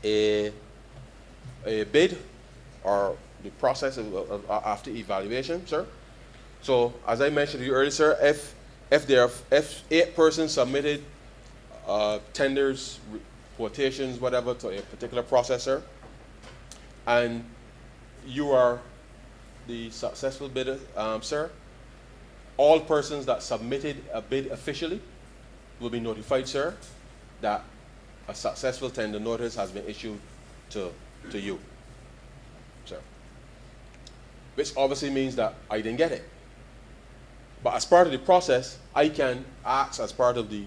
bid, or the process of after evaluation, sir. So, as I mentioned to you earlier, sir, if 8 persons submitted tenders, quotations, whatever, to a particular processor, and you are the successful bidder, sir, all persons that submitted a bid officially will be notified, sir, that a successful tender notice has been issued to you, sir. Which obviously means that I didn't get it. But as part of the process, I can ask, as part of the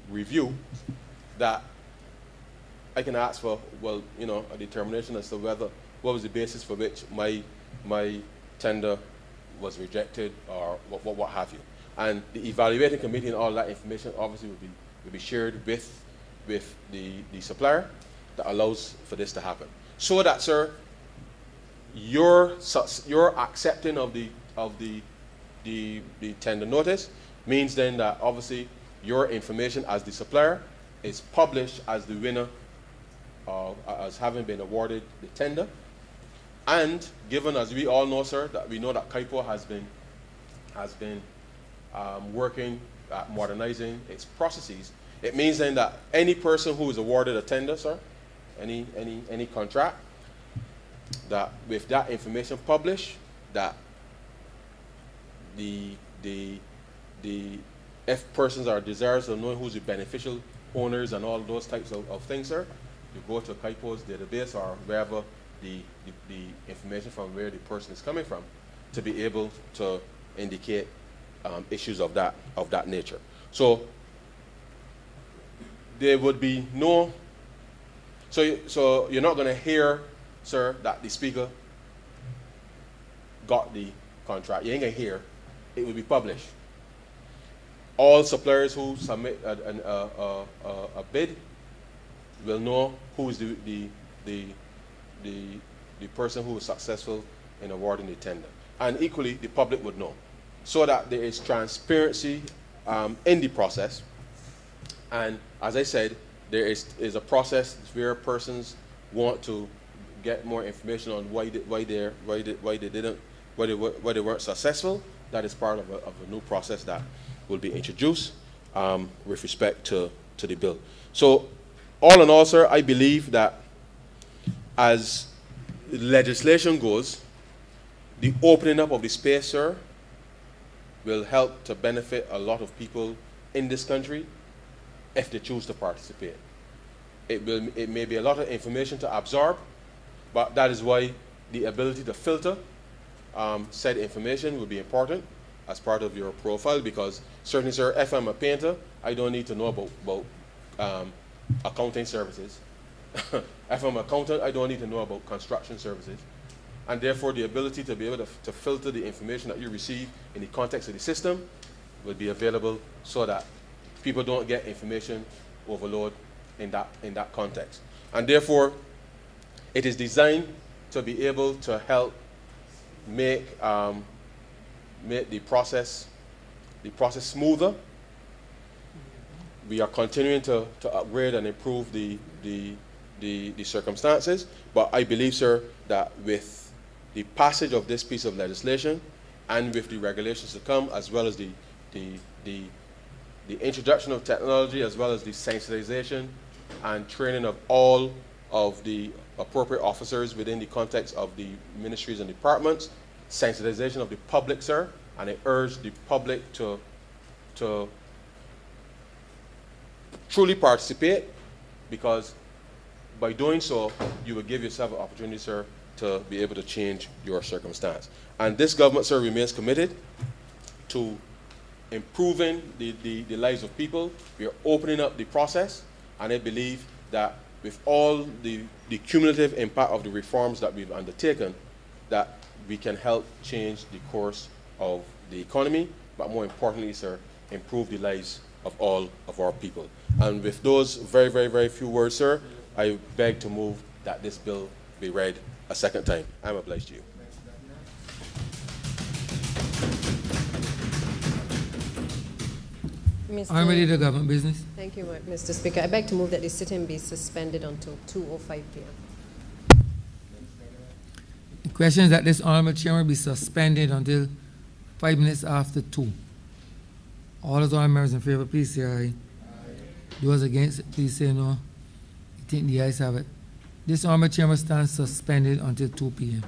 review, that I can ask for, a determination as to what was the basis for which my tender was rejected, or what have you. And the evaluating committee and all that information obviously will be shared with the supplier that allows for this to happen. So that, sir, your accepting of the tender notice means then that obviously your information as the supplier is published as the winner, as having been awarded the tender. And given, as we all know, sir, that we know that KIPO has been working at modernizing its processes, it means then that any person who is awarded a tender, sir, any contract, that with that information published, that if persons are desirous of knowing who's the beneficial owners and all those types of things, sir, you go to KIPO's database or wherever the information from where the person is coming from to be able to indicate issues of that nature. So there would be no. So you're not going to hear, sir, that the speaker got the contract. You ain't going to hear. It will be published. All suppliers who submit a bid will know who is the person who was successful in awarding the tender. And equally, the public would know. So that there is transparency in the process. And as I said, there is a process where persons want to get more information on why they didn't where they weren't successful, that is part of a new process that will be introduced with respect to the bill. So, all in all, sir, I believe that as legislation goes, the opening up of the space, sir, will help to benefit a lot of people in this country if they choose to participate. It may be a lot of information to absorb, but that is why the ability to filter said information will be important as part of your profile, because certainly, sir, if I'm a painter, I don't need to know about accounting services. If I'm an accountant, I don't need to know about construction services. And therefore, the ability to be able to filter the information that you receive in the context of the system will be available so that people don't get information overload in that context. And therefore, it is designed to be able to help make the process smoother. We are continuing to upgrade and improve the circumstances, but I believe, sir, that with the passage of this piece of legislation and with the regulations to come, as well as the introduction of technology, as well as the sensitization and training of all of the appropriate officers within the context of the ministries and departments, sensitization of the public, sir, and I urge the public to truly participate, because by doing so, you will give yourself an opportunity, sir, to be able to change your circumstance. And this government, sir, remains committed to improving the lives of people. We are opening up the process, and I believe that with all the cumulative impact of the reforms that we've undertaken, that we can help change the course of the economy, but more importantly, sir, improve the lives of all of our people. And with those very, very, very few words, sir, I beg to move that this bill be read a second time. I'm obliged to you. I'm ready to government business. Thank you, Mr. Speaker. I beg to move that the sitting be suspended until 2:05 p.m. The question is that this honorable chairman be suspended until 5 minutes after 2. All those honorable members in favor, please say aye. Those against it, please say no. I think the ayes have it. This honorable chairman stands suspended until 2 p.m.